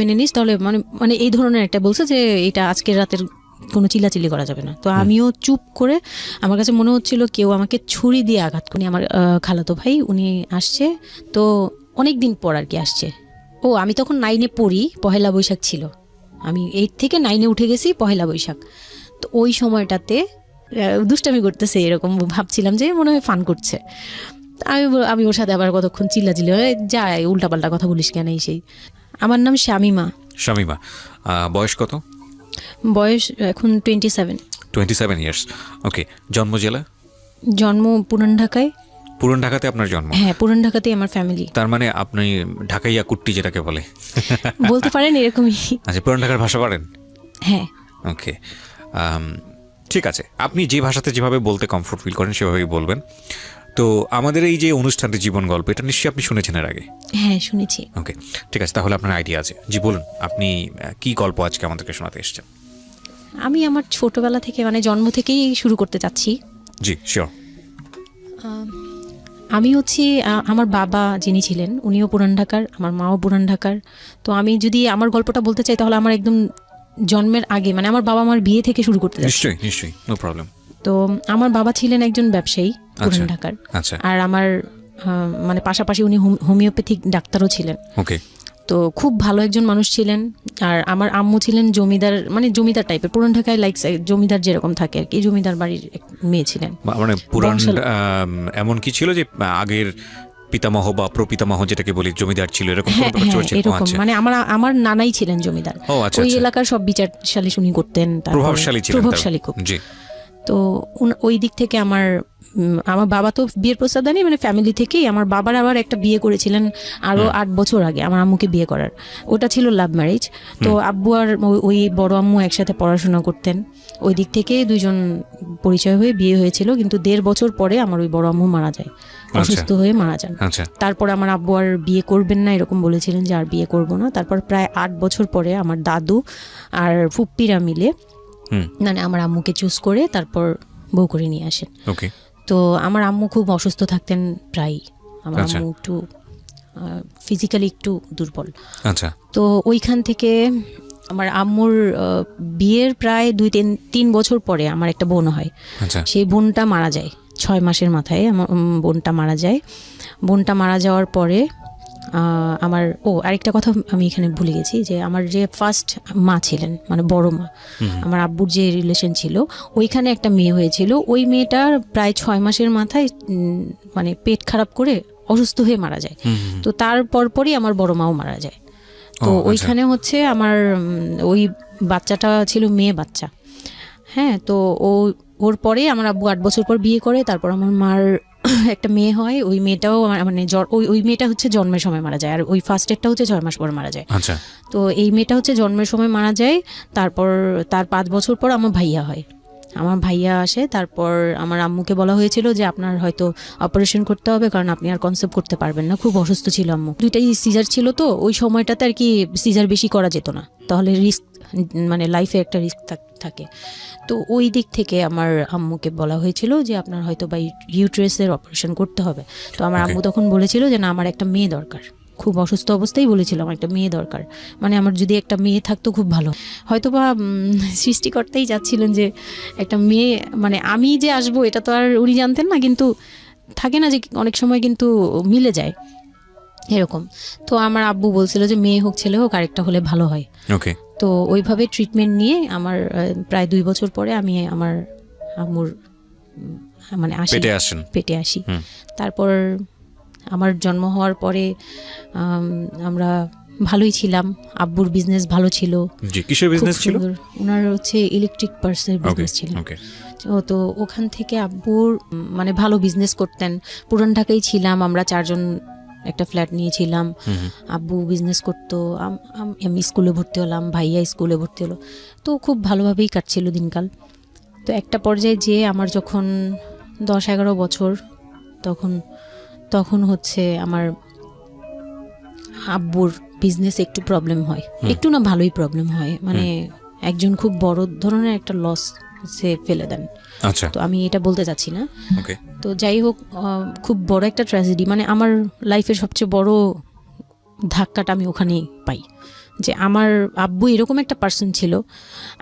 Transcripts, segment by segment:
মেনে নিস তাহলে মানে মানে এই ধরনের একটা বলছে যে এটা আজকের রাতের কোনো চিল্লাচিল্লি করা যাবে না। তো আমিও চুপ করে, আমার কাছে মনে হচ্ছিল কেউ আমাকে ছুরি দিয়ে আঘাত করে। আমার খালাতো ভাই উনি আসছে, তো অনেক দিন পর আর কি আসছে। ও আমি তখন 9-এ পড়ি, পহেলা বৈশাখ ছিল, আমি 8 থেকে 9-এ উঠে গেছি পহেলা বৈশাখ। তো ওই সময়টাতে দুষ্টামি করতেছে এরকম ভাবছিলাম যে মনে হয় ফান করছে। আমি ওর সাথে আবার কতক্ষণ চিল্লাচিল্লি যায়, উল্টাপাল্টা কথা বলিস কেন এই সেই। আমার নাম শামিমা। শামিমা, বয়স কত? বয়স এখন 27 ইয়ার্স। ওকে, জন্ম জেলা? জন্ম পুরান ঢাকায়। পুরান ঢাকাতে আপনার জন্ম? হ্যাঁ, পুরান ঢাকাতেই আমার ফ্যামিলি। তার মানে আপনি ঢাকাইয়া কুট্টি যেটাকে বলে বলতে পারেন এরকমই। আচ্ছা, পুরান ঢাকার ভাষা পারেন? হ্যাঁ। ওকে, ঠিক আছে, আপনি যে ভাষাতে যেভাবে বলতে কমফোর্ট ফিল করেন সেভাবেই বলবেন। তো আমাদের এই যে অনুষ্ঠানটি জীবন গল্প, এটা নিশ্চয়ই আপনি শুনেছেন এর আগে? হ্যাঁ, শুনেছি। ওকে, ঠিক আছে, তাহলে আপনার আইডিয়া আছে। জি বলুন, আপনি কি গল্প আজকে আমাদেরকে শোনাতে এসেছেন? আমি আমার ছোটবেলা থেকে মানে জন্ম থেকেই শুরু করতে চাচ্ছি। জি শিওর। আমি হচ্ছি আমার বাবা যিনি ছিলেন উনিও পুরান ঢাকার, আমার মাও পুরান ঢাকার। তো আমি যদি আমার গল্পটা বলতে চাই তাহলে আমার একদম জন্মের আগে, মানে আমার বাবা আমার বিয়ে থেকে শুরু করতে চাচ্ছি। নিশ্চয়ই নিশ্চয়ই, নো প্রবলেম। তো আমার বাবা ছিলেন একজন ব্যবসায়ী পুরান ঢাকার। আচ্ছা। আর আমার মানে পাশাপাশি উনি হোমিওপ্যাথিক ডাক্তারও ছিলেন। ওকে। তো খুব ভালো একজন মানুষ ছিলেন। আর আমার আম্মু ছিলেন জমিদার, মানে জমিদার টাইপের, পুরান ঢাকায় লাইক জমিদার যেরকম থাকে আর কি, জমিদার বাড়ির মেয়ে ছিলেন। মানে পুরান এমন কি ছিল যে আগের পিতামহ বা প্রপিতামহ যেটাকে বলি জমিদার ছিল, এরকম কোনো ব্যাপার চলছে? এরকম মানে আমার নানাই ছিলেন জমিদার। ওই এলাকার সব বিচার সালিশ উনি করতেন, প্রভাবশালী ছিলেন, প্রভাবশালী খুব। জি। তো ওই দিক থেকে আমার বাবা তো বিয়ের প্রস্তাব দেয়নি, মানে ফ্যামিলি থেকেই। আমার বাবার আবার একটা বিয়ে করেছিলেন আরো 8 বছর আগে আমার আম্মুকে বিয়ে করার, ওটা ছিল লাভ ম্যারেজ। তো আব্বু আর ওই বড় আম্মু একসাথে পড়াশোনা করতেন, ওই দিক থেকে দুইজন পরিচয় হয়ে বিয়ে হয়েছিল। কিন্তু 1.5 বছর পরে আমার ওই বড় আম্মু মারা যায়, অসুস্থ হয়ে মারা যান। তারপর আমার আব্বু আর বিয়ে করবেন না এরকম বলেছিলেন যে আর বিয়ে করব না। তারপর প্রায় 8 বছর পরে আমার দাদু আর ফুপ্পিরা মিলে মানে আমার আম্মুকে চুজ করে তারপর বউ করে নিয়ে আসেন। তো আমার আম্মু খুব অসুস্থ থাকতেন প্রায়, আমার আম্মু একটু ফিজিক্যালি একটু দুর্বল। আচ্ছা। তো ওইখান থেকে আমার আম্মুর বিয়ের প্রায় 2-3 বছর পরে আমার একটা বোন হয়। সেই বোনটা মারা যায় 6 মাসের মাথায়, আমার বোনটা মারা যায়। বোনটা মারা যাওয়ার পরে আমার আরেকটা কথা আমি এখানে ভুলে গেছি, যে আমার যে ফার্স্ট মা ছিলেন মানে বড় মা, আমার আব্বুর যে রিলেশন ছিল, ওইখানে একটা মেয়ে হয়েছিল। ওই মেয়েটার প্রায় 6 মাসের মাথায় মানে পেট খারাপ করে অসুস্থ হয়ে মারা যায়। তো তার পরপরই আমার বড় মাও মারা যায়। তো ওইখানে হচ্ছে আমার ওই বাচ্চাটা ছিল মেয়ে বাচ্চা। হ্যাঁ, তো ওর পরে আমার আব্বু 8 বছর পর বিয়ে করে। তারপর আমার মার একটা মেয়ে হয়, ওই মেয়েটাও মানে ওই মেয়েটা হচ্ছে জন্মের সময় মারা যায়, আর ওই ফার্স্টেরটা হচ্ছে 6 মাস পর মারা যায়। তো এই মেয়েটা হচ্ছে জন্মের সময় মারা যায়। তারপর তার 5 বছর পর আমার ভাইয়া হয়, আমার ভাইয়া আসে। তারপর আমার আম্মুকে বলা হয়েছিল যে আপনার হয়তো অপারেশন করতে হবে, কারণ আপনি আর কনসেপ্ট করতে পারবেন না, খুব অসুস্থ ছিল আম্মু। 2টাই সিজার ছিল, তো ওই সময়টাতে আর কি সিজার বেশি করা যেত না, তাহলে রিস্ক মানে লাইফে একটা রিস্ক থাকে। তো ওই দিক থেকে আমার আম্মুকে বলা হয়েছিল যে আপনার হয়তো বা ইউটেরাসের অপারেশন করতে হবে। তো আমার আম্মু তখন বলেছিল যে না, আমার একটা মেয়ে দরকার, খুব অসুস্থ অবস্থায় বলেছিল আমার একটা মেয়ে দরকার, মানে আমার যদি একটা মেয়ে থাকতো খুব ভালো। হয়তো বা সৃষ্টিকর্তাই চাচ্ছিলেন যে একটা মেয়ে, মানে আমি যে আসবো এটা তো আর উনি জানতেন না, কিন্তু থাকে না যে অনেক সময় কিন্তু মিলে যায় এরকম। তো আমার আব্বু বলছিল যে মেয়ে হোক ছেলে হোক, আরেকটা হলে ভালো হয়। তো ওইভাবে ট্রিটমেন্ট নিয়ে আমার প্রায় 2 বছর পরে আমি আমার আম্মুর মানে পেটে আসি। তারপর আমার জন্ম হওয়ার পরে আমরা ভালোই ছিলাম, আব্বুর বিজনেস ভালো ছিল। কিসের বিজনেস ছিল? ওনার হচ্ছে ইলেকট্রিক পার্টসের বিজনেস ছিল। তো ওখান থেকে আব্বুর মানে ভালো বিজনেস করতেন। পুরান ঢাকায় ছিলাম আমরা 4 জন, একটা ফ্ল্যাট নিয়েছিলাম। আব্বু বিজনেস করতো, আমি স্কুলে ভর্তি হলাম, ভাইয়া স্কুলে ভর্তি হলো। তো খুব ভালোভাবেই কাটছিল দিনকাল। তো একটা পর্যায়ে যে আমার যখন 10-11 বছর, তখন হচ্ছে আমার আব্বুর বিজনেস একটু প্রবলেম হয়, একটু না ভালোই প্রবলেম হয়, মানে একজন খুব বড় ধরনের একটা লস সে ফেলে দেন। তো আমি এটা বলতে চাচ্ছি না। তো যাই হোক, খুব বড় একটা ট্র্যাজেডি, মানে আমার লাইফের সবচেয়ে বড় ধাক্কাটা আমি ওখানেই পাই, যে আমার আব্বু এরকম একটা পার্সন ছিল।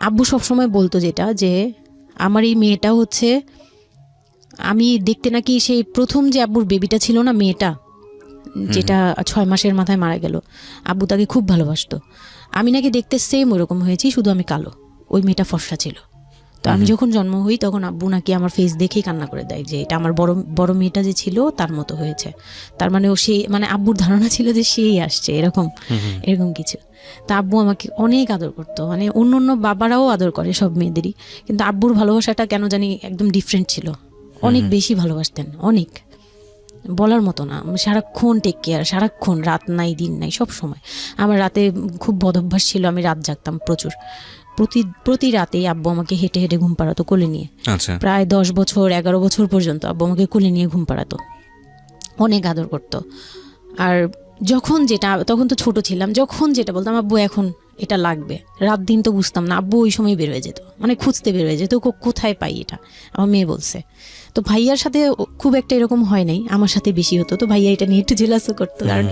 আব্বু সবসময় বলতো যেটা, যে আমার এই মেয়েটা হচ্ছে, আমি দেখতে নাকি সেই প্রথম যে আব্বুর বেবিটা ছিল না, মেয়েটা যেটা 6 মাসের মাথায় মারা গেল, আব্বু তাকে খুব ভালোবাসতো। আমি নাকি দেখতে সেম ওরকম হয়েছি, শুধু আমি কালো, ওই মেয়েটা ফর্সা ছিল। তো আমি যখন জন্ম হই তখন আব্বু নাকি আমার ফেস দেখেই কান্না করে দেয় যে এটা আমার বড় বড় মেয়েটা যে ছিল তার মতো হয়েছে। তার মানে ও সেই, মানে আব্বুর ধারণা ছিল যে সেই আসছে, এরকম এরকম কিছু। তা আব্বু আমাকে অনেক আদর করতো, মানে অন্য অন্য বাবারাও আদর করে সব মেয়েদেরই, কিন্তু আব্বুর ভালোবাসাটা কেন জানি একদম ডিফারেন্ট ছিল, অনেক বেশি ভালোবাসতেন, অনেক বলার মতো না। সারাক্ষণ টেক কেয়ার, সারাক্ষণ, রাত নাই দিন নাই, সব সময়। আমার রাতে খুব বদভ্যাস ছিল, আমি রাত জাগতাম প্রচুর। প্রতি রাতেই আব্বু আমাকে হেঁটে হেঁটে ঘুম পাড়াতো কোলে নিয়ে। প্রায় 10 বছর 11 বছর পর্যন্ত আব্বু আমাকে কোলে নিয়ে ঘুম পাড়াতো, অনেক আদর করতো। আর যখন যেটা, তখন তো ছোট ছিলাম, যখন যেটা বলতাম আব্বু এখন এটা লাগবে, রাত দিন তো বুঝতাম না, আব্বু ওই সময় বের হয়ে যেত, মানে খুঁজতে বের হয়ে যেত কোথায় পাই এটা। আমার মেয়ে বলছে। তো ভাইয়ার সাথে খুব একটা এরকম হয় নাই, আমার সাথে বেশি হতো। তো ভাইয়া এটা নিয়ে একটু জেলাসও করতো, কারণ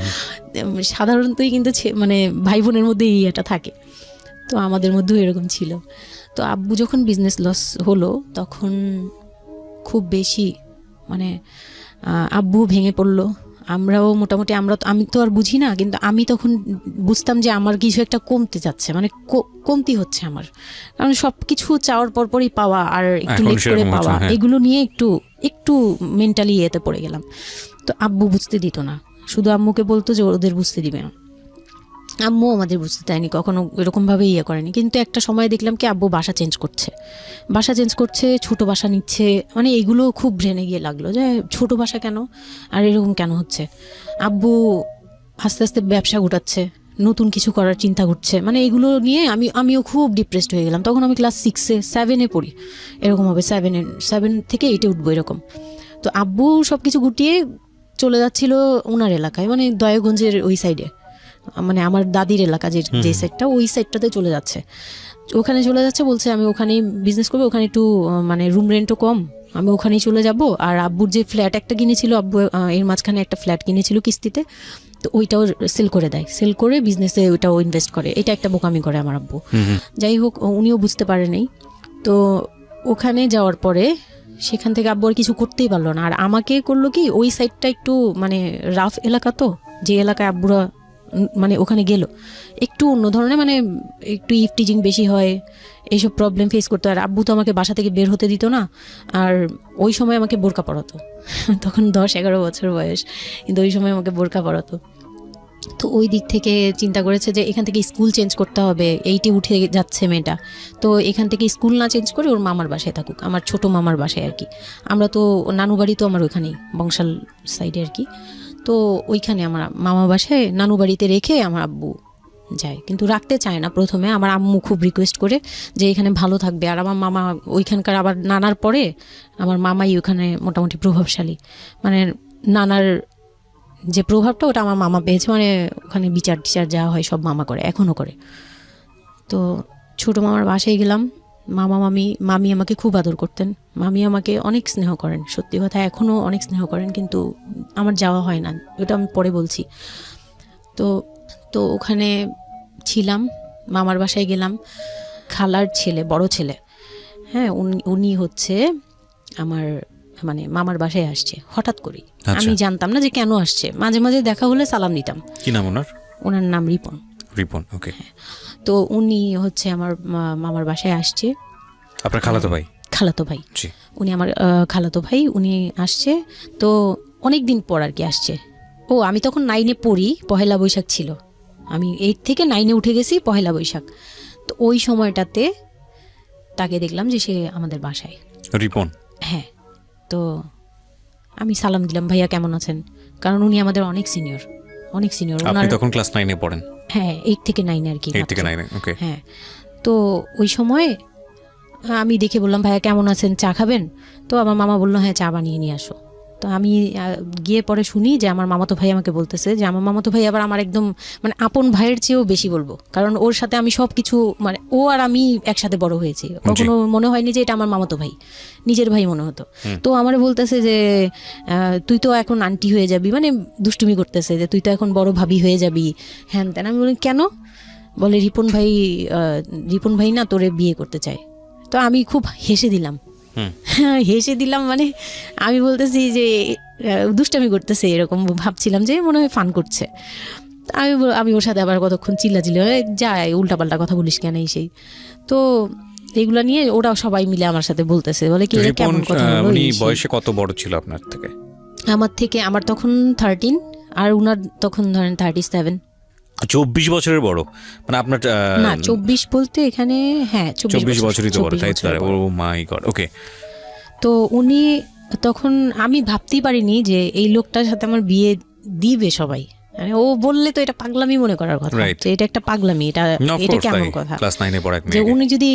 সাধারণতই কিন্তু মানে ভাই বোনের মধ্যে এই এটা থাকে, তো আমাদের মধ্যেও এরকম ছিল। তো আব্বু যখন বিজনেস লস হলো তখন খুব বেশি, মানে আব্বু ভেঙে পড়লো, আমরাও মোটামুটি, আমি তো আর বুঝি না, কিন্তু আমি তখন বুঝতাম যে আমার কিছু একটা কমতে যাচ্ছে, মানে কমতি হচ্ছে আমার, কারণ সব কিছু চাওয়ার পরপরই পাওয়া আর একটু লেট করে পাওয়া, এগুলো নিয়ে একটু মেন্টালি এতে পড়ে গেলাম। তো আব্বু বুঝতে দিত না, শুধু আম্মুকে বলতো যে ওদের বুঝতে দিবে না। আম্মু আমাদের বুঝতে দেয়নি, কখনো এরকমভাবে করেনি। কিন্তু একটা সময় দেখলাম কি আব্বু বাসা চেঞ্জ করছে, ছোট বাসা নিচ্ছে, মানে এগুলো খুব ব্রেনে গিয়ে লাগলো যে ছোট বাসা কেন, আর এরকম কেন হচ্ছে। আব্বু আস্তে আস্তে ব্যবসা গোটাচ্ছে, নতুন কিছু করার চিন্তা করছে, মানে এগুলো নিয়ে আমিও খুব ডিপ্রেসড হয়ে গেলাম। তখন আমি ক্লাস 6-এ 7-এ পড়ি, এরকম হবে 7 থেকে 8-এ উঠবো এরকম। তো আব্বু সব কিছু গুটিয়ে চলে যাচ্ছিল ওনার এলাকায়, মানে দয়াগঞ্জের ওই সাইডে, মানে আমার দাদির এলাকা যে সাইডটা, ওই সাইডটাতে চলে যাচ্ছে। ওখানে চলে যাচ্ছে, বলছে আমি ওখানেই বিজনেস করবো, ওখানে একটু মানে রুম রেন্টও কম, আমি ওখানেই চলে যাব। আর আব্বুর যে ফ্ল্যাট একটা কিনেছিল, আব্বু এর মাঝখানে একটা ফ্ল্যাট কিনেছিল কিস্তিতে, তো ওইটাও সেল করে দেয়, সেল করে বিজনেসে ওইটাও ইনভেস্ট করে। এটা একটা বোকামি করে আমার আব্বু। যাই হোক, উনিও বুঝতে পারেনি। তো ওখানে যাওয়ার পরে সেখান থেকে আব্বু আর কিছু করতেই পারলো না। আর আমাকে করলো কি, ওই সাইডটা একটু মানে রাফ এলাকা, তো যে এলাকায় আব্বুরা মানে ওখানে গেল একটু অন্য ধরনের, মানে একটু ইফটিজিং বেশি হয়, এইসব প্রবলেম ফেস করতে। আর আব্বু তো আমাকে বাসা থেকে বের হতে দিত না, আর ওই সময় আমাকে বোরকা পরাতো, তখন 10-11 বছর বয়স, কিন্তু ওই সময় আমাকে বোরকা পরাতো। তো ওই দিক থেকে চিন্তা করেছে যে এখান থেকে স্কুল চেঞ্জ করতে হবে, 8-এ উঠে যাচ্ছে মেয়েটা, তো এখান থেকে স্কুল না চেঞ্জ করে ওর মামার বাসায় থাকুক, আমার ছোট মামার বাসায় আর কি। আমরা তো নানু বাড়ি তো আমার ওইখানেই, বংশাল সাইডে আর কি। তো ওইখানে আমার মামা বাসায় নানু বাড়িতে রেখে আমার আব্বু যায়, কিন্তু রাখতে চায় না প্রথমে। আমার আম্মু খুব রিকোয়েস্ট করে যে এখানে ভালো থাকবে। আর আমার মামা ওইখানকার, আবার নানার পরে আমার মামাই ওখানে মোটামুটি প্রভাবশালী, মানে নানার যে প্রভাবটা ওটা আমার মামা পেয়েছে, মানে ওখানে বিচার টিচার যা হয় সব মামা করে, এখনও করে। তো ছোটো মামার বাসায় গেলাম, মামি আমাকে খুব আদর করতেন, মামি আমাকে অনেক স্নেহ করেন, সত্যি কথা এখনও অনেক স্নেহ করেন, কিন্তু আমার যাওয়া হয় না, ওটা আমি পরে বলছি। তো ওখানে ছিলাম, মামার বাসায় গেলাম, খালার ছেলে, বড় ছেলে, হ্যাঁ, উনি হচ্ছে আমার মানে মামার বাসায় আসছে হঠাৎ করে। আমি জানতাম না যে কেন আসছে, মাঝে মাঝে দেখা হলে সালাম দিতাম। কি নাম ওনার নাম রিপন। ওকে। তো উনি হচ্ছে আমার মামার বাসায় আসছে। আপনার খালাতো ভাই উনি আমার খালাতো ভাই, উনি আসছে। তো অনেক দিন পর আর কি আসছে। আমি তখন 9-এ পড়ি, পহেলা বৈশাখ ছিল, আমি 8 থেকে 9-এ উঠে গেছি পহেলা বৈশাখ। তো ওই সময়টাতে তাকে দেখলাম যে সে আমাদের বাসায়, রিপন। হ্যাঁ। তো আমি সালাম দিলাম, ভাইয়া কেমন আছেন, কারণ উনি আমাদের অনেক সিনিয়র। আপনি তখন ক্লাস 9-এ পড়েন? হ্যাঁ, 8 থেকে 9 আর কি। 8 থেকে 9, ওকে। হ্যাঁ। তো ওই সময় আমি দেখে বললাম, ভাইয়া কেমন আছেন, চা খাবেন? তো আমার মামা বললো, হ্যাঁ চা বানিয়ে নিয়ে আসো। তো আমি গিয়ে পরে শুনি যে আমার মামাতো ভাই আমাকে বলতেছে যে আমার মামাতো ভাই আবার আমার একদম মানে আপন ভাইয়ের চেয়েও বেশি বলবো, কারণ ওর সাথে আমি সব কিছু, মানে ও আর আমি একসাথে বড় হয়েছি, কখনো মনে হয়নি যে এটা আমার মামাতো ভাই, নিজের ভাই মনে হতো। তো আমার বলতেছে যে তুই তো এখন আন্টি হয়ে যাবি, মানে দুষ্টুমি করতেছে যে তুই তো এখন বড় ভাবি হয়ে যাবি, হ্যান তেন। আমি বলি কেন? বলে রিপন ভাই না তোরে বিয়ে করতে চায়। তো আমি খুব হেসে দিলাম, হেসে দিলাম, মানে আমি বলতেছি যে দুষ্টামি করতেছে, এরকম ভাবছিলাম যে মনে হয় ফান করছে। আমি ওর সাথে আবার কতক্ষণ চিল্লাচিল্লি যায়, উল্টাপাল্টা কথা বলিস কেন এই সেই। তো এগুলা নিয়ে ওরা সবাই মিলে আমার সাথে বলতেছে, বলে কি কেমন কথা হলো। উনি বয়সে কত বড় ছিল আপনার থেকে? আমার তখন 13 আর উনার তখন ধরেন 37। 24 বছরের বড়, মানে আপনার না 24 বলতে এখানে, হ্যাঁ 24 বছরই তো বড়, তাই তো? ও মাই গড, ওকে। তো উনি তখন, আমি ভাবতেই পারিনি যে এই লোকটার সাথে আমার বিয়ে দিবে সবাই। মানে ও বললে তো এটা পাগলামি মনে করার কথা, যে এটা একটা পাগলামি, এটা কেমন কথা ক্লাস 9 এ পড়া যে উনি যদি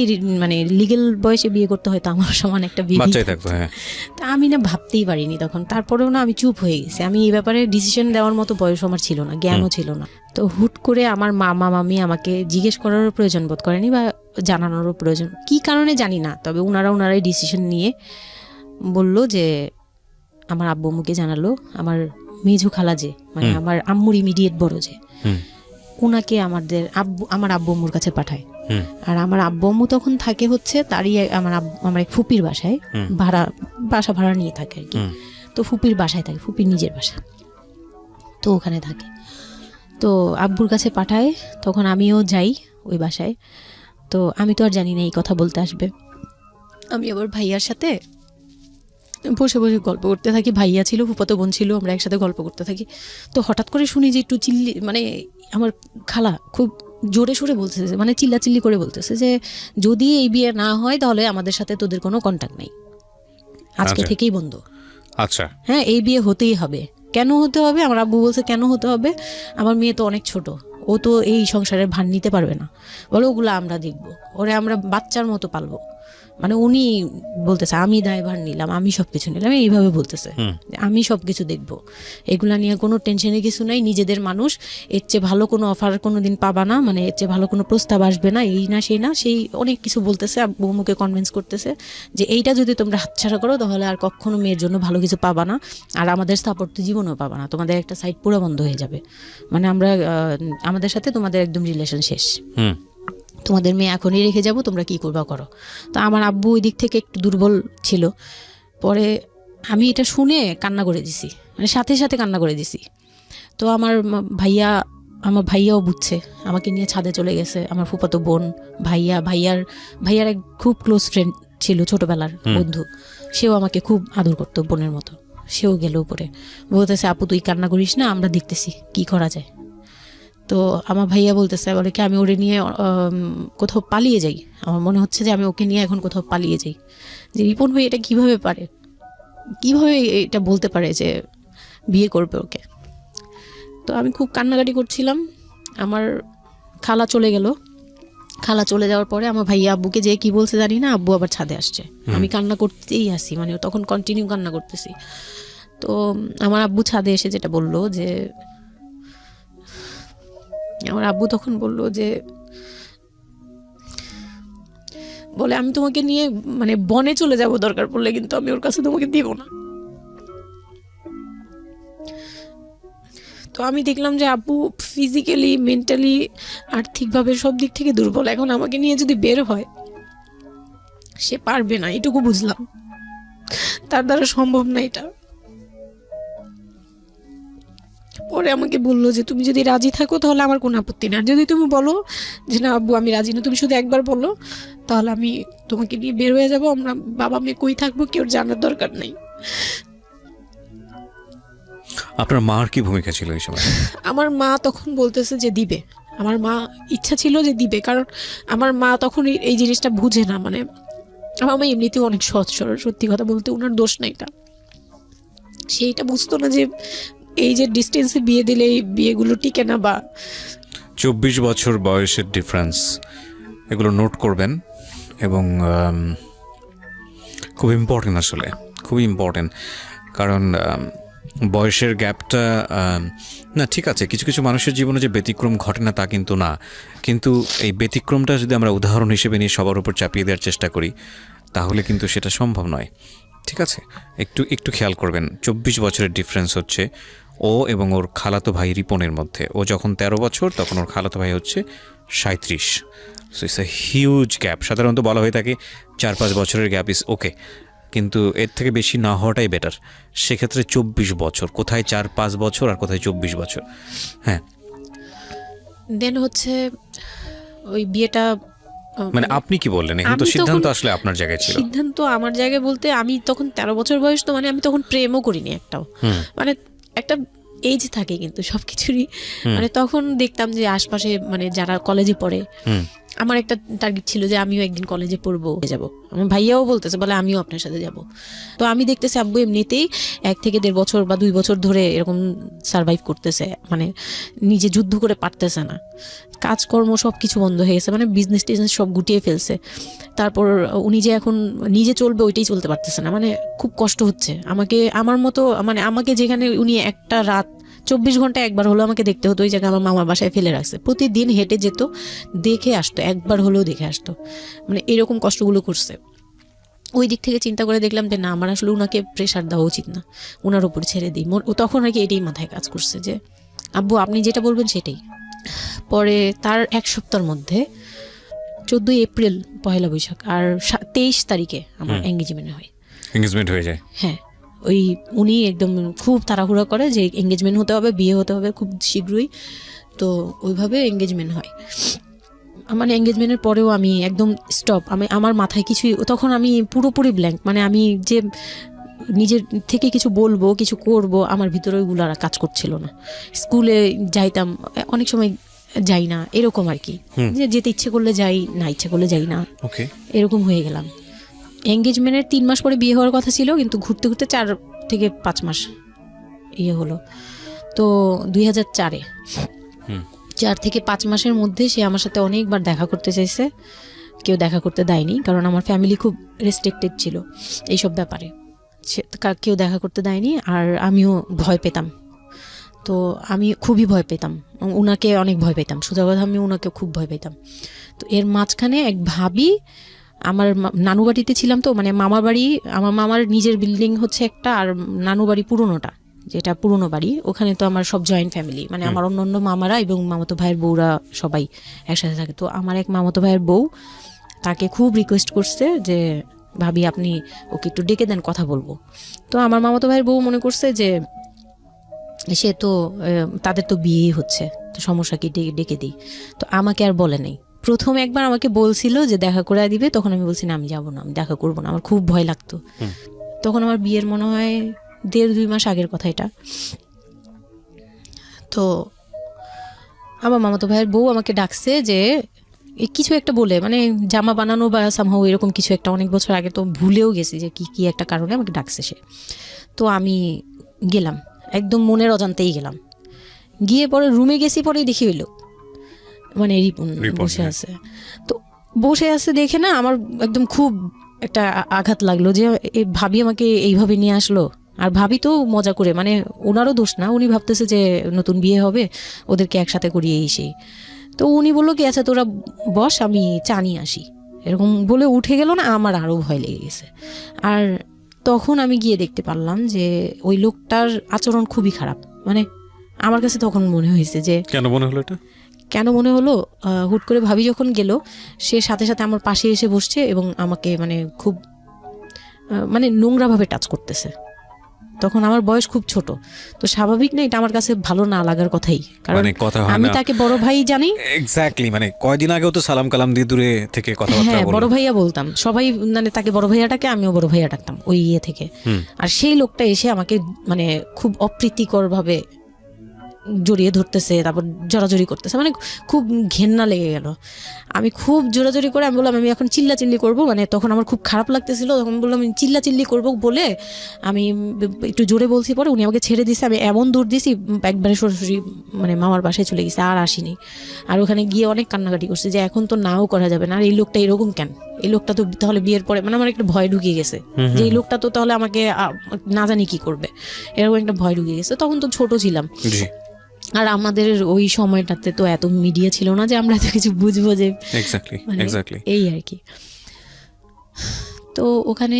মানে লিগ্যাল বয়সে বিয়ে করতে হয় তো আমার সমান একটা বিয়ে বাচ্চাই থাকতো। হ্যাঁ, তা আমি না ভাবতেই পারিনি তখন। তারপরেও না আমি চুপ হয়ে গেছি, আমি এই ব্যাপারে ডিসিশন দেওয়ার মতো বয়স আমার ছিল না, জ্ঞানও ছিল না। তো হুট করে আমার মামা মামি আমাকে জিজ্ঞেস করারও প্রয়োজন বোধ করেনি বা জানানোরও প্রয়োজন, কি কারণে জানি না, তবে ওনারাই ডিসিশন নিয়ে বলল যে আমার আব্বু আম্মুকে জানালো, আমার মেঝো খালা যে মানে আমার আম্মুর ইমিডিয়েট বড় যে, উনাকে আমার আব্বু আম্মুর কাছে পাঠায়। আর আমার আব্বু আম্মু তখন থাকে হচ্ছে তারই আমার এক ফুপির বাসায়, বাসা ভাড়া নিয়ে থাকে আর কি। তো ফুপির বাসায় থাকে, ফুপির নিজের বাসা, তো ওখানে থাকে। তো আব্বুর কাছে পাঠায়, তখন আমিও যাই ওই বাসায়। তো আমি তো আর জানি না এই কথা বলতে আসবে। আমি আবার ভাইয়ার সাথে বসে বসে গল্প করতে থাকি, ভাইয়া ছিল, ফুফাতো বোন ছিল, আমরা একসাথে গল্প করতে থাকি। তো হঠাৎ করে শুনি যে একটু মানে আমার খালা খুব জোরে সোরে বলতেছে, মানে চিল্লাচিল্লি করে বলতেছে যে যদি এই বিয়ে না হয় তাহলে আমাদের সাথে তোদের কোনো কন্ট্যাক্ট নেই, আজকে থেকেই বন্ধ। আচ্ছা, হ্যাঁ, এই বিয়ে হতেই হবে। কেন হতে হবে? আমার আব্বু বলছে কেন হতে হবে, আমার মেয়ে তো অনেক ছোট, ও তো এই সংসারের ভার নিতে পারবে না, বলো ওগুলো আমরা দেখবো, ওরে আমরা বাচ্চার মতো পালবো। মানে উনি বলতেছে আমি দায়ভার নিলাম, আমি সবকিছু নিলাম, এইভাবে বলতেছে আমি সবকিছু দেখবো, এগুলা নিয়ে কোনো টেনশনের কিছু নাই, নিজেদের মানুষ, এর চেয়ে ভালো কোনো অফার কোনো দিন পাবা না, মানে এর চেয়ে ভালো কোনো প্রস্তাব আসবে না, এই না সেই না, সেই অনেক কিছু বলতেছে। আব্বু আম্মুকে কনভিন্স করতেছে যে এইটা যদি তোমরা হাতছাড়া করো তাহলে আর কখনো মেয়ের জন্য ভালো কিছু পাবা না, আর আমাদের সাপোর্ট তো জীবনেও পাবা না, তোমাদের একটা সাইড পুরো বন্ধ হয়ে যাবে, মানে আমাদের সাথে তোমাদের একদম রিলেশন শেষ, তোমাদের মেয়ে এখনই রেখে যাব, তোমরা কি করবা করো। তো আমার আব্বু ওই দিক থেকে একটু দুর্বল ছিল। পরে আমি এটা শুনে কান্না করে দিছি, মানে সাথে সাথে কান্না করে দিছি। তো আমার ভাইয়াও বুঝছে, আমাকে নিয়ে ছাদে চলে গেছে। আমার ফুফাতো বোন, ভাইয়ার এক খুব ক্লোজ ফ্রেন্ড ছিল, ছোটবেলার বন্ধু, সেও আমাকে খুব আদর করতো বোনের মতো, সেও গেল উপরে, বলতেছে আপু তুই কান্না করিস না, আমরা দেখতেছি কি করা যায়। তো আমার ভাইয়া বলতেছে, বলে কি আমি ওরে নিয়ে কোথাও পালিয়ে যাই, আমার মনে হচ্ছে যে আমি ওকে নিয়ে এখন কোথাও পালিয়ে যাই, যে রিপন ভাই এটা কিভাবে এটা বলতে পারে যে বিয়ে করবে ওকে। তো আমি খুব কান্নাকাটি করছিলাম। আমার খালা চলে গেল, খালা চলে যাওয়ার পরে আমার ভাইয়া আব্বুকে যে কি বলছে জানি না, আব্বু আবার ছাদে আসছে, আমি কান্না করতেই আসি, মানে তখন কন্টিনিউ কান্না করতেছি। তো আমার আব্বু ছাদে এসে যেটা বললো যে, আমার আব্বু তখন বললো যে, বলে আমি তোমাকে নিয়ে মানে বনে চলে যাব দরকার পড়লে, কিন্তু আমি ওর কাছে তোমাকে দিব না। তো আমি দেখলাম যে আব্বু ফিজিক্যালি, মেন্টালি, আর্থিকভাবে সব দিক থেকে দুর্বল, এখন আমাকে নিয়ে যদি বের হয় সে পারবে না, এটুকু বুঝলাম, তার দ্বারা সম্ভব না এটা। পরে আমাকে বললো যে তুমি যদি রাজি থাকো তাহলে আমার কোনো আপত্তি না, যদি তুমি বলো যে না আব্বু আমি রাজি না, তুমি শুধু একবার বলো, তাহলে আমি তোমাকে নিয়ে বের হয়ে যাবো, আমরা বাবা মেয়ে কই থাকবো কেউ জানার দরকার নেই। আপনার মার কি ভূমিকা ছিল এই সময়? আমার মা তখন বলতেছে যে দিবে, আমার মা ইচ্ছা ছিল যে দিবে, কারণ আমার মা তখন এই জিনিসটা বুঝে না, মানে আমার মা এমনিতেও অনেক সৎ সরল, সত্যি কথা বলতে ওনার দোষ নাই এটা, সেইটা বুঝতো না যে এই যে ডিস্টেন্সে বিয়ে দিলে এই বিয়েগুলো টিকে না, বা 24 বছর বয়সের ডিফারেন্স, এগুলো নোট করবেন এবং খুব ইম্পর্টেন্ট, আসলে খুবই ইম্পর্টেন্ট, কারণ বয়সের গ্যাপটা না ঠিক আছে, কিছু কিছু মানুষের জীবনে যে ব্যতিক্রম ঘটে না তা কিন্তু না, কিন্তু এই ব্যতিক্রমটা যদি আমরা উদাহরণ হিসেবে নিয়ে সবার উপর চাপিয়ে দেওয়ার চেষ্টা করি তাহলে কিন্তু সেটা সম্ভব নয়। ঠিক আছে, একটু খেয়াল করবেন, 24 বছরের ডিফারেন্স হচ্ছে ও এবং ওর খালাতো ভাই রিপনের মধ্যে। ও যখন 13 বছর তখন ওর খালাতো ভাই হচ্ছে 37। So it's a huge gap. সাধারণত বলা হয়ে থাকে 4-5 বছরের গ্যাপ ইজ ওকে, কিন্তু এর থেকে বেশি না হওয়াটাই বেটার। সেক্ষেত্রে 24 বছর, কোথায় 4-5 বছর আর কোথায় 24 বছর। হ্যাঁ, দেন হচ্ছে ওই বিয়েটা মানে আপনি কি বললেন? এখন তো আমি সিদ্ধান্ত তখন- আসলে আপনার জায়গায় ছিল। সিদ্ধান্ত আমার জায়গায় বলতে আমি তখন 13 বছর বয়স, তো মানে আমি তখন প্রেমও করিনি একটাও। মানে একটা এজ থাকে কিন্তু সবকিছুরই, মানে তখন দেখতাম যে আশপাশে মানে যারা কলেজে পড়ে, আমার একটা টার্গেট ছিল যে আমিও একদিন কলেজে পড়বো, যাব। আমার ভাইয়াও বলতেছে, বলে আমিও আপনার সাথে যাব। তো আমি দেখতেছি আব্বু এমনিতেই 1 থেকে 1.5 বছর বা 2 বছর ধরে এরকম সার্ভাইভ করতেছে, মানে নিজে যুদ্ধ করে পারতেছে না, কাজকর্ম সব কিছু বন্ধ হয়ে গেছে, মানে বিজনেস টিজনেস সব গুটিয়ে ফেলছে। তারপর উনি যে এখন নিজে চলবে ওইটাই চলতে পারতেছে না, মানে খুব কষ্ট হচ্ছে আমাকে। আমার মতো মানে আমাকে যেখানে উনি একটা রাত 24 ঘন্টা একবার হলো আমাকে দেখতে হতো, ওই জায়গায় আমার মামার বাসায় ফেলে রাখছে। প্রতিদিন হেঁটে যেত, দেখে আসতো, একবার হলেও দেখে আসতো, মানে এরকম কষ্টগুলো করছে। ওই দিক থেকে চিন্তা করে দেখলাম যে না, আমার আসলে উনাকে প্রেশার দেওয়া উচিত না, ওনার উপর ছেড়ে দিই। তখন আর কি এটাই মাথায় কাজ করছে যে আব্বু আপনি যেটা বলবেন সেটাই। পরে তার 1 সপ্তাহের মধ্যে 14 এপ্রিল পহেলা বৈশাখ আর 23 তারিখে আমার এঙ্গেজমেন্ট হয়। এঙ্গেজমেন্ট হয়ে যায়। হ্যাঁ, ওই উনি একদম খুব তাড়াহুড়া করে যে এঙ্গেজমেন্ট হতে হবে, বিয়ে হতে হবে খুব শীঘ্রই। তো ওইভাবে এঙ্গেজমেন্ট হয়। মানে এঙ্গেজমেন্টের পরেও আমি একদম স্টপ, আমার মাথায় কিছুই, তখন আমি পুরোপুরি ব্ল্যাঙ্ক, মানে আমি যে নিজের থেকে কিছু বলবো কিছু করব আমার ভিতরে ওইগুলো আর কাজ করছিল না। স্কুলে যাইতাম, অনেক সময় যাই না, এরকম আর কি, যে যেতে ইচ্ছে করলে যাই, না ইচ্ছে করলে যাই না, ওকে, এরকম হয়ে গেলাম। এঙ্গেজমেন্টের 3 মাস পরে বিয়ে হওয়ার কথা ছিল, কিন্তু ঘুরতে ঘুরতে 4 থেকে 5 মাস ইয়ে হলো। তো 2004-এ 4 থেকে 5 মাসের মধ্যে সে আমার সাথে অনেকবার দেখা করতে চাইছে, কেউ দেখা করতে দেয়নি, কারণ আমার ফ্যামিলি খুব রেস্ট্রিক্টেড ছিল এইসব ব্যাপারে, কেউ দেখা করতে দেয়নি। আর আমিও ভয় পেতাম, তো আমি খুবই ভয় পেতাম, উনাকে অনেক ভয় পেতাম, সোজা কথা আমি উনাকে খুব ভয় পেতাম। তো এর মাঝখানে এক ভাবি, আমার নানু বাড়িতে ছিলাম, তো মানে মামার বাড়ি, আমার মামার নিজের বিল্ডিং হচ্ছে একটা, আর নানু বাড়ি পুরোনোটা, যেটা পুরোনো বাড়ি, ওখানে তো আমার সব জয়েন্ট ফ্যামিলি, মানে আমার অন্য মামারা এবং মামাতো ভাইয়ের বউরা সবাই একসাথে থাকে। তো আমার এক মামাতো ভাইয়ের বউ তাকে খুব রিকোয়েস্ট করছে যে ভাবি আপনি ওকে একটু ডেকে দেন, কথা বলবো। তো আমার মামাতো ভাইয়ের বউ মনে করছে যে সে তো তাদের তো বিয়েই হচ্ছে, তো সমস্যা কি, ডেকে দিই। তো আমাকে আর বলে নাই। প্রথম একবার আমাকে বলছিল যে দেখা করে দিবে, তখন আমি বলছি না আমি যাবো না, আমি দেখা করবো না, আমার খুব ভয় লাগতো। তখন আমার বিয়ের মনে হয় 1.5-2 মাস আগের কথা এটা। তো আমার মামাতো ভাইয়ের বউ আমাকে ডাকছে যে কিছু একটা বলে, মানে জামা বানানো বা সামহাও এরকম কিছু একটা, অনেক বছর আগে, তো ভুলেও গেছি যে কি একটা কারণে আমাকে ডাকছে সে। তো আমি গেলাম, একদম মনের অজান্তেই গেলাম। গিয়ে পরে রুমে গেছি, পরেই দেখি হইল মানে রিপন বসে আছে। তো বসে আছে দেখে না আমার একদম খুব একটা আঘাত লাগলো যে ভাবি আমাকে এইভাবে নিয়ে আসলো। আর ভাবি তো মজা করে, মানে ওনারও দোষ না, উনি ভাবতেছে যে নতুন বিয়ে হবে, ওদেরকে একসাথে করিয়ে সেই। তো উনি বললো কি আচ্ছা তোরা বস, আমি চা নিয়ে আসি, এরকম বলে উঠে গেল না, আমার আরও ভয় লেগে গেছে। আর তখন আমি গিয়ে দেখতে পারলাম যে ওই লোকটার আচরণ খুবই খারাপ। মানে আমার কাছে তখন মনে হয়েছে যে কেন মনে হলো এটা, কেন মনে হলো, হুট করে ভাবি যখন গেল, সে সাথে সাথে আমার পাশে এসে বসছে এবং আমাকে মানে খুব মানে নোংরাভাবে টাচ করতেছে। তখন আমার বয়স খুব ছোট, তো স্বাভাবিক না এটা আমার কাছে ভালো না লাগার কথাই, কারণ আমি তাকে বড় ভাই জানি। এক্স্যাক্টলি, মানে কয়দিন আগেও তো সালাম কালাম দিয়ে দূরে থেকে কথাবার্তা বলতাম, বড় ভাইয়া বলতাম, সবাই মানে তাকে বড় ভাইয়াটাকে আমিও বড় ভাইয়া ডাকতাম ওই ইয়ে থেকে। আর সেই লোকটা এসে আমাকে মানে খুব অপ্রীতিকর ভাবে জড়িয়ে ধরতেছে, তারপর জড়াজড়ি করতেছে, মানে খুব ঘেন্না লেগে গেল। আমি খুব জোরাজোরি করে আমি বললাম আমি এখন চিল্লাচিল্লি করবো, মানে তখন আমার খুব খারাপ লাগতেছিল, তখন বললাম আমি চিল্লাচিল্লি করবো বলে আমি একটু জোরে বলছি, পরে উনি আমাকে ছেড়ে দিছে। আমি এমন দূর দিছি একবারে সরাসরি মানে মামার বাসায় চলে গেছি, আর আসিনি। আর ওখানে গিয়ে অনেক কান্নাকাটি করছে যে এখন তো নাও করা যাবে না, আর এই লোকটা এরকম কেন, এই লোকটা তো তাহলে বিয়ের পরে, মানে আমার একটা ভয় ঢুকিয়ে গেছে যে এই লোকটা তো তাহলে আমাকে না জানি কি করবে, এরকম একটা ভয় ঢুকিয়ে গেছে। তখন তো ছোট ছিলাম, আর আমাদের ওই সময়টাতে তো এত মিডিয়া ছিল না যে আমরা এত কিছু বুঝবো যে এই আর কি। তো ওখানে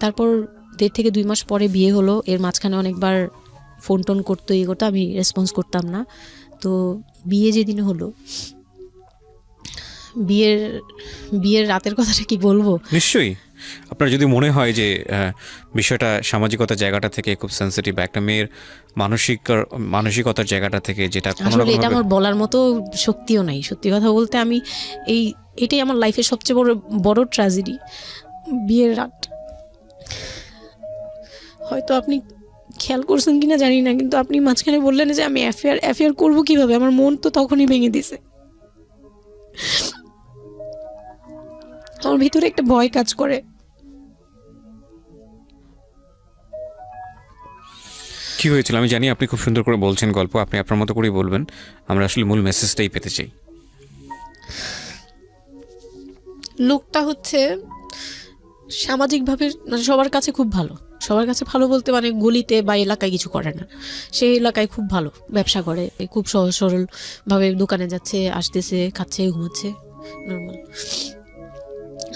তারপর 1.5 থেকে 2 মাস পরে বিয়ে হলো। এর মাঝখানে অনেকবার ফোন টোন করতো, ইয়ে করতো, আমি রেসপন্স করতাম না। তো বিয়ে যেদিন হলো বিয়ের রাতের কথাটা কি বলবো? নিশ্চয়ই আপনার যদি মনে হয় যে বিষয়টা সামাজিকতার জায়গাটা থেকে খুব সেন্সিটিভ, একটা মেয়ের মানসিকতার জায়গাটা থেকে, যেটা আসলে এটা আমার বলার মতো শক্তিও নাই। সত্যি কথা বলতে আমি এটাই আমার লাইফের সবচেয়ে বড় ট্র্যাজেডি, বিয়ের রাত। হয়তো আপনি খেয়াল করছেন কিনা জানি না, কিন্তু আপনি মাঝখানে বললেন যে আমি অ্যাফেয়ার করবো কিভাবে, আমার মন তো তখনই ভেঙে দিছে। আমার ভিতরে একটা ভয় কাজ করে। কি হয়েছিল আমি জানি, আপনি খুব সুন্দর করে বলছেন গল্প, আপনি আপনার মতো করেই বলবেন, আমরা আসলে মূল মেসেজটাই পেতে চাই। লোকটা হচ্ছে সামাজিকভাবে সবার কাছে খুব ভালো, সবার কাছে ভালো বলতে মানে গলিতে বা এলাকায় কিছু করে না, সেই এলাকায় খুব ভালো ব্যবসা করে, খুব সহজ সরলভাবে দোকানে যাচ্ছে, আসতেছে, খাচ্ছে, ঘুমাচ্ছে, নর্মাল।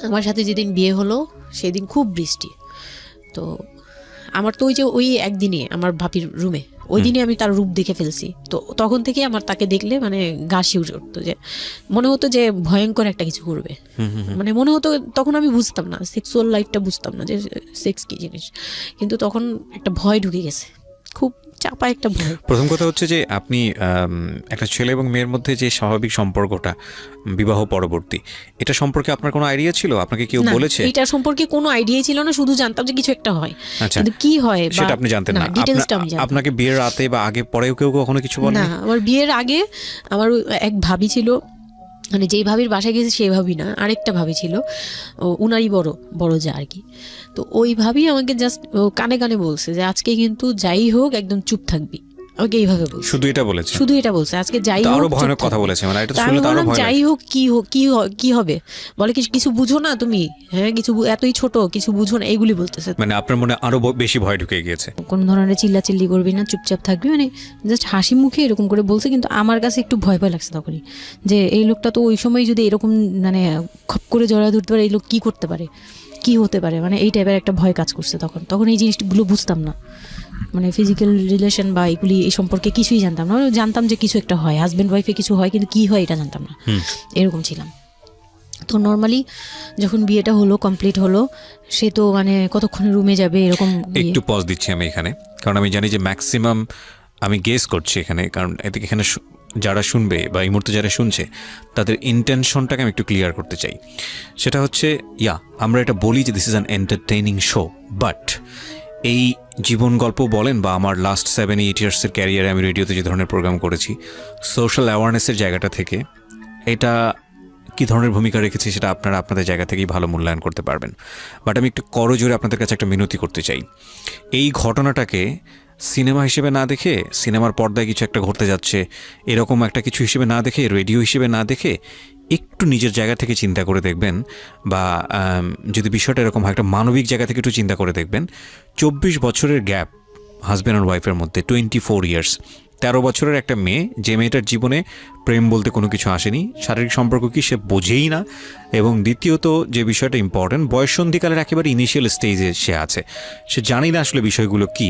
আমার সাথে যেদিন বিয়ে হলো সেদিন খুব বৃষ্টি, তো আমার তো ওই একদিনে আমার ভাবির রুমে, ওই দিনে আমি তার রূপ দেখে ফেলছি। তো তখন থেকে আমার তাকে দেখলে মানে গা শিউরে উঠতো, যে মনে হতো যে ভয়ঙ্কর একটা কিছু করবে। মানে মনে হতো, তখন আমি বুঝতাম না, সেক্সুয়াল লাইফটা বুঝতাম না যে সেক্স কি জিনিস, কিন্তু তখন একটা ভয় ঢুকে গেছে, খুব চাপা একটা ভয়। প্রথম কথা হচ্ছে যে আপনি একটা ছেলে এবং মেয়ের মধ্যে যে স্বাভাবিক সম্পর্কটা বিবাহ পরবর্তী, এটা সম্পর্কে আপনার কোনো আইডিয়া ছিল? আপনাকে কেউ বলেছে? এটা সম্পর্কে কোনো আইডিয়াই ছিল না, শুধু জানতাম যে কিছু একটা হয়, কিন্তু কি হয় সেটা আপনি জানতেন না। আপনাকে বিয়ের রাতে বা আগে পরেও কেউ কখনো কিছু বলে না? আমার বিয়ের আগে আমার এক ভাবি ছিল, মানে যেই ভাবির বাসায় গেছে সেই ভাবি না, আরেকটা ভাবি ছিল, উনারই বড় যা আর কি। তো ওই ভাবি আমাকে জাস্ট কানে কানে বলছে যে আজকে কিন্তু যাই হোক একদম চুপ থাকবি, আমাকে এইভাবে বলছে। শুধু এটা বলেছে আজকে যাই হোক, আরো ভয়ানক কথা বলেছে, মানে এটা শুনলে তো আরো ভয় লাগে। যাই হোক কি হবে, বলে কিছু বুঝো না তুমি, হ্যাঁ কিছু এতই ছোট, কিছু বুঝো না, এইগুলি বলতেছে। মানে আপনার মনে আরো বেশি ভয় ঢুকে গিয়েছে। কোন ধরনের চিল্লাচিল্লি করবি না, চুপচাপ থাকবি, মানে জাস্ট হাসি মুখে এরকম করে বলছে। কিন্তু আমার কাছে একটু ভয় লাগছে তখনই, যে এই লোকটা তো ওই সময় যদি এরকম মানে খপ করে জড়া ধরতে পারে, এই লোক কি করতে পারে, কি হতে পারে, মানে এই টাইপের একটা ভয় কাজ করছে তখন এই জিনিসগুলো বুঝতাম না, মানে ফিজিক্যাল রিলেশন বা এগুলি এই সম্পর্কে কিছুই জানতাম না। জানতাম যে কিছু একটা হয়, হাজব্যান্ড ওয়াইফে কিছু হয়, কিন্তু কি হয় এটা জানতাম না, এরকম ছিলাম। তো নর্মালি যখন বিয়েটা হলো, কমপ্লিট হলো, সে তো মানে কতক্ষণে রুমে যাবে এরকম। একটু পজ দিচ্ছি আমি এখানে, কারণ আমি জানি যে ম্যাক্সিমাম আমি গেস করছি এখানে, কারণ এখানে যারা শুনবে বা এই মুহূর্তে যারা শুনছে তাদের ইন্টেনশনটাকে আমি একটু ক্লিয়ার করতে চাই। সেটা হচ্ছে আমরা এটা বলি যে this is an entertaining show, but এই জীবন গল্প বলেন বা আমার লাস্ট 7-8 ইয়ার্সের ক্যারিয়ারে আমি রেডিওতে যে ধরনের প্রোগ্রাম করেছি, সোশ্যাল অ্যাওয়ারনেসের জায়গাটা থেকে এটা কী ধরনের ভূমিকা রেখেছে সেটা আপনারা আপনাদের জায়গা থেকেই ভালো মূল্যায়ন করতে পারবেন। বাট আমি একটু করজোরে আপনাদের কাছে একটা মিনতি করতে চাই, এই ঘটনাটাকে সিনেমা হিসেবে না দেখে, সিনেমার পর্দায় কিছু একটা ঘটতে যাচ্ছে এরকম একটা কিছু হিসেবে না দেখে, রেডিও হিসেবে না দেখে, একটু নিজের জায়গা থেকে চিন্তা করে দেখবেন, বা যদি বিষয়টা এরকম হয় একটা মানবিক জায়গা থেকে একটু চিন্তা করে দেখবেন। 24 বছরের গ্যাপ হাজব্যান্ড আর ওয়াইফের মধ্যে, 24 ইয়ার্স, 13 বছরের একটা মেয়ে, যে মেয়েটার জীবনে প্রেম বলতে কোনো কিছু আসেনি, শারীরিক সম্পর্ক কি সে বোঝেই না, এবং দ্বিতীয়ত যে বিষয়টা ইম্পর্টেন্ট, বয়ঃসন্ধিকালের একেবারে ইনিশিয়াল স্টেজে সে আছে, সে জানি না আসলে বিষয়গুলো কি।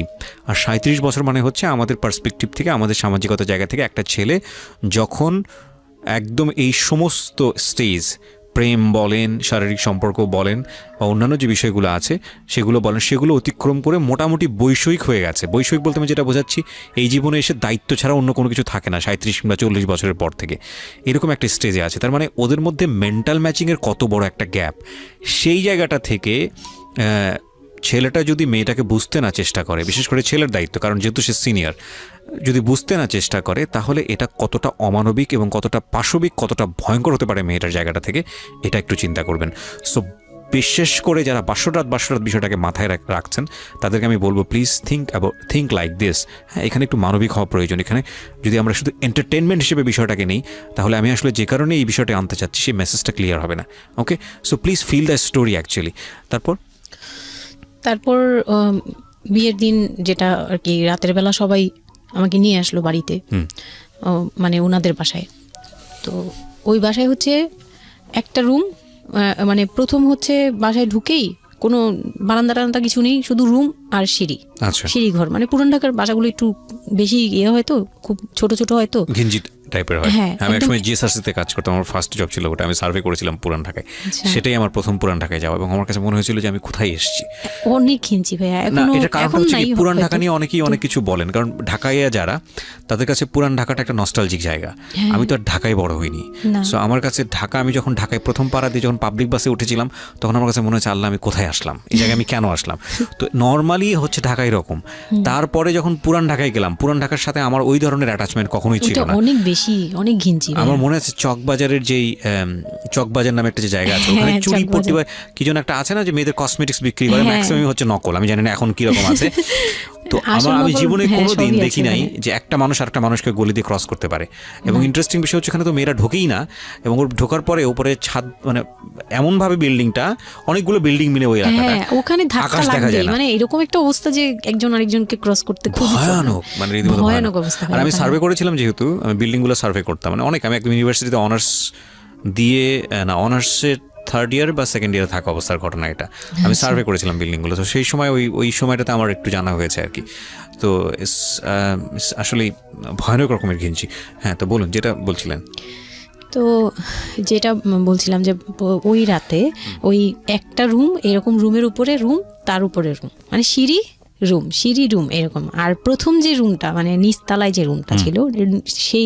আর 37 বছর মানে হচ্ছে আমাদের পার্সপেক্টিভ থেকে, আমাদের সামাজিকতার জায়গা থেকে একটা ছেলে যখন একদম এই সমস্ত স্টেজ, প্রেম বলেন, শারীরিক সম্পর্ক বলেন, বা অন্যান্য যে বিষয়গুলো আছে সেগুলো বলেন, সেগুলো অতিক্রম করে মোটামুটি বৈষয়িক হয়ে গেছে। বৈষয়িক বলতে আমি যেটা বোঝাচ্ছি, এই জীবনে এসে দায়িত্ব ছাড়া অন্য কোনো কিছু থাকে না 37 কিংবা 40 বছরের পর থেকে, এরকম একটা স্টেজে আছে। তার মানে ওদের মধ্যে মেন্টাল ম্যাচিংয়ের কত বড় একটা গ্যাপ। সেই জায়গাটা থেকে ছেলেটা যদি মেয়েটাকে বুঝতে না চেষ্টা করে, বিশেষ করে ছেলের দায়িত্ব, কারণ যেহেতু সে সিনিয়র, যদি বুঝতে না চেষ্টা করে, তাহলে এটা কতটা অমানবিক এবং কতটা পাশবিক, কতটা ভয়ঙ্কর হতে পারে মেয়েটার জায়গাটা থেকে, এটা একটু চিন্তা করবেন। সো বিশেষ করে যারা বাসরাত বিষয়টাকে মাথায় রাখছেন, তাদেরকে আমি বলবো প্লিজ থিঙ্ক লাইক দিস। হ্যাঁ, এখানে একটু মানবিক হওয়া প্রয়োজন। এখানে যদি আমরা শুধু এন্টারটেনমেন্ট হিসেবে বিষয়টাকে নেই, তাহলে আমি আসলে যে কারণে এই বিষয়টা আনতে চাচ্ছি সেই মেসেজটা ক্লিয়ার হবে না। Okay, so please feel the story actually. তারপর বিয়ের দিন যেটা আর কি, রাতের বেলা সবাই আমাকে নিয়ে আসলো বাড়িতে, মানে ওনাদের বাসায়। তো ওই বাসায় হচ্ছে একটা রুম, মানে প্রথম হচ্ছে বাসায় ঢুকেই কোনো বারান্দা টারান্দা কিছু নেই, শুধু রুম আর সিঁড়ি, সিঁড়ি ঘর। মানে পুরান ঢাকার বাসাগুলো একটু বেশি হয়তো খুব ছোট ছোট হয়তো, টাইপের হয়। হ্যাঁ, আমি একদম। একসময় জিএসআরসিতে কাজ করতাম, আমার ফার্স্ট জব ছিল ওটা, আমি সার্ভে করেছিলাম পুরান ঢাকায়। সেটাই আমার প্রথম পুরান ঢাকায় যাওয়া, এবং আমার কাছে মনে হয়েছিল যে আমি কোথায় এসেছি। অনেক ঘিঞ্চি ভাইয়া, না, এখনো এটা কারণটা এখন হচ্ছে কি, নাই পুরান হয়তো। ঢাকা নিয়ে অনেকেই অনেক কিছু বলেন, কারণ ঢাকায় যারা, তাদের কাছে পুরান ঢাকাটা একটা নস্টালজিক জায়গা। আমি তো আর ঢাকায় বড় হইনি, না। সো আমার কাছে ঢাকা, আমি যখন ঢাকায় প্রথম পাড়া দিয়ে যখন পাবলিক বাসে উঠেছিলাম, তখন আমার কাছে মনে হচ্ছে আল্লাহ আমি কোথায় আসলাম, এই জায়গায় আমি কেন আসলাম। তো নর্মালি হচ্ছে ঢাকায় এরকম। তারপরে যখন পুরান ঢাকায় গেলাম, পুরান ঢাকার সাথে আমার ওই ধরনের অ্যাটাচমেন্ট কখনোই ছিল ওটা না। অনেক বেশি, অনেক ঘিঞ্চি ভাইয়া। আমার মনে আছে চকবাজারের যেই চকবাজার নামে একটা যে জায়গা আছে, ওখানে হ্যাঁ, চুরি চকবাজার। পট্টি বা কি যেন একটা আছে না, যে মেয়েদের কসমেটিক্স বিক্রি করে, হ্যাঁ। ম্যাক্সিমাম হচ্ছে নকল, আমি জানি না এখন কি রকম আছে। তো আসল আমি নকল, জীবনে হ্যাঁ, কোনোদিন সবই দেখি আছে নাই ওখানে। যে একটা মানুষ আরেকটা মানুষকে গলি দিয়ে ক্রস করতে পারে। এবং ইন্টারেস্টিং বিষয় হচ্ছে এখানে তো মেয়েরা ঢোকেই না, এবং ওর ঢোকার পরে উপরে ছাদ, মানে এমন ভাবে বিল্ডিংটা, অনেকগুলো বিল্ডিং মিলে ওই এলাকাটা, হ্যাঁ, ওখানে ধাক্কা আকাশ দেখা লাগবে, যায় না। মানে এরকম একটা অবস্থা যে একজন আরেকজনকে ক্রস করতে খুব ভয়ানক, মানে রীতিমতো ভয়ানক অবস্থা। আর আমি সার্ভে করেছিলাম, যেহেতু আমি বিল্ডিংগুলো সার্ভে করতাম, মানে অনেক, আমি একদম ইউনিভার্সিটিতে অনার্স দিয়ে, না অনার্সের থার্ড ইয়ার বা সেকেন্ড ইয়ারে থাকা অবস্থার ঘটনা এটা, আমি সার্ভে করেছিলাম বিল্ডিংগুলো। তো সেই সময় ওই সময়টাতে আমার একটু জানা হয়েছে আর কি। তো আসলেই ভয়ানক রকমের ঘিঞ্চি। হ্যাঁ, তো বলুন যেটা বলছিলেন। তো যেটা বলছিলাম যে ওই রাতে ওই একটা রুম, এরকম রুমের উপরে রুম, তার উপরে রুম, মানে সিঁড়ি রুম এরকম। আর প্রথম যে রুমটা, মানে নিচতলায় যে রুমটা ছিল, সেই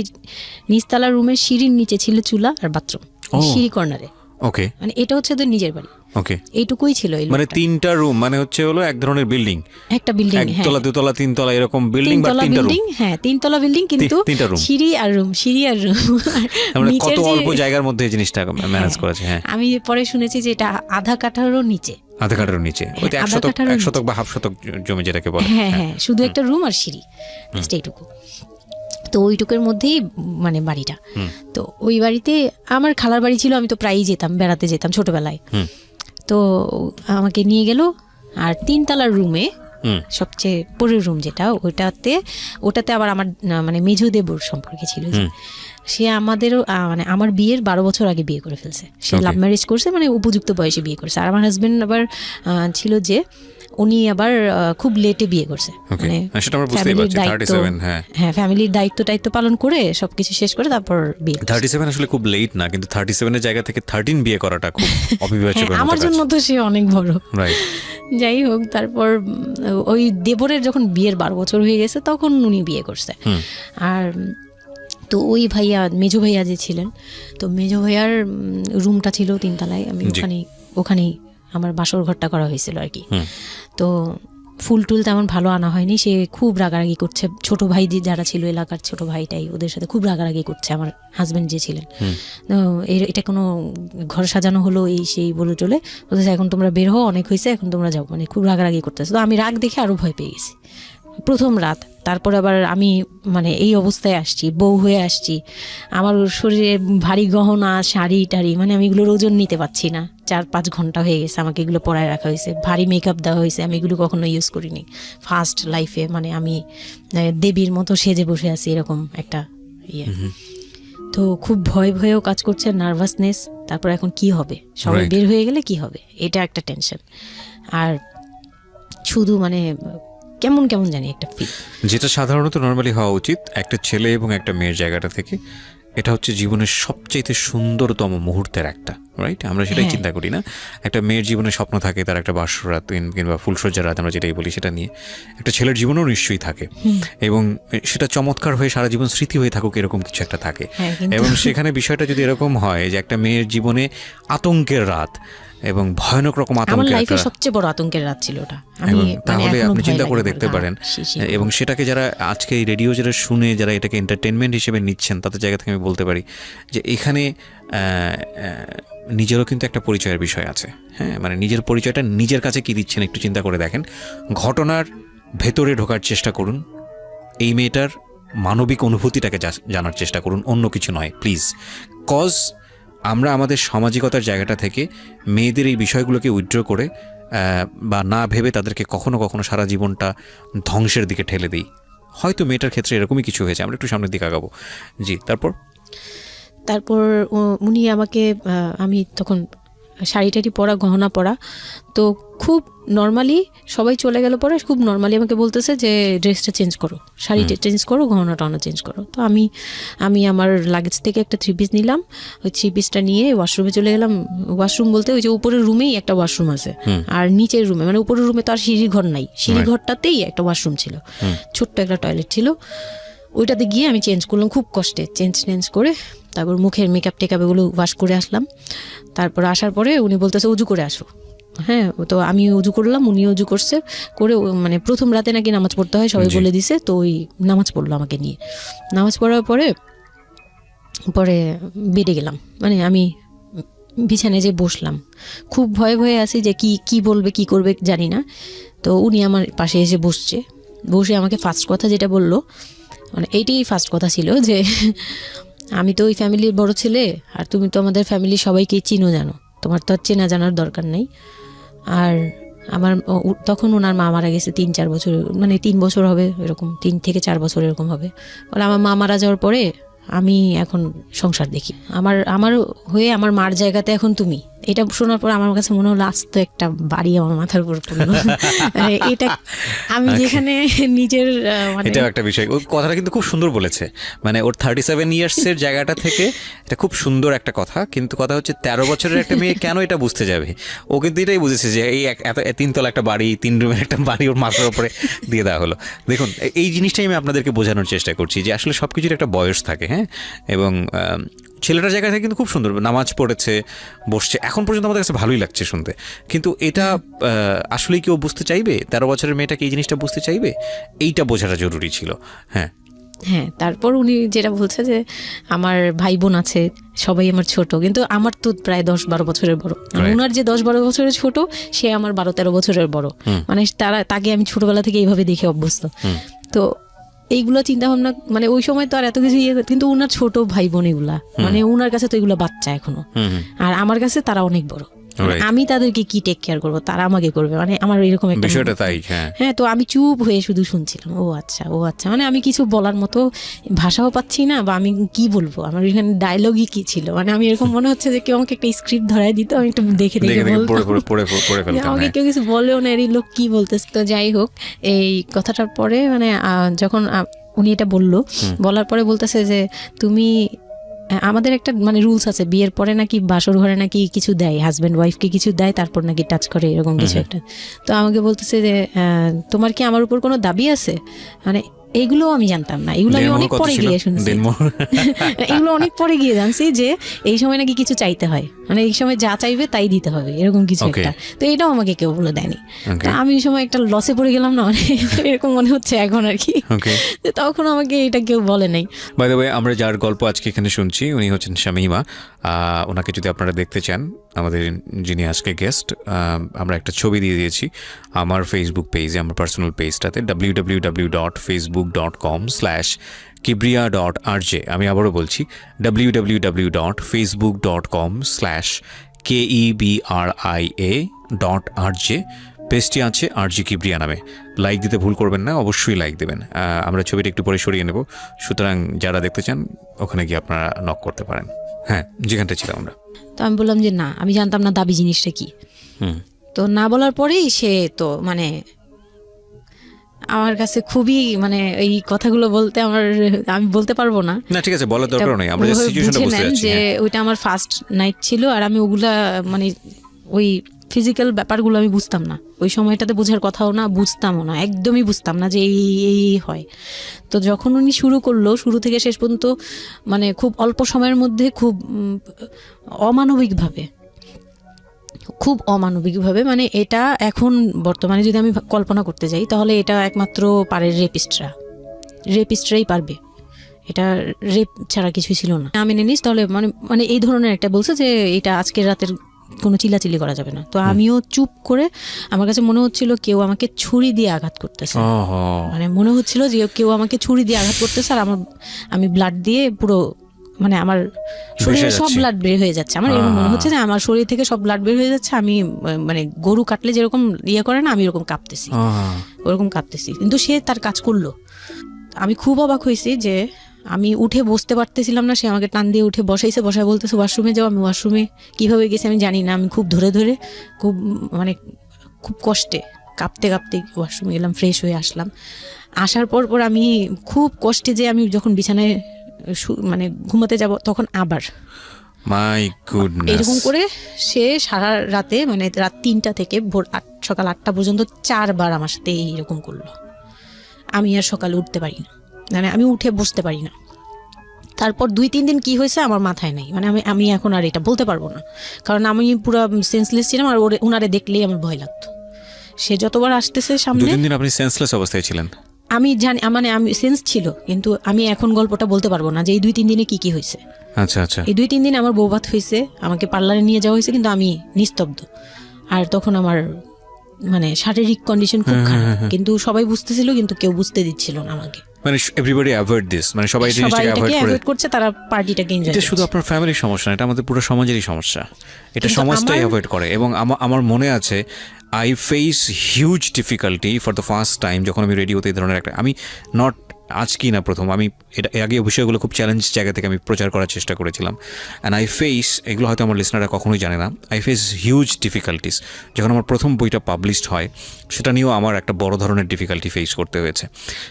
নিচতলা রুমের সিঁড়ির নিচে ছিল চুলা আর বাথরুম, সিঁড়ি কর্নারে। ওকে, মানে এটা হচ্ছে তো নিজের বাড়ি, ওকে, এইটুকুই ছিল এই মানে লোকটা। 3টা রুম, মানে হচ্ছে হলো এক ধরনের বিল্ডিং, একটা বিল্ডিং, হ্যাঁ, একতলা, দুতলা, তিনতলা এরকম বিল্ডিং, বা 3টা রুম। বিল্ডিং, হ্যাঁ 3তলা বিল্ডিং, কিন্তু 3টা রুম, সিঁড়ি আর রুম। মানে নিচের কত যে- অল্প জায়গার মধ্যে এই জিনিসটা ম্যানেজ করেছে। হ্যাঁ, আমি পরে শুনেছি যে এটা আধা কাঠারও নিচে, আধা কাঠার নিচে, ওই তো হ্যাঁ, 1 আধা শতক, কাঠারও 1 শতক বা হাফ শতক জমি যেটাকে বলে। হ্যাঁ হ্যাঁ, শুধু একটা রুম আর সিঁড়ি, জাস্ট এইটুকু। তো ওইটুকুর মধ্যেই মানে বাড়িটা। তো ওই বাড়িতে আমার খালার বাড়ি ছিল, আমি তো প্রায়ই যেতাম, বেড়াতে যেতাম ছোটবেলায়। তো আমাকে নিয়ে গেল, আর 3তলার রুমে সবচেয়ে পরের রুম যেটা, ওটাতে আবার আমার মানে মেঝো দেবর সম্পর্কে ছিল যে, সে আমাদেরও মানে আমার বিয়ের 12 বছর আগে বিয়ে করে ফেলছে। সে লাভ ম্যারেজ করছে, মানে উপযুক্ত বয়সে বিয়ে করছে। আর আমার হাজবেন্ড আবার ছিল যে, উনি আবার খুব লেটে বিয়ে করছে, মানে সেটা আমরা বুঝতেই পারছি। 37, হ্যাঁ ফ্যামিলির দায়িত্ব পালন করে সবকিছু শেষ করে তারপর বিয়ে করছে। 37 আসলে খুব লেট না, কিন্তু 37 এর জায়গা থেকে 13 বিয়ে করাটা খুব অবিবেচক। হ্যাঁ, আমার জন্য তো সে অনেক বড়। রাইট। যাই হোক, তারপর ওই দেবরের যখন বিয়ের 12 বছর হয়ে গেছে, তখন উনি বিয়ে করছে। আর তো ওই ভাইয়া, মেজো ভাইয়া যে ছিলেন, তো মেজো ভাইয়ার রুমটা ছিল 3তলায়। আমি ওখানেই আমার বাসর ঘরটা করা হয়েছিল আর কি। তো ফুল টুল তেমন ভালো আনা হয়নি, সে খুব রাগারাগি করছে। ছোট ভাই যারা ছিল এলাকার, ছোট ভাইটাই ওদের সাথে খুব রাগারাগি করছে আমার হাজবেন্ড যে ছিলেন। এটা কোনো ঘর সাজানো হলো এই সেই বলে টলে বলতেছে, এখন তোমরা বের হও, অনেক হয়েছে, এখন তোমরা যাও, মানে খুব রাগারাগি করতেছে। তো আমি রাগ দেখে আরো ভয় পেয়ে গেছি। প্রথম রাত, তারপরে আবার আমি মানে এই অবস্থায় আসছি, বউ হয়ে আসছি, আমার শরীরে ভারী গহনা, শাড়ি টাড়ি, মানে আমি এগুলোর ওজন নিতে পারছি না। 4-5 ঘন্টা হয়ে গেছে আমাকে এগুলো পরায় রাখা হয়েছে, ভারী মেকআপ দেওয়া হয়েছে, আমি এগুলো কখনো ইউজ করিনি ফার্স্ট লাইফে। মানে আমি দেবীর মতো সেজে বসে আছি, এরকম একটা ইয়ে। তো খুব ভয়েও কাজ করছে, নার্ভাসনেস। তারপর এখন কি হবে, সবাই বের হয়ে গেলে কি হবে, এটা একটা টেনশন। আর শুধু মানে কেমন জানি একটা ফিল, যেটা সাধারণত নর্মালি হওয়া উচিত একটা ছেলে এবং একটা মেয়ের জায়গাটা থেকে। এটা হচ্ছে জীবনের সবচেয়ে সুন্দরতম মুহূর্তের একটা, রাইট? আমরা সেটাই চিন্তা করি না। একটা মেয়ের জীবনে স্বপ্ন থাকে তার একটা বাসরাত কিংবা ফুলসজ্জার রাত, আমরা যেটাই বলি সেটা নিয়ে। একটা ছেলের জীবনেও নিশ্চয়ই থাকে, এবং সেটা চমৎকার হয়ে সারা জীবন স্মৃতি হয়ে থাকুক, এরকম কিছু একটা থাকে। এবং সেখানে বিষয়টা যদি এরকম হয় যে একটা মেয়ের জীবনে আতঙ্কের রাত এবং ভয়ানক রকম আতঙ্কের লাইফে সবচেয়ে বড় আতঙ্কের রাত ছিল ওটা। তাহলে আপনি চিন্তা করে দেখতে পারেন। এবং সেটাকে যারা আজকে এই রেডিও যারা শুনে, যারা এটাকে এন্টারটেনমেন্ট হিসেবে নিচ্ছেন, তাদের জায়গা থেকে আমি বলতে পারি যে এখানে নিজেরও কিন্তু একটা পরিচয়ের বিষয় আছে। হ্যাঁ, মানে নিজের পরিচয়টা নিজের কাছে কি দিচ্ছেন একটু চিন্তা করে দেখেন। ঘটনার ভেতরে ঢোকার চেষ্টা করুন, এই মেয়েটার মানবিক অনুভূতিটাকে জানার চেষ্টা করুন, অন্য কিছু নয় প্লিজ। কজ আমরা আমাদের সামাজিকতার জায়গাটা থেকে মেয়েদের এই বিষয়গুলোকে উইথড্র করে বা না ভেবে তাদেরকে কখনো কখনো সারা জীবনটা ধ্বংসের দিকে ঠেলে দিই। হয়তো মেয়েটার ক্ষেত্রে এরকমই কিছু হয়েছে, আমরা একটু সামনের দিকে আগাবো। জি, তারপর উনি আমাকে, আমি তখন শাড়ি টাড়ি পরা, গহনা পরা। তো খুব নর্মালি সবাই চলে গেল পরে খুব নর্মালি আমাকে বলতেছে যে ড্রেসটা চেঞ্জ করো, শাড়িটা চেঞ্জ করো, গহনা টহনা চেঞ্জ করো। তো আমি আমার লাগেজ থেকে একটা 3 পিস নিলাম, ওই 3 পিসটা নিয়ে ওয়াশরুমে চলে গেলাম। ওয়াশরুম বলতে ওই যে উপরের রুমেই একটা ওয়াশরুম আছে, আর নিচের রুমে মানে উপরের রুমে তো আর সিঁড়ি ঘর নাই, সিঁড়ি ঘরটাতেই একটা ওয়াশরুম ছিল, ছোট্ট একটা টয়লেট ছিল। ওইটাতে গিয়ে আমি চেঞ্জ করলাম খুব কষ্টে, চেঞ্জ করে তারপর মুখের মেকআপ টেকআপ এগুলো ওয়াশ করে আসলাম। তারপর আসার পরে উনি বলতেছে উজু করে আসো। হ্যাঁ, তো আমি উজু করলাম, উনি উজু করছে করে, মানে প্রথম রাতে নাকি নামাজ পড়তে হয় সবাই বলে দিছে, তো ওই নামাজ পড়লো আমাকে নিয়ে। নামাজ পড়ার পরে বেডে গেলাম, মানে আমি বিছানায় যে বসলাম, খুব ভয়ে ভয়ে আছি যে কি বলবে কি করবে জানি না। তো উনি আমার পাশে এসে বসে আমাকে ফার্স্ট কথা যেটা বললো, মানে এইটাই ফার্স্ট কথা ছিল যে আমি তো ওই ফ্যামিলির বড় ছেলে, আর তুমি তো আমাদের ফ্যামিলির সবাইকেই চিনো জানো, তোমার তো আর চেনা জানার দরকার নেই। আর আমার তখন ওনার মা মারা গেছে 3-4 বছর, মানে 3 বছর হবে এরকম, 3 থেকে 4 বছর এরকম হবে। বলে আমার মা মারা যাওয়ার পরে আমি এখন সংসার দেখি, আমার হয়ে আমার মার জায়গাতে এখন তুমি। এটা শোনার পর আমার কাছে মনে হলো আস্ত একটা বাড়ি আমার মাথার উপর পড়লো। এটা আমি যেখানে নিজের মানে এটাও একটা বিষয়। ওই কথাটা কিন্তু খুব সুন্দর বলেছে, মানে ওর 37 ইয়ার্সের জায়গাটা থেকে এটা খুব সুন্দর একটা কথা। কিন্তু কথা হচ্ছে 13 বছরের একটা মেয়ে কেন এটা বুঝতে যাবে? ও কিন্তু এটাই বুঝেছে যে এই এত 3 তলা একটা বাড়ি, 3 রুমের একটা বাড়ি ওর মাথার উপরে দিয়ে দেওয়া হলো। দেখুন, এই জিনিসটাই আমি আপনাদেরকে বোঝানোর চেষ্টা করছি যে আসলে সব কিছুর একটা বয়স থাকে। হ্যাঁ, এবং ছেলেটার জায়গা থেকে কিন্তু খুব সুন্দর নামাজ পড়েছে, বসছে, এখন পর্যন্ত আমাদের কাছে ভালোই লাগছে শুনতে। কিন্তু এটা আসলেই কেউ বুঝতে চাইবে? 13 বছরের মেয়েটাকে এই জিনিসটা বুঝতে চাইবে? এইটা বোঝাটা জরুরি ছিল। হ্যাঁ, তারপর উনি যেটা বলছে যে আমার ভাই বোন আছে, সবাই আমার ছোট, কিন্তু আমার তো প্রায় 10-12 বছরের বড়। ওনার যে 10-12 বছরের ছোট, সে আমার 12-13 বছরের বড়। মানে তাকে আমি ছোটবেলা থেকে এইভাবে দেখে অভ্যস্ত। তো এইগুলো চিন্তা ভাবনা, মানে ওই সময় তো আর এত কিছু কিন্তু উনার ছোট ভাই বোন এগুলা, মানে উনার কাছে তো এগুলো বাচ্চা এখনো, আর আমার কাছে তারা অনেক বড়। আমি তাদেরকে কি টেক কেয়ার করবো, তারা আমাকে করবে, মানে আমার এরকম একটা বিষয়টা তাই। হ্যাঁ, তো আমি চুপ হয়ে শুধু শুনছিলাম, ও আচ্ছা, মানে আমি কিছু বলার মতো ভাষাও পাচ্ছি না, বা আমি কি বলবো, আমার এখানে ডায়লগই কি ছিল, মানে আমি এরকম মনে হচ্ছে যে কেউ আমাকে একটা স্ক্রিপ্ট ধরাই দিত, আমি একটু দেখে আমাকে কেউ কিছু বলেও না, এই লোক কি বলতেছে। তো যাই হোক, এই কথাটার পরে মানে যখন উনি এটা বলার পরে বলতেছে যে তুমি, আমাদের একটা মানে রুলস আছে, বিয়ের পরে নাকি বাসর ঘরে নাকি কিছু দেয়, হাজব্যান্ড ওয়াইফকে কিছু দেয়, তারপর নাকি টাচ করে, এরকম কিছু একটা। তো আমাকে বলতেছে যে তোমার কি আমার উপর কোনো দাবি আছে, মানে এগুলো আমি জানতাম না, এগুলো আমি অনেক পরে গিয়ে শুনছি, এগুলো অনেক পরে গিয়ে জানছি যে এই সময় নাকি কিছু চাইতে হয়, মানে এই সময় যা চাইবে তাই দিতে হবে, এরকম কিছু একটা। তো এটাও আমাকে কেউ বলে দেয়নি। আমি এই সময় একটা লসে পড়ে গেলাম না, মানে এরকম মনে হচ্ছে এখন আর কি, তখন আমাকে এটা কেউ বলে নাই। বাই দ্য ওয়ে, আমরা যার গল্প আজকে এখানে শুনছি উনি হচ্ছেন শামীমা। ওনাকে যদি আপনারা দেখতে চান, আমাদের যিনি আজকে গেস্ট, আমরা একটা ছবি দিয়ে দিয়েছি আমার ফেসবুক পেজে, আমার পার্সোনাল পেজটাতে, www.facebook.com/kibriya.rj। আমি আবারও বলছি, www.facebook.com/KEBRIA.RJ। পেজটি আছে আরজি কিবরিয়া নামে। লাইক দিতে ভুল করবেন না, অবশ্যই লাইক দেবেন। আমরা ছবিটা একটু পরে সরিয়ে নেব, সুতরাং যারা দেখতে চান ওখানে গিয়ে আপনারা নক করতে পারেন। হ্যাঁ, যেখানটা ছিলাম আমরা। তো আমি বললাম যে না, আমি জানতাম না দাবি জিনিসটা কি। তো না বলার পরেই সে তো মানে আমার কাছে খুবই, মানে এই কথাগুলো বলতে আমি বলতে পারবো না। না, ঠিক আছে, বলার দরকার নেই, আমরা জাস্ট সিচুয়েশনটা বুঝতে যাচ্ছি যে ওইটা আমার ফার্স্ট নাইট ছিল, আর আমি ওগুলা মানে ওই ফিজিক্যাল ব্যাপারগুলো আমি বুঝতাম না, ওই সময়টাতে বোঝার কথাও না, বুঝতামও না, একদমই বুঝতাম না যে এই হয়। তো যখন উনি শুরু করলো, শুরু থেকে শেষ পর্যন্ত মানে খুব অল্প সময়ের মধ্যে খুব অমানবিকভাবে, মানে এটা এখন বর্তমানে যদি আমি কল্পনা করতে যাই, তাহলে এটা একমাত্র পারে রেপিস্টরাই পারবে, এটা রেপ ছাড়া কিছুই ছিল না। আমি মেনে নিস তাহলে, মানে এই ধরনের একটা বলছে যে এটা আজকের রাতের কোনো চিল্লাচিল্লি করা যাবে না। তো আমিও চুপ করে, আমার কাছে মনে হচ্ছিল কেউ আমাকে ছুরি দিয়ে আঘাত করতেছে, মানে মনে হচ্ছিল যে কেউ আমাকে ছুরি দিয়ে আঘাত করতেছে, আর আমি ব্লাড দিয়ে পুরো, মানে আমার শরীরে সব ব্লাড বের হয়ে যাচ্ছে, আমার এরকম মনে হচ্ছে যে আমার শরীর থেকে সব ব্লাড বের হয়ে যাচ্ছে, আমি মানে গরু কাটলে যেরকম করে না, আমি এরকম কাঁপতেছি, ওরকম কাঁপতেছি। কিন্তু সে তার কাজ করলো। আমি খুব অবাক হয়েছি যে আমি উঠে বসতে পারতেছিলাম না, সে আমাকে টান দিয়ে উঠে বসাইছে, বসায় বলতেছে ওয়াশরুমে যাও। আমি ওয়াশরুমে কীভাবে গেছি আমি জানি না, আমি খুব ধরে ধরে খুব মানে খুব কষ্টে কাঁপতে কাঁপতে ওয়াশরুমে গেলাম, ফ্রেশ হয়ে আসলাম। আসার পর আমি খুব কষ্টে যে আমি যখন বিছানায় মানে ঘুমাতে যাব তখন আবার মাই গুডনেস, এরকম করে সে সারা রাতে মানে রাত 3টা থেকে ভোর সকাল 8টা পর্যন্ত 4বার আমার সাথে এইরকম করলো। আমি আর সকালে উঠতে পারি না, মানে আমি উঠে বসতে পারি না। তারপর 2-3 দিন কি হয়েছে আমার মাথায় নেই, মানে আমি এখন আর এটা বলতে পারবো না, কারণ আমি পুরো সেন্সলেস ছিলাম আর ওনারে দেখলেই আমার ভয় লাগতো। সে যতবার আসতেছে সামনে। 2-3 দিন আপনি সেন্সলেস অবস্থায় ছিলেন? আমি জানি, মানে আমি সেন্স ছিল, কিন্তু আমি এখন গল্পটা বলতে পারবো না যে এই 2-3 দিনে কি হয়েছে। আচ্ছা আচ্ছা। এই 2-3 দিন আমার বৌভাত হয়েছে, আমাকে পার্লারে নিয়ে যাওয়া হয়েছে, কিন্তু আমি নিস্তব্ধ। আর তখন আমার মানে শারীরিক কন্ডিশন খুব খারাপ, কিন্তু সবাই বুঝতেছিল, কিন্তু কেউ বুঝতে দিচ্ছিল না আমাকে। মানে এভরিবডি অ্যাভয়েড দিস, মানে সবাই জিনিসটাকে অ্যাভয়েড করছে, তারা পার্টিটাকে এনজয় করছে। করছে। শুধু আপনার ফ্যামিলির সমস্যা না, এটা আমাদের পুরো সমাজেরই সমস্যা। এটা সমাজটাই অ্যাভয়েড করে। এবং আমার মনে আছে I face huge difficulty for the first time যখন আমি রেডিওতে এই ধরনের একটা, আমি নট আজকেই না প্রথম, আমি এটা আগে বিষয়গুলো খুব চ্যালেঞ্জ জায়গা থেকে আমি প্রচার করার চেষ্টা করেছিলাম। অ্যান্ড আই ফেস, এগুলো হয়তো আমার লিসনাররা কখনোই জানে না, আই ফেস হিউজ ডিফিকাল্টিস। যখন আমার প্রথম বইটা পাবলিশড হয় সেটা নিয়েও আমার একটা বড় ধরনের ডিফিকাল্টি ফেস করতে হয়েছে।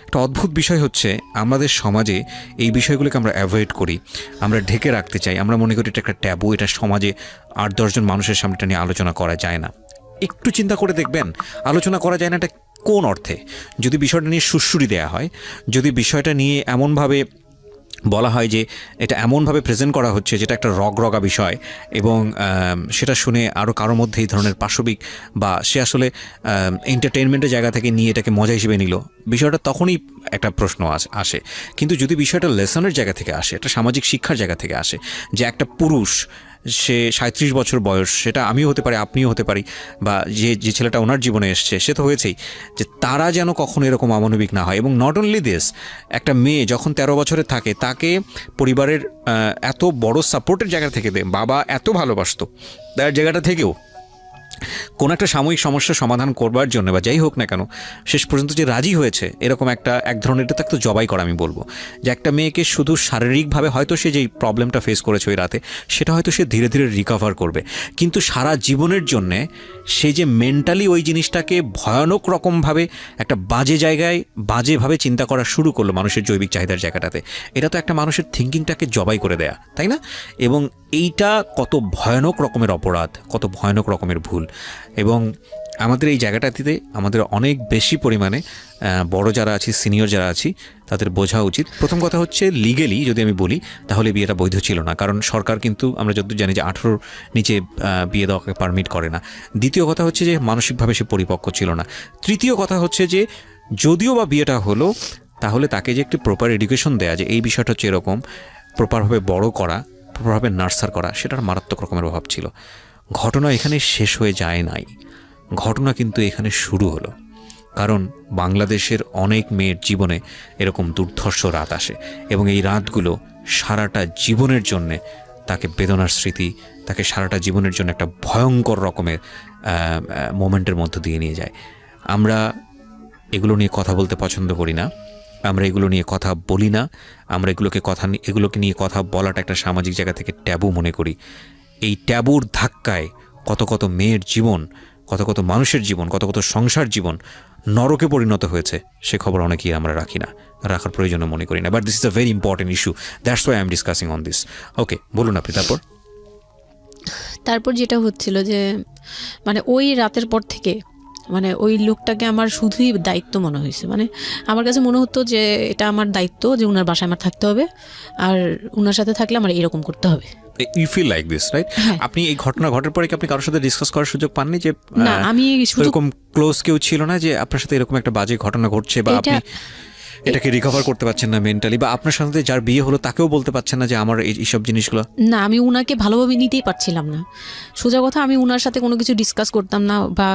একটা অদ্ভুত বিষয় হচ্ছে আমাদের সমাজে এই বিষয়গুলোকে আমরা অ্যাভয়েড করি, আমরা ঢেকে রাখতে চাই, আমরা মনে করি এটা একটা ট্যাবু, এটা সমাজে 8-10 জন মানুষের সামনে এটা নিয়ে আলোচনা করা যায় না। একটু চিন্তা করে দেখবেন আলোচনা করা যায় না এটা কোন অর্থে? যদি বিষয়টা নিয়ে সুড়সুড়ি দেওয়া হয়, যদি বিষয়টা নিয়ে এমনভাবে বলা হয় যে এটা এমনভাবে প্রেজেন্ট করা হচ্ছে যেটা একটা রগরগা বিষয়, এবং সেটা শুনে আরও কারোর মধ্যে এই ধরনের পাশবিক বা সে আসলে এন্টারটেনমেন্টের জায়গা থেকে নিয়ে এটাকে মজা হিসেবে নিল, বিষয়টা তখনই একটা প্রশ্ন আসে। কিন্তু যদি বিষয়টা লেসনের জায়গা থেকে আসে, একটা সামাজিক শিক্ষার জায়গা থেকে আসে, যে একটা পুরুষ সে 37 বছর বয়স, সেটা আমিও হতে পারি, আপনিও হতে পারি, বা যে ছেলেটা ওনার জীবনে এসছে সে তো হয়েছেই, যে তারা যেন কখনো এরকম অমানবিক না হয়। এবং নট অনলি দিস, একটা মেয়ে যখন 13 বছরে থাকে তাকে পরিবারের এত বড় সাপোর্টের জায়গা থেকে বাবা এত ভালোবাসতো, তার জায়গাটা থেকেও কোনো একটা সাময়িক সমস্যার সমাধান করবার জন্য বা যাই হোক না কেন শেষ পর্যন্ত যে রাজি হয়েছে, এরকম এক ধরনের, এটা তাকে তো জবাই করা আমি বলবো। যে একটা মেয়েকে শুধু শারীরিকভাবে হয়তো সে যেই প্রবলেমটা ফেস করেছে ওই রাতে, সেটা হয়তো সে ধীরে ধীরে রিকভার করবে, কিন্তু সারা জীবনের জন্যে সে যে মেন্টালি ওই জিনিসটাকে ভয়ানক রকমভাবে একটা বাজে জায়গায় বাজেভাবে চিন্তা করা শুরু করলো মানুষের জৈবিক চাহিদার জায়গাটাতে, এটা তো একটা মানুষের থিঙ্কিংটাকে জবাই করে দেয়া, তাই না? এবং এইটা কত ভয়ানক রকমের অপরাধ, কত ভয়ানক রকমের ভুল। এবং আমাদের এই জায়গাটাতে আমাদের অনেক বেশি পরিমাণে বড় যারা আছি, সিনিয়র যারা আছি, তাদের বোঝা উচিত। প্রথম কথা হচ্ছে লিগেলি যদি আমি বলি তাহলে বিয়েটা বৈধ ছিল না, কারণ সরকার কিন্তু আমরা যতদূর জানি যে 18 নিচে বিয়ে দেওয়াকে পারমিট করে না। দ্বিতীয় কথা হচ্ছে যে মানসিকভাবে সে পরিপক্ক ছিল না। তৃতীয় কথা হচ্ছে যে যদিও বা বিয়েটা হলো, তাহলে তাকে যে একটি প্রপার এডুকেশন দেয়া, যে এই বিষয়টা হচ্ছে এরকম, প্রপারভাবে বড় করা, প্রপারভাবে নার্সার করা, সেটার মারাত্মক রকমের অভাব ছিল। ঘটনা এখানে শেষ হয়ে যায় নাই, ঘটনা কিন্তু এখানে শুরু হলো। কারণ বাংলাদেশের অনেক মেয়ের জীবনে এরকম দুর্ধর্ষ রাত আসে, এবং এই রাতগুলো সারাটা জীবনের জন্যে তাকে বেদনার স্মৃতি, তাকে সারাটা জীবনের জন্য একটা ভয়ঙ্কর রকমের মোমেন্টের মধ্য দিয়ে নিয়ে যায়। আমরা এগুলো নিয়ে কথা বলতে পছন্দ করি না, আমরা এগুলো নিয়ে কথা বলি না, আমরা এগুলোকে নিয়ে কথা বলাটা একটা সামাজিক জায়গা থেকে ট্যাবু মনে করি। এই ট্যাবুর ধাক্কায় কত কত মেয়ের জীবন, কত কত মানুষের জীবন, কত কত সংসার জীবন নরকে পরিণত হয়েছে, সে খবর অনেকেই আমরা রাখি না, রাখার প্রয়োজন মনে করি না। But this is a very important issue, that's why I am discussing on this. Okay, বলুন আপনি। তারপর যেটা হচ্ছিল যে মানে ওই রাতের পর থেকে মানে ওই লোকটাকে আমার শুধুই দায়িত্ব মনে হয়েছে। মানে আমার কাছে মনে হতো যে এটা আমার দায়িত্ব, যে উনার বাসায় আমার থাকতে হবে, আর উনার সাথে থাকলে আমার এরকম করতে হবে। You feel like this, right? আপনি এই ঘটনা ঘটার পরে কি আপনি কারোর সাথে ডিসকাস করার সুযোগ পাননি যে না, আমি এরকম ক্লোজ কেউ ছিল না যে আপনার সাথে এরকম একটা বাজে ঘটনা ঘটছে, বা আপনি এটাকে রিকভার করতে পারছেন না মেন্টালি, বা আপনার সাথে যার বিয়ে হলো তাকেও বলতে পারছেন না যে আমার এইসব জিনিসগুলো? না, আমি উনাকে ভালোভাবে নিতেই পারছিলাম না। সোজা কথা, আমি উনার সাথে কোনো কিছু ডিসকাস করতাম না, বা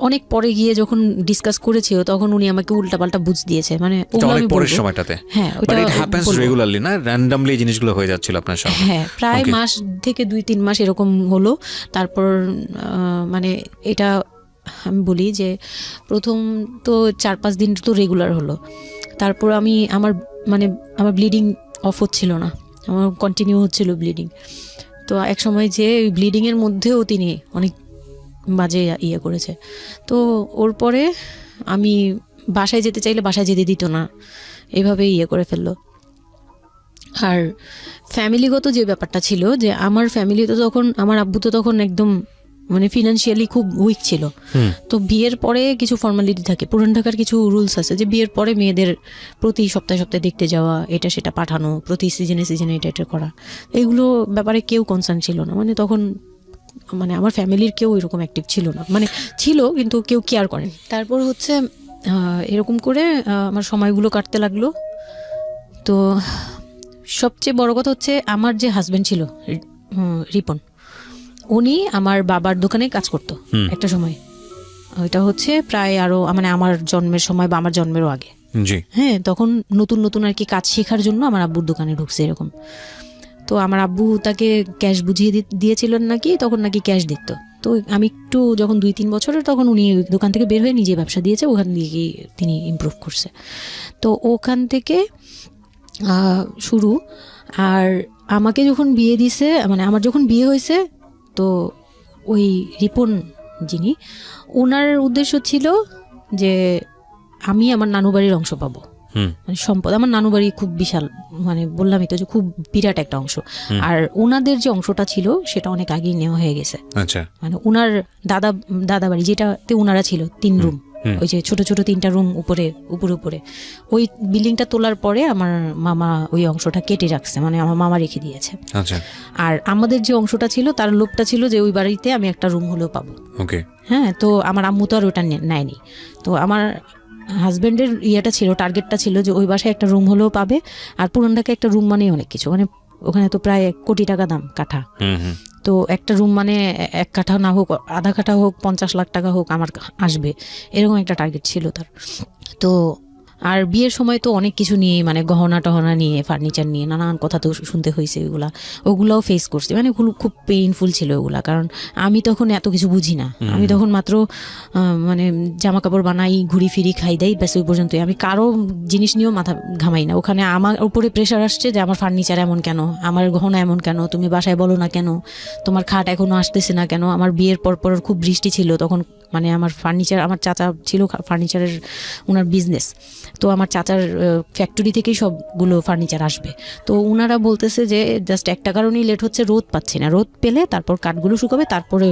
অনেক পরে গিয়ে যখন ডিসকাস করেছি তখন উনি আমাকে উল্টাপাল্টা বুঝ দিয়েছে। মানে অনেক পরের সময়টাতে, হ্যাঁ, বাট ইট হ্যাপেন্স রেগুলারলি, না র্যান্ডমলি জিনিসগুলো হয়ে যাচ্ছিল আপনার সাথে? হ্যাঁ, প্রায় মাস থেকে 2-3 মাস এরকম হলো। তারপর মানে এটা আমি বলি যে প্রথম তো 4-5 দিন তো রেগুলার হলো, তারপর আমার ব্লিডিং অফ হচ্ছিল না, আমার কন্টিনিউ হচ্ছিল ব্লিডিং। তো এক সময় যে ব্লিডিংয়ের মধ্যেও তিনি অনেক বাজে ইয়ে করেছে। তো ওর পরে আমি বাসায় যেতে চাইলে বাসায় যেতে দিত না, এভাবে ইয়ে করে ফেললো। আর ফ্যামিলিগত যে ব্যাপারটা ছিল, যে আমার ফ্যামিলি তো তখন, আমার আব্বু তো তখন একদম মানে ফিনান্সিয়ালি খুব উইক ছিল। তো বিয়ের পরে কিছু ফর্মালিটি থাকে, পুরান ঢাকার কিছু রুলস আছে যে বিয়ের পরে মেয়েদের প্রতি সপ্তাহে সপ্তাহে দেখতে যাওয়া, এটা সেটা পাঠানো, প্রতি সিজনে সিজনে এটা করা, এগুলো ব্যাপারে কেউ কনসার্ন ছিল না। মানে তখন মানে আমার ফ্যামিলির কেউ এরকম অ্যাক্টিভ ছিল না, মানে ছিল কিন্তু কেউ কেয়ার করেন। তারপর হচ্ছে এরকম করে আমার সময়গুলো কাটতে লাগলো। তো সবচেয়ে বড় কথা হচ্ছে আমার যে হাজবেন্ড ছিল রিপন, উনি আমার বাবার দোকানে কাজ করতো একটা সময়। ওইটা হচ্ছে প্রায় আরো মানে আমার জন্মের সময় বা আমার জন্মেরও আগে। হ্যাঁ, তখন নতুন নতুন আর কি কাজ শেখার জন্য আমার আব্বুর দোকানে ঢুকছে এরকম। তো আমার আব্বু তাকে ক্যাশ বুঝিয়ে দিয়েছিলেন নাকি, তখন নাকি ক্যাশ দিত। তো আমি একটু যখন 2-3 বছরের, তখন উনি দোকান থেকে বের হয়ে নিজে ব্যবসা দিয়েছে, ওখান থেকে তিনি ইমপ্রুভ করছে। তো ওখান থেকে শুরু। আর আমাকে যখন বিয়ে দিছে, মানে আমার যখন বিয়ে হয়েছে, তো ওই রিপন যিনি, ওনার উদ্দেশ্য ছিল যে আমি আমার নানু বাড়ির অংশ পাবো, মানে সম্পদ। আমার নানু বাড়ি খুব বিশাল, মানে বললামই তো যে খুব বিরাট একটা অংশ। আর ওনাদের যে অংশটা ছিল সেটা অনেক আগেই নেওয়া হয়ে গেছে। মানে ওনার দাদা বাড়ি যেটাতে ওনারা ছিল 3 রুম, ওই যে ছোট ছোট 3টা রুম উপরে, ওই বিল্ডিংটা তোলার পরে আমার মামা ওই অংশটা কেটে রাখছে, মানে আমার মামা রেখে দিয়েছে। আর আমাদের যে অংশটা ছিল তার লোভটা ছিল যে ওই বাড়িতে আমি একটা রুম হলেও পাবো। হ্যাঁ, তো আমার আম্মু তো আর ওটা নেয়নি। তো আমার হাজব্যান্ডের ইয়েটা ছিল, টার্গেটটা ছিল যে ওই বাসায় একটা রুম হলেও পাবে। আর পুরান ঢাকায় একটা রুম মানেই অনেক কিছু, মানে ওখানে তো প্রায় 1 কোটি টাকা দাম কাঠা। তো একটা রুম মানে 1 কাঠা না হোক, আধা কাঠা হোক, 50 লাখ টাকা হোক আমার আসবে, এরকম একটা টার্গেট ছিল তার। তো আর বিয়ের সময় তো অনেক কিছু নিয়ে, মানে গহনা টহনা নিয়ে, ফার্নিচার নিয়ে নানান কথা তো শুনতে হয়েছে, ওগুলাও ফেস করছি। মানে খুব পেইনফুল ছিল ওগুলা, কারণ আমি তখন এত কিছু বুঝি না। আমি তখন মাত্র মানে জামা কাপড় বানাই, ঘুরি ফিরি, খাই দেই, ব্যাস ওই পর্যন্তই। আমি কারো জিনিস নিয়েও মাথা ঘামাই না। ওখানে আমার উপরে প্রেশার আসছে যে আমার ফার্নিচার এমন কেন, আমার গহনা এমন কেন, তুমি বাসায় বলো না কেন, তোমার খাট এখনো আসতেছে না কেন। আমার বিয়ের পর খুব বৃষ্টি ছিল তখন, মানে আমার ফার্নিচার, আমার চাচা ছিল ফার্নিচারের, ওনার বিজনেস। তো আমার চাচার ফ্যাক্টরি থেকেই সবগুলো ফার্নিচার আসবে। তো ওনারা বলতেছে যে জাস্ট একটা কারণেই লেট হচ্ছে, রোদ পাচ্ছি না, রোদ পেলে তারপর কাঠগুলো শুকাবে, তারপরে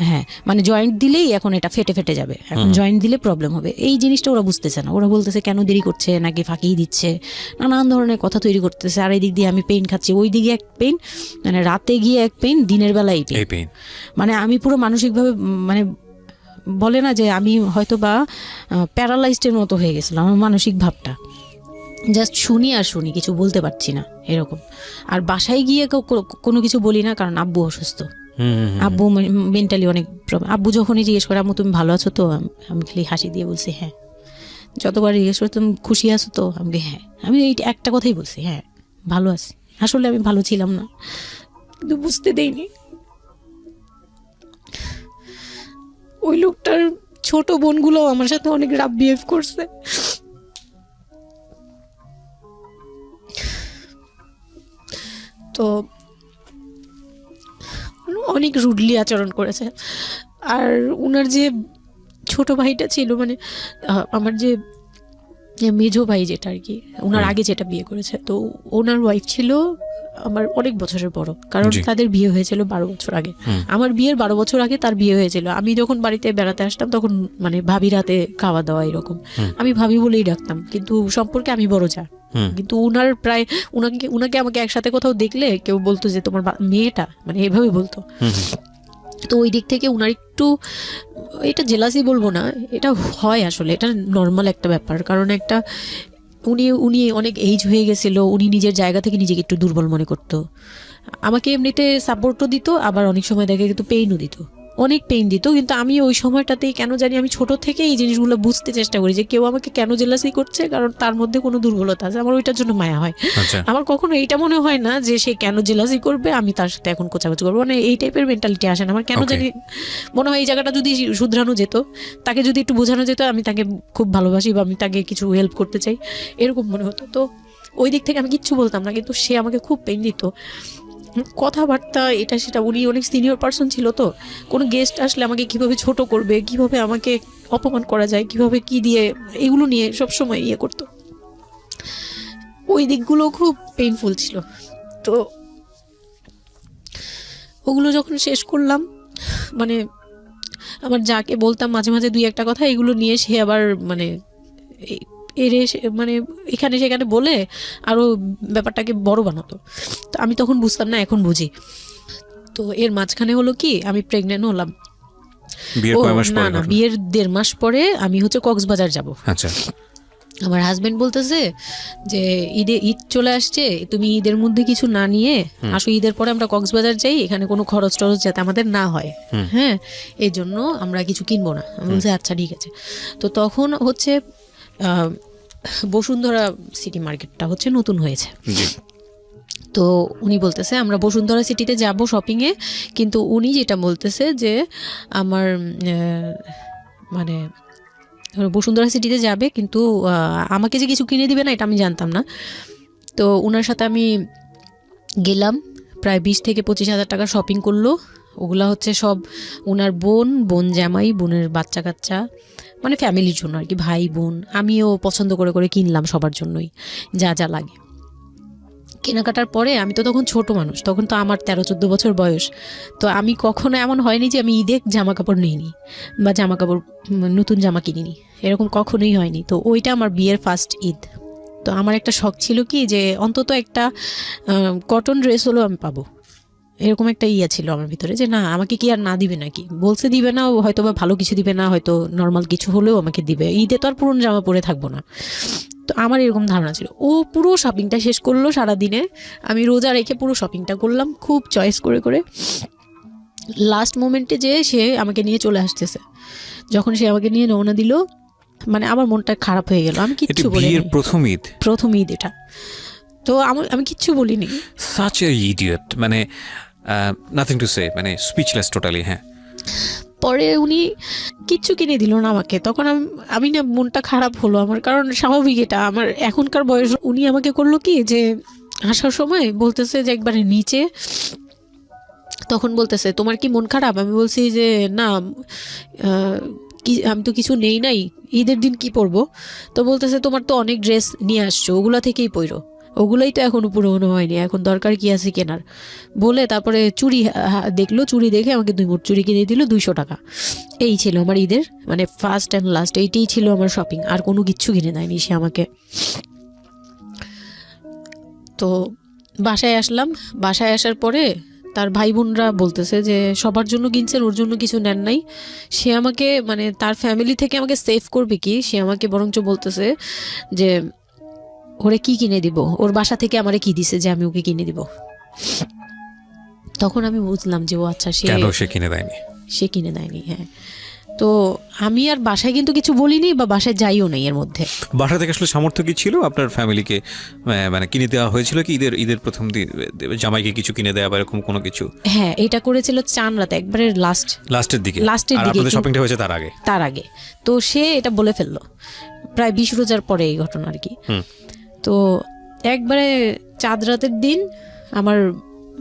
হ্যাঁ, মানে জয়েন্ট দিলেই এখন এটা ফেটে যাবে, এখন জয়েন্ট দিলে প্রবলেম হবে। এই জিনিসটা ওরা বুঝতেছে না। ওরা বলতেছে কেন দেরি করছে, নাকি ফাঁকিই দিচ্ছে, নানান ধরনের কথা তৈরি করতেছে। আর এই দিক দিয়ে আমি পেইন খাচ্ছি, ওই দিকে এক পেইন, মানে রাতে গিয়ে এক পেইন, দিনের বেলায় পেইন। মানে আমি পুরো মানসিকভাবে, মানে বলে না যে আমি হয়তো বা প্যারালাইজডের মতো হয়ে গেছিলাম, আমার মানসিক ভাবটা। জাস্ট শুনি আর শুনি, কিছু বলতে পারছি না এরকম। আর বাসায় গিয়ে কোনো কিছু বলি না, কারণ আব্বু অসুস্থ। আব্বু মেন্টালি অনেক প্রবলেম। আব্বু যখনই জিজ্ঞেস করে আম্মু তুমি ভালো আছো তো, আমি খালি হাসি দিয়ে বলছি হ্যাঁ। যতবার জিজ্ঞেস করে তুমি খুশি আছো তো, আমি হ্যাঁ। আমি এই একটা কথাই বলছি, হ্যাঁ ভালো আছি। আসলে আমি ভালো ছিলাম না, কিন্তু বুঝতে দেইনি। ওই লোকটার ছোট বোনগুলো আমার সাথে অনেক রাফ বিহেভ করছে। তো অনেক রুডলি আচরণ করেছে। আর ওনার যে ছোট ভাইটা ছিল, মানে আমার যে মেজো ভাই যেটা আর কি, ওনার আগে যেটা বিয়ে করেছে, তো ওনার ওয়াইফ ছিল আমার অনেক বছরের বড়, কারণ তাদের বিয়ে হয়েছিল 12 বছর আগে। আমার বিয়ের 12 বছর আগে তার বিয়ে হয়েছিল। আমি যখন বাড়িতে বেড়াতে আসতাম তখন মানে ভাবি রাতে খাওয়া দাওয়া এরকম, আমি ভাবি বলেই ডাকতাম, কিন্তু সম্পর্কে আমি বড় যা। কিন্তু উনার প্রায় উনাকে আমাকে একসাথে কোথাও দেখলে কেউ বলতো যে তোমার মেয়েটা, মানে এভাবে বলতো। তো ওই দিক থেকে উনার একটু, এটা জেলাসি বলবো না, এটা হয় আসলে, এটা নর্মাল একটা ব্যাপার। কারণ একটা উনি অনেক এজ হয়ে গেছিল, উনি নিজের জায়গা থেকে নিজেকে একটু দুর্বল মনে করতো। আমাকে এমনিতে সাপোর্টও দিত, আবার অনেক সময় দেখে কিন্তু পেইনও দিত। অনেক পেইন দিত, কিন্তু আমি ওই সময়টাতেই কেন জানি আমি ছোট থেকে এই জিনিসগুলো বুঝতে চেষ্টা করি যে কেউ আমাকে কেন জেলাসি করছে, কারণ তার মধ্যে কোনো দুর্বলতা আছে, আমার ওইটার জন্য মায়া হয়। আচ্ছা আমার কখনো এইটা মনে হয় না যে সে কেন জেলাসি করবে, আমি তার সাথে এখন কোচাকুচি করবো, মানে এই টাইপের মেন্টালিটি আসে না আমার। কেন Okay. জানি মনে হয় এই জায়গাটা যদি শুধরানো যেত, তাকে যদি একটু বোঝানো যেত আমি তাকে খুব ভালোবাসি বা আমি তাকে কিছু হেল্প করতে চাই, এরকম মনে হতো। তো ওই দিক থেকে আমি কিচ্ছু বলতাম না, কিন্তু সে আমাকে খুব পেইন দিত, কথাবার্তা এটা সেটা। উনি অনেক সিনিয়র পার্সন ছিল, তো কোনো গেস্ট আসলে আমাকে কিভাবে ছোট করবে, কিভাবে আমাকে অপমান করা যায়, কিভাবে কি দিয়ে, এগুলো নিয়ে সবসময় ইয়ে করতো। ওই দিকগুলো খুব পেইনফুল ছিল। তো ওগুলো যখন শেষ করলাম, মানে আমার যাকে বলতাম মাঝে মাঝে দুই একটা কথা, এগুলো নিয়ে সে আবার মানে মানে এখানে সেখানে বলে আরও ব্যাপারটাকে বড় বানাতো। তো আমি তখন বুঝতাম না, এখন বুঝি। তো এর মাঝখানে হলো কি, আমি প্রেগনেন্ট হলাম। বিয়ের কয় মাস পরে? না, বিয়ের 1.5 মাস পরে আমি হচ্ছে কক্সবাজার যাব। আচ্ছা। আমার হাজবেন্ড বলতেছে যে ঈদ চলে আসছে, তুমি ঈদের মধ্যে কিছু না নিয়ে আসো, ঈদের পরে আমরা কক্সবাজার যাই, এখানে কোনো খরচ টরচ যাতে আমাদের না হয়, হ্যাঁ, এই জন্য আমরা কিছু কিনবো না। আমি বলছি আচ্ছা ঠিক আছে। তো তখন হচ্ছে বসুন্ধরা সিটি মার্কেটটা হচ্ছে নতুন হয়েছে। তো উনি বলতেছে আমরা বসুন্ধরা সিটিতে যাব শপিংয়ে, কিন্তু উনি যেটা বলতেছে যে আমার মানে বসুন্ধরা সিটিতে যাবে, কিন্তু আমাকে যে কিছু কিনে দিবে না এটা আমি জানতাম না। তো ওনার সাথে আমি গেলাম, প্রায় 20 থেকে 25 হাজার টাকা শপিং করলো। ওগুলা হচ্ছে সব ওনার বোন জামাই, বোনের বাচ্চা কাচ্চা, মানে ফ্যামিলির জন্য আর কি, ভাই বোন। আমিও পছন্দ করে করে কিনলাম সবার জন্যই যা যা লাগে। কেনাকাটার পরে আমি তো তখন ছোট মানুষ, তখন তো আমার 13-14 বছর বয়স। তো আমি কখনো এমন হয়নি যে আমি ঈদে জামা কাপড় নিইনি বা জামা কাপড় নতুন জামা কিনিনি, এরকম কখনোই হয়নি। তো ওইটা আমার বিয়ের ফার্স্ট ঈদ। তো আমার একটা শখ ছিল কি যে অন্তত একটা কটন ড্রেস হলেও আমি পাবো, এরকম একটা ইয়া ছিল আমার ভিতরে, যে না আমাকে কি আর না দিবে নাকি, বলছে দিবে না, হয়তো বা ভালো কিছু দিবে না, হয়তো নর্মাল কিছু হলেও আমাকে দিবে, ঈদে তো আর পুরনো জামা পরে থাকবো না। তো আমার এরকম ধারণা ছিল। ও পুরো শপিংটা শেষ করলো সারাদিনে, আমি রোজা রেখে পুরো শপিংটা করলাম খুব চয়েস করে করে। লাস্ট মোমেন্টে যে সে আমাকে নিয়ে চলে আসতেছে, যখন সে আমাকে নিয়ে রওনা দিল, মানে আমার মনটা খারাপ হয়ে গেল। আমি কিচ্ছু বলিনি। প্রথম ঈদ এটা, তো আমি কিচ্ছু বলিনি। such a idiot, মানে নাথিং টু সে, মানে স্পিচলেস টোটালি। হ্যাঁ, পরে উনি কিচ্ছু কিনে দিল না আমাকে, তখন আমি না মনটা খারাপ হলো আমার, কারণ স্বাভাবিক এটা আমার এখনকার বয়স। উনি আমাকে করলো কি যে আসার সময় বলতেছে যে একবারে নিচে, তখন বলতেছে তোমার কি মন খারাপ? আমি বলছি যে না, কি আমি তো কিছু নেই নাই, ঈদের দিন কি পরবো? তো বলতেছে তোমার তো অনেক ড্রেস নিয়ে আসছো, ওগুলা থেকেই পরো, ওগুলোই তো এখনো পুরোনো হয়নি, এখন দরকার কি আছে কেনার? বলে তারপরে চুড়ি দেখলো, চুড়ি দেখে আমাকে 2 মুঠ চুড়ি কিনে দিল 200 টাকা। এই ছিল আমার ঈদের মানে ফার্স্ট অ্যান্ড লাস্ট, এইটাই ছিল আমার শপিং, আর কোনো কিচ্ছু কিনে দেয়নি সে আমাকে। তো বাসায় আসলাম, বাসায় আসার পরে তার ভাই বোনরা বলতেছে যে সবার জন্য কিনছেন, ওর জন্য কিছু নেন নাই। সে আমাকে মানে তার ফ্যামিলি থেকে আমাকে সেভ করবে কি, সে আমাকে বরঞ্চ বলতেছে যে ওরে কি কিনে দিব, ওর বাসা থেকে আমারে কি দিছে যে আমি ওকে কিনে দিব। তখন আমি বুঝলাম যে ও আচ্ছা সে কিনে দেয়নি। হ্যাঁ, তো আমি আর বাসায় কিন্তু কিছু বলিনি বা বাসায় যাইও নাই। এর মধ্যে বাসা থেকে আসলে সামর্থ্য কি ছিল আপনার ফ্যামিলিকে, মানে কিনে দেওয়া হয়েছিল কি ঈদের প্রথম দিন জামাইকে কিছু কিনে দেওয়া বা এরকম কোনো কিছু? হ্যাঁ, এটা করেছিল চান রাতে, একবারে লাস্টের দিকে শপিংটা হয়েছে তার আগে। তো সে এটা বলে ফেললো প্রায় 20 রোজার পরে এই ঘটনা আর কি। তো একবারে চাঁদ রাতের দিন আমার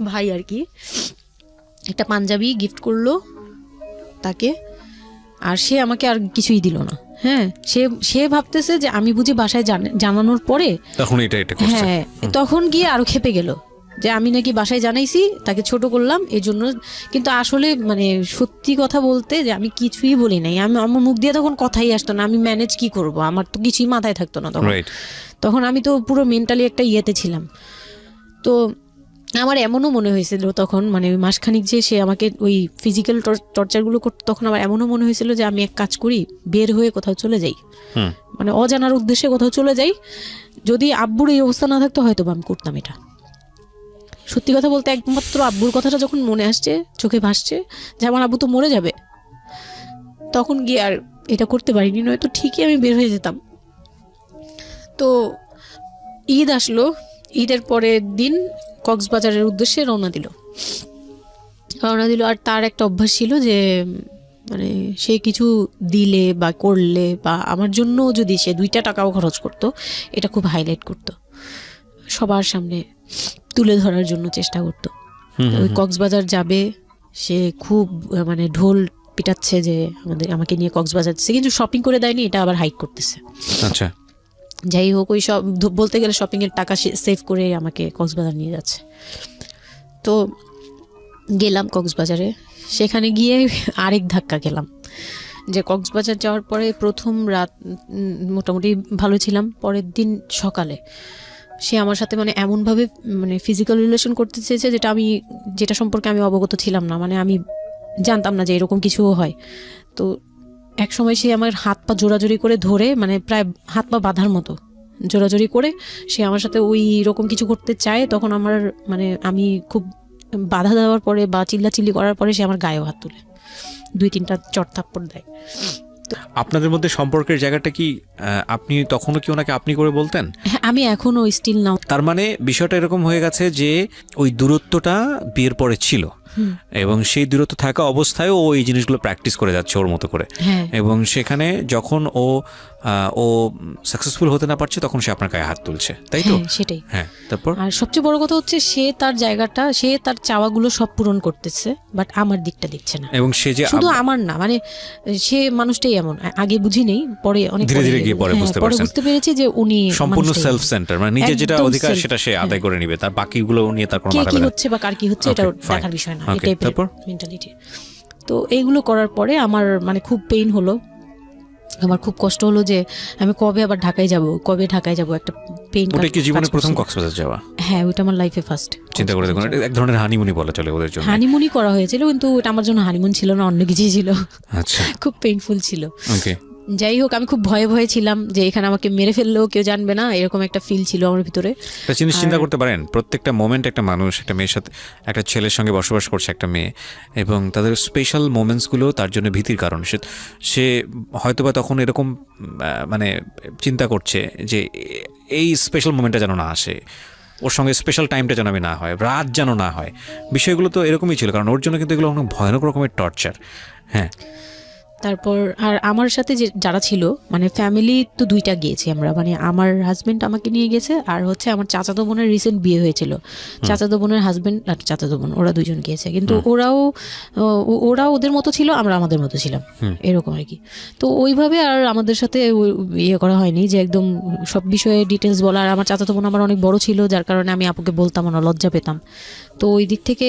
ভাই আর কি একটা পাঞ্জাবি গিফট করলো তাকে, আর সে আমাকে আর কিছুই দিল না। হ্যাঁ, সে ভাবতেছে যে আমি বুঝি বাসায় জানানোর পরে তখন এটা করছে। হ্যাঁ, তখন গিয়ে আরো খেপে গেল যে আমি নাকি বাসায় জানাইছি, তাকে ছোট করলাম এই জন্য। কিন্তু আসলে মানে সত্যি কথা বলতে যে আমি কিছুই বলি নাই, আমার মুখ দিয়ে তখন কথাই আসতো না, আমি ম্যানেজ কি করব, আমার তো কিছুই মাথায় থাকতো না তখন আমি তো পুরো মেন্টালি একটা ইয়েতে ছিলাম। তো আমার এমনও মনে হয়েছিল তখন, মানে ওই মাসখানিক যে সে আমাকে ওই ফিজিক্যাল টর্চারগুলো করতো, তখন আমার এমনও মনে হয়েছিল যে আমি এক কাজ করি, বের হয়ে কোথাও চলে যাই, মানে অজানার উদ্দেশ্যে কোথাও চলে যাই। যদি আব্বুর এই অবস্থা না থাকতো হয়তো আমি করতাম এটা। সত্যি কথা বলতে একমাত্র আব্বুর কথাটা যখন মনে আসছে, চোখে ভাসছে যে আমার আব্বু তো মরে যাবে, তখন গিয়ে আর এটা করতে পারিনি, নয়তো ঠিকই আমি বের হয়ে যেতাম। তো ঈদ আসলো, ঈদের পরের দিন কক্সবাজারের উদ্দেশ্যে রওনা দিল। আর তার একটা অভ্যাস ছিল যে মানে সে কিছু দিলে বা করলে বা আমার জন্য যদি সে 2টা টাকাও খরচ করতো, এটা খুব হাইলাইট করতো, সবার সামনে তুলে ধরার জন্য চেষ্টা করতো। ওই কক্সবাজার যাবে, সে খুব মানে ঢোল পিটাচ্ছে যে আমাকে নিয়ে কক্সবাজার যাচ্ছে, কিন্তু শপিং করে দেয়নি, এটা আবার হাইক করতেছে। আচ্ছা, যাই হোক, ওই সব বলতে গেলে শপিংয়ের টাকা সেভ করে আমাকে কক্সবাজার নিয়ে যাচ্ছে। তো গেলাম কক্সবাজারে, সেখানে গিয়ে আরেক ধাক্কা খেলাম যে কক্সবাজার যাওয়ার পরে প্রথম রাত মোটামুটি ভালো ছিলাম, পরের দিন সকালে সে আমার সাথে মানে এমনভাবে মানে ফিজিক্যাল রিলেশন করতে চেয়েছে যেটা সম্পর্কে আমি অবগত ছিলাম না, মানে আমি জানতাম না যে এরকম কিছুও হয়। তো এক সময় সে আমার হাত পা জোড়াজোড়ি করে ধরে, মানে প্রায় হাত পা বাঁধার মতো জোড়াজোড়ি করে সে আমার সাথে ওই রকম কিছু করতে চায়। তখন আমার মানে আমি খুব বাধা দেওয়ার পরে বা চিল্লাচিল্লি করার পরে সে আমার গায়েও হাত তুলে 2-3টা চট থাপ্পড় দেয়। আপনাদের মধ্যে সম্পর্কের জায়গাটা কি আপনি তখনও কি ওনাকে আপনি করে বলতেন? হ্যাঁ, আমি এখনো স্টিল নাও। তার মানে বিষয়টা এরকম হয়ে গেছে যে ওই দূরত্বটা বিয়ের পরে ছিল, এবং সেই দূরত্ব থাকা অবস্থায় ও এই জিনিসগুলো প্র্যাকটিস করে যাচ্ছে ওর মতো করে, এবং সেখানে যখন ও সাকসেসফুল হতে না পারছে তখন সে আপনার গায়ে হাত তুলছে, তাই তো? সেটাই। হ্যাঁ, তারপর আর সবচেয়ে বড় কথা হচ্ছে সে তার জায়গাটা, সে তার চাওয়াগুলো সব পূরণ করতেছে, বাট আমার দিকটা দেখছে না। এবং সে যে শুধু আমার না, মানে সে মানুষটাই এমন, আগে বুঝি নেই, পরে অনেক ধীরে ধীরে গিয়ে পরে বুঝতে পেরেছি যে উনি সম্পূর্ণ সেলফ সেন্টার, মানে নিজে যেটা অধিকার সেটা সে আদায় করে নিবে, তার বাকিগুলো নিয়ে তার কোনো মাথা ব্যথা হচ্ছে বা কার কি হচ্ছে এটা দেখার বিষয় না, এটাই তারপর মেন্টালিটি। তো এইগুলো করার পরে আমার মানে খুব পেইন হলো, আমার খুব কষ্ট হলো যে আমি কবে আবার ঢাকায় যাব, একটা পেইন। ওটা কি জীবনে প্রথম কক্সবাজার যাওয়া? হ্যাঁ, ওটা আমার লাইফে ফার্স্ট। চিন্তা করে দেখুন, এটা এক ধরনের হানিমুনি বলা চলে ওদের জন্য। হানিমুনি করা হয়েছিল, কিন্তু ওটা আমার জন্য হানিমুন ছিল না, অন্য কিছুই ছিল। আচ্ছা, খুব পেইনফুল ছিল। ওকে, যাই হোক, আমি খুব ভয়ে ছিলাম যে এখানে আমাকে মেরে ফেললেও কেউ জানবে না, এরকম একটা ফিল ছিল আমার ভিতরে। একটা জিনিস চিন্তা করতে পারেন, প্রত্যেকটা মোমেন্ট একটা মানুষ একটা মেয়ের সাথে, একটা ছেলের সঙ্গে বসবাস করছে একটা মেয়ে, এবং তাদের স্পেশাল মোমেন্টসগুলো তার জন্য ভীতির কারণ। সে হয়তোবা তখন এরকম মানে চিন্তা করছে যে এই স্পেশাল মোমেন্টটা যেন না আসে, ওর সঙ্গে স্পেশাল টাইমটা যেন আমি না হয়, রাত যেন না হয়। বিষয়গুলো তো এরকমই ছিল, কারণ ওর জন্য কিন্তু এগুলো অনেক ভয়ানক রকমের টর্চার। হ্যাঁ, তারপর আর আমার সাথে যারা ছিল, মানে ফ্যামিলি তো 2টা গিয়েছি আমরা, মানে আমার হাজবেন্ড আমাকে নিয়ে গেছে, আর হচ্ছে আমার চাচাতো বোনের রিসেন্ট বিয়ে হয়েছিল, চাচাতো বোনের হাজবেন্ড আর চাচাতো বোন, ওরা 2জন গিয়েছে। কিন্তু ওরা ওদের মতো ছিল, আমরা আমাদের মতো ছিলাম, এরকম আর কি। তো ওইভাবে আর আমাদের সাথে ইয়ে করা হয়নি যে একদম সব বিষয়ে ডিটেলস বলা। আর আমার চাচাতো বোন আমার অনেক বড় ছিল, যার কারণে আমি আপুকে বলতাম না, লজ্জা পেতাম। তো ওই দিক থেকে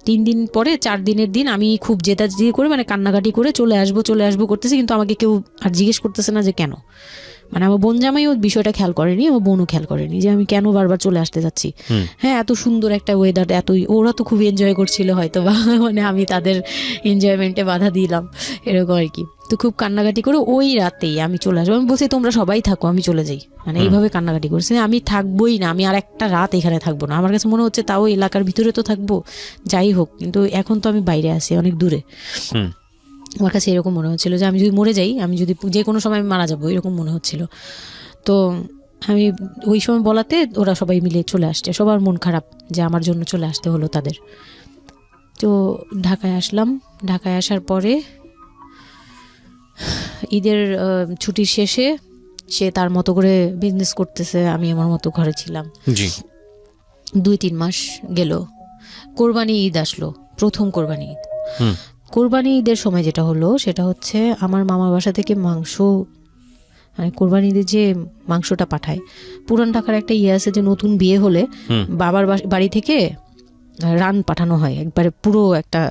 3 দিন পরে 4 দিনের দিন আমি খুব জেদাজেদি করে, মানে কান্নাকাটি করে চলে আসবো করতেছি, কিন্তু আমাকে কেউ আর জিজ্ঞেস করতেছে না যে কেন। মানে আমার বোন জামাইও বিষয়টা খেয়াল করেনি, আমার বোনও খেয়াল করেনি যে আমি কেন বারবার চলে আসতে যাচ্ছি। হ্যাঁ, এত সুন্দর একটা ওয়েদার, ওরা তো খুব এনজয় করছিল হয়তো বা, মানে আমি তাদের এনজয়মেন্টে বাধা দিলাম, এরকম আর কি। তো খুব কান্নাকাটি করে ওই রাতেই আমি চলে আসবো। আমি বলছি তোমরা সবাই থাকো, আমি চলে যাই, মানে এইভাবে কান্নাকাটি করছে, আমি থাকবোই না, আমি আর একটা রাত এখানে থাকবো না। আমার কাছে মনে হচ্ছে তাও এলাকার ভিতরে তো থাকবো, যাই হোক, কিন্তু এখন তো আমি বাইরে আছি, অনেক দূরে। আমার কাছে এরকম মনে হচ্ছিল যে আমি যদি মরে যাই, আমি যদি যে কোনো সময় মারা যাবো, এরকম মনে হচ্ছিল। তো আমি ওই সময় বলাতে ওরা সবাই মিলে চলে আসছে, সবার মন খারাপ যে আমার জন্য চলে আসতে হলো তাদের। তো ঢাকায় আসলাম। ঢাকায় আসার পরে ঈদের ছুটির শেষে সে তার মতো করে বিজনেস করতেছে, আমি আমার মতো ঘরে ছিলাম। 2-3 মাস গেল, কোরবানি ঈদ আসলো, প্রথম কোরবানি ঈদ। কোরবানি ঈদের সময় যেটা হলো সেটা হচ্ছে আমার মামার বাসা থেকে মাংস, মানে কোরবানি ঈদের যে মাংসটা পাঠায়, পুরান ঢাকার একটা ইয়ে আছে যে নতুন বিয়ে হলে বাবার বাড়ি থেকে রান পাঠানো হয়, একবারে পুরো একটা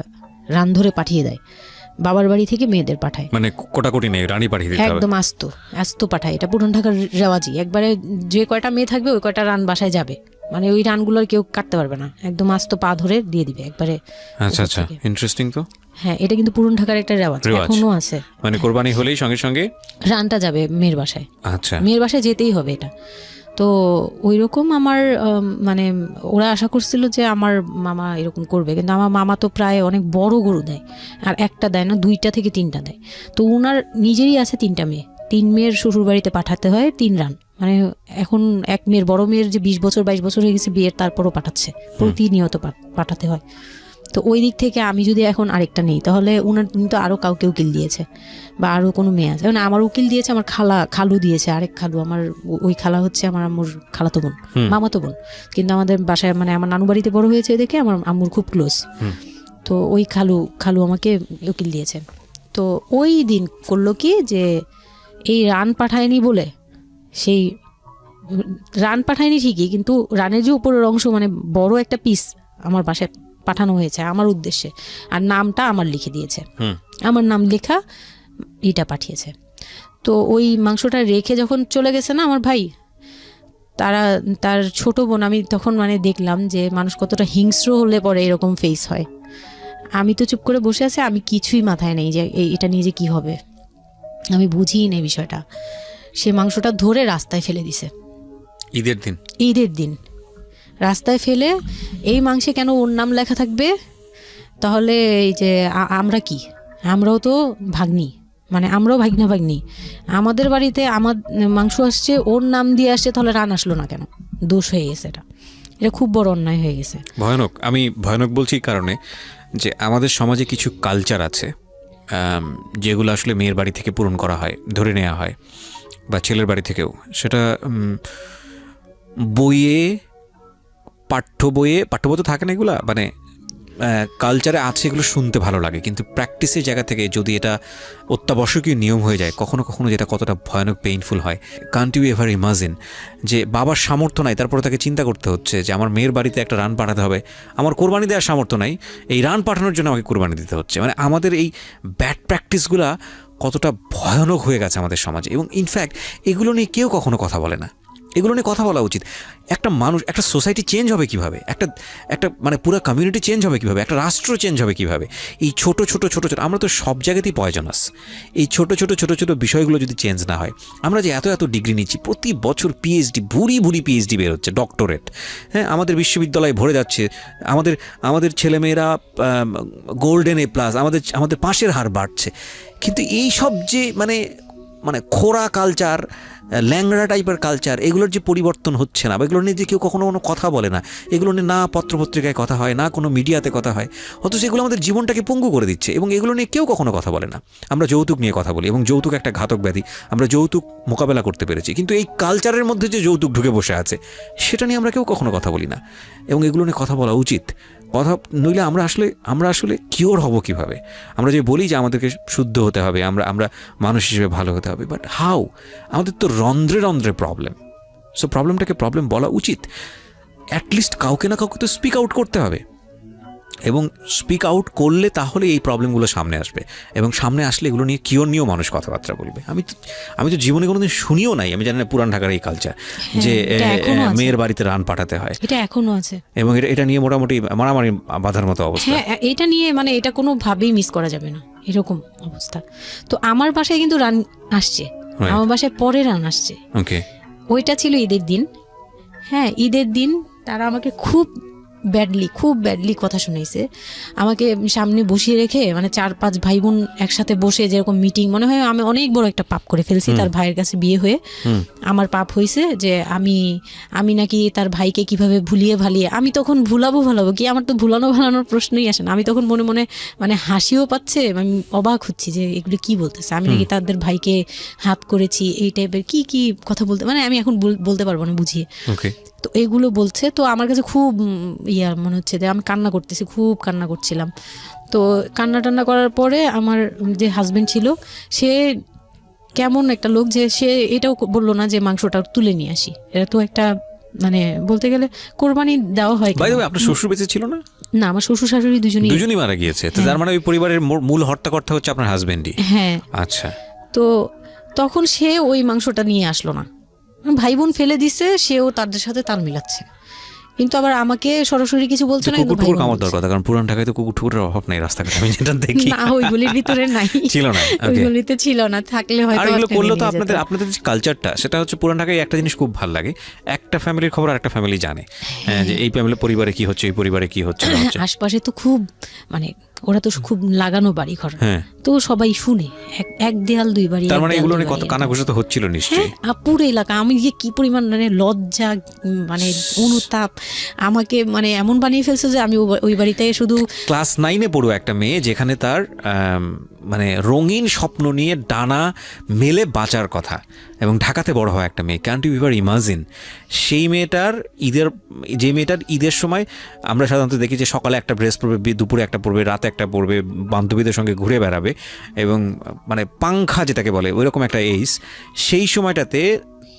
রান ধরে পাঠিয়ে দেয়, বাবার বাড়ি থেকে মেয়েদের পাঠায়, মানে কোটাকুটি নেই, রানী পাঠিয়ে দিতে হবে, একদম আস্ত পাঠায়। এটা পুরান ঢাকার রেওয়াজি, একবারে যে কয়টা মেয়ে থাকবে ওই কয়টা রান বাসায় যাবে, মানে ওই রানগুলোর কেউ কাটতে পারবে না, একদম আস্ত পা ধরে দিয়ে দিবে একবারে। আচ্ছা আচ্ছা, ইন্টারেস্টিং তো। হ্যাঁ, এটা কিন্তু পুরান ঢাকার একটা রেওয়াজ, এখনো আছে। মানে কোরবানি হলেই সঙ্গে সঙ্গে রানটা যাবে মেয়ের বাসায়। আচ্ছা, মেয়ের বাসায় যেতেই হবে এটা। তো ওই রকম আমার মানে ওরা আশা করছিল যে আমার মামা এরকম করবে, কিন্তু আমার মামা তো প্রায় অনেক বড় গরু দেয়, আর একটা দেয় না, 2টা থেকে 3টা দেয়। তো ওনার নিজেরই আছে 3টা মেয়ে, 3 মেয়ের শ্বশুর বাড়িতে পাঠাতে হয় 3 রান, মানে এখন এক মেয়ের, বড় মেয়ের যে 20 বছর 22 বছর হয়ে গেছে বিয়ের, তারপরও পাঠাচ্ছে, প্রতিনিয়ত পাঠাতে হয়। তো ওই দিক থেকে আমি যদি এখন আরেকটা নেই, তাহলে উনার কিন্তু আরও কাউকে উকিল দিয়েছে বা আরও কোনো মেয়ে আছে, মানে আমার উকিল দিয়েছে আমার খালু দিয়েছে, আরেক খালু আমার, ওই খালা হচ্ছে আমার আম্মুর খালাতো বোন, মামাতো বোন, কিন্তু আমাদের বাসায় মানে আমার নানু বাড়িতে বড় হয়েছে দেখে আমার আম্মুর খুব ক্লোজ। তো ওই খালু আমাকে উকিল দিয়েছে। তো ওই দিন করলো কি যে এই রান পাঠায়নি বলে, সেই রান পাঠায়নি ঠিকই, কিন্তু রানের যে উপরের অংশ মানে বড় একটা পিস আমার বাসায় পাঠানো হয়েছে আমার উদ্দেশ্যে, আর নামটা আমার লিখে দিয়েছে, আমার নাম লেখা এটা পাঠিয়েছে। তো ওই মাংসটা রেখে যখন চলে গেছে না আমার ভাই, তার ছোট বোন, আমি তখন মানে দেখলাম যে মানুষ কতটা হিংস্র হলে পরে এরকম ফেস হয়। আমি তো চুপ করে বসে আছি, আমি কিছুই মাথায় নেই যে এটা নিয়ে যে কী হবে, আমি বুঝিই নেই বিষয়টা। সে মাংসটা ধরে রাস্তায় ফেলে দিছে ঈদের দিন রাস্তায় ফেলে, এই মাংসে কেন ওর নাম লেখা থাকবে, তাহলে এই যে আমরাও তো ভাগ্নি, মানে আমরাও ভাগ্নি, আমাদের বাড়িতে আমার মাংস আসছে, ওর নাম দিয়ে আসছে, তাহলে রান আসলো না কেন? দোষ হয়ে গেছে, এটা খুব বড় অন্যায় হয়ে গেছে। ভয়ানক। আমি ভয়ানক বলছি এই কারণে যে আমাদের সমাজে কিছু কালচার আছে যেগুলো আসলে মেয়ের বাড়ি থেকে পূরণ করা হয়, ধরে নেওয়া হয়, বা ছেলের বাড়ি থেকেও। সেটা পাঠ্য বইয়ে তো থাকে না, এগুলা মানে কালচারে আছে, এগুলো শুনতে ভালো লাগে, কিন্তু প্র্যাকটিসের জায়গা থেকে যদি এটা অত্যাবশ্যকীয় নিয়ম হয়ে যায়, কখনো কখনো যেটা কতটা ভয়ানক পেইনফুল হয়। কান্ট ইউ এভার ইমাজিন যে বাবার সামর্থ্য নাই, তারপরে তাকে চিন্তা করতে হচ্ছে যে আমার মেয়ের বাড়িতে একটা রান পাঠাতে হবে, আমার কোরবানি দেওয়ার সামর্থ্য নাই, এই রান পাঠানোর জন্য আমাকে কোরবানি দিতে হচ্ছে। মানে আমাদের এই ব্যাড প্র্যাকটিসগুলা কতটা ভয়ানক হয়ে গেছে আমাদের সমাজে, এবং ইনফ্যাক্ট এগুলো নিয়ে কেউ কখনো কথা বলে না। এগুলো নিয়ে কথা বলা উচিত। একটা মানুষ, একটা সোসাইটি চেঞ্জ হবে কীভাবে, একটা মানে পুরো কমিউনিটি চেঞ্জ হবে কীভাবে, একটা রাষ্ট্র চেঞ্জ হবে কীভাবে, এই ছোট আমরা তো সব জায়গাতেই পয়জনাস। এই ছোট বিষয়গুলো যদি চেঞ্জ না হয়, আমরা যে এত ডিগ্রি নিচ্ছি, প্রতি বছর পিএইচডি, ভুরি পিএইচডি বের হচ্ছে, ডক্টরেট, হ্যাঁ, আমাদের বিশ্ববিদ্যালয়ে ভরে যাচ্ছে, আমাদের ছেলেমেয়েরা গোল্ডেন A+, আমাদের পাশের হার বাড়ছে, কিন্তু এই সব যে মানে খোরা কালচার, ল্যাংড়া টাইপের কালচার, এগুলোর যে পরিবর্তন হচ্ছে না, বা এগুলো নিয়ে যে কেউ কখনো কোনো কথা বলে না, এগুলো নিয়ে না পত্রপত্রিকায় কথা হয়, না কোনো মিডিয়াতে কথা হয়, অথচ এগুলো আমাদের জীবনটাকে পঙ্গু করে দিচ্ছে, এবং এগুলো নিয়ে কেউ কখনো কথা বলে না। আমরা যৌতুক নিয়ে কথা বলি, এবং যৌতুক একটা ঘাতক ব্যাধি, আমরা যৌতুক মোকাবেলা করতে পেরেছি, কিন্তু এই কালচারের মধ্যে যে যৌতুক ঢুকে বসে আছে, সেটা নিয়ে আমরা কেউ কখনো কথা বলি না, এবং এগুলো নিয়ে কথা বলা উচিত। কথা নইলে আমরা আসলে কিওর হব কিভাবে? আমরা যে বলি যে আমাদেরকে শুদ্ধ হতে হবে, আমরা মানুষ হিসেবে ভালো হতে হবে, বাট হাউ? আমাদের তো রন্ধ্রে প্রবলেম। সো প্রবলেমটাকে প্রবলেম বলা উচিত, অ্যাটলিস্ট কাউকে না কাউকে তো স্পিক আউট করতে হবে, এবং স্পিক আউট করলে তাহলে এই প্রবলেমগুলো সামনে আসবে, এবং সামনে আসলে এগুলো নিয়ে কিওর নিয়েও মানুষ কথাবার্তা বলবে। আমি তো জীবনে কোনোদিন শুনিও নাই, আমি জানি না পুরান ঢাকার এই কালচার যে মেয়ের বাড়িতে রান পাঠাতে হয়, এটা এখনো আছে, এবং এটা নিয়ে মোটামুটি মারামারি বাঁধার মতো অবস্থা। হ্যাঁ, এটা নিয়ে মানে এটা কোনোভাবেই মিস করা যাবে না, এরকম অবস্থা। তো আমার বাসায় কিন্তু রান আসছে, আমার বাসায় পরে রান আসছে। ওকে, ওইটা ছিল ঈদের দিন। হ্যাঁ, ঈদের দিন তারা আমাকে খুব ব্যাডলি কথা শুনাইছে, আমাকে সামনে বসিয়ে রেখে, মানে 4-5 ভাই বোন একসাথে বসে যেরকম মিটিং, মনে হয় আমি অনেক বড় একটা পাপ করে ফেলছি তার ভাইয়ের কাছে বিয়ে হয়ে। আমার পাপ হয়েছে যে আমি নাকি তার ভাইকে কিভাবে ভুলিয়ে ভালিয়ে, আমি তখন ভুলাবো কি, আমার তো ভালানোর প্রশ্নই আসে না। আমি তখন মনে মনে মানে হাসিও পাচ্ছে, আমি অবাক হচ্ছি যে এগুলো কি বলতেছে, আমি নাকি তাদের ভাইকে হাত করেছি, এই টাইপের কি কথা বলতে, মানে আমি এখন বলতে পারবো না বুঝিয়ে। তো এগুলো বলছে, তো আমার কাছে খুব মনে হচ্ছে যে আমি কান্না করতেছি, খুব কান্না করছিলাম। তো কান্না করার পরে আমার যে হাজবেন্ড ছিল, সে কেমন একটা লোক যে সে এটাও বললো না যে মাংসটা তুলে নিয়ে আসি। এটা তো একটা মানে বলতে গেলে কোরবানি দেওয়া হয়। আপনার শ্বশুর বেঁচে ছিল না? না, আমার শ্বশুর শাশুড়ি দুজনই মারা গিয়েছে। তো তার মানে ওই পরিবারের মূল হর্তাকর্তা হচ্ছে আপনার হাজবেন্ডই? হ্যাঁ। আচ্ছা। তো তখন সে ওই মাংসটা নিয়ে আসলো না, ভাই বোন ফেলে দিছে, সেও তাদের সাথে তাল মিলাচ্ছে। কিন্তু আবার আমাকে সরাসরি কিছু বলছে না, কিন্তু কুকুর কামড় দেওয়ার কথা, কারণ পুরান ঢাকায় তো কুকুরের অভাব নেই রাস্তাঘাটে, আমি যেটা দেখি। না, ওইগুলির ভিতরে নাই, ছিল না, ওইগুলিতে ছিল না, থাকলে হয়তো। আর এগুলো করলে তো আপনাদের যে কালচারটা, সেটা হচ্ছে পুরান ঢাকায় একটা জিনিস খুব ভালো লাগে, একটা ফ্যামিলির খবর আরেকটা ফ্যামিলি জানে, যে এই ফ্যামিলির পরিবারে কি হচ্ছে, এই পরিবারে কি হচ্ছে না হচ্ছে। আশপাশে তো খুব মানে ওরা তো খুব লাগানো বাড়ি ঘর, তো সবাই শুনে, এক দেয়াল দুই বাড়ি। তার মানে এগুলো নিয়ে কত কানাঘুষা তো হচ্ছিল নিশ্চয়ই। পুরো এলাকা, আমি যে কি পরিমাণ মানে লজ্জা, মানে অনুতাপ আমাকে মানে এমন বানিয়ে ফেলছে যে আমি ওই বাড়িতে শুধু। ক্লাস 9-এ পড়ুয়া একটা মেয়ে, যেখানে তার মানে রঙিন স্বপ্ন নিয়ে ডানা মেলে বাঁচার কথা, এবং ঢাকাতে বড় হয় একটা মেয়ে, ক্যান্ট ইউ এভার ইমাজিন? সেই মেয়েটার ঈদের সময় আমরা সাধারণত দেখি যে সকালে একটা ড্রেস পরবে, দুপুরে একটা পরবে, রাতে একটা পরবে, বান্ধবীদের সঙ্গে ঘুরে বেড়াবে, এবং মানে পাংখা যেটাকে বলে ওইরকম একটা এইজ। সেই সময়টাতে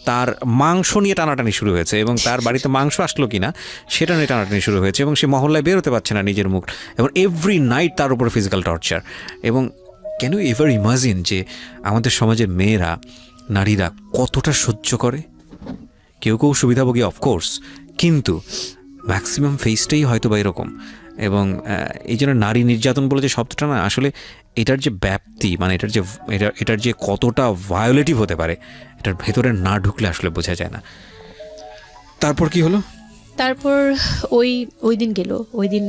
তার মাংস নিয়ে টানাটানি শুরু হয়েছে, এবং তার বাড়িতে মাংস আসলো কিনা সেটা নিয়ে টানাটানি শুরু হয়েছে, এবং সে মহল্লায় বেরোতে পারছে না নিজের মুখ, এবং এভরি নাইট তার উপরে ফিজিক্যাল টর্চার। এবং ক্যান ইউ এভার ইমাজিন যে আমাদের সমাজের মেয়েরা, নারীরা কতটা সহ্য করে? কেউ কেউ সুবিধাভোগী অফকোর্স, কিন্তু ম্যাক্সিমাম ফেসটাই হয়তো বা এরকম। এবং এই জন্য নারী নির্যাতন বলে যে শব্দটা না, আসলে এটার যে ব্যাপ্তি, মানে এটার যে কতটা ভায়োলেটিভ হতে পারে, এটার ভেতরে না ঢুকলে আসলে বোঝা যায় না। তারপর কি হলো? তারপর ওই দিন গেল, ওই দিন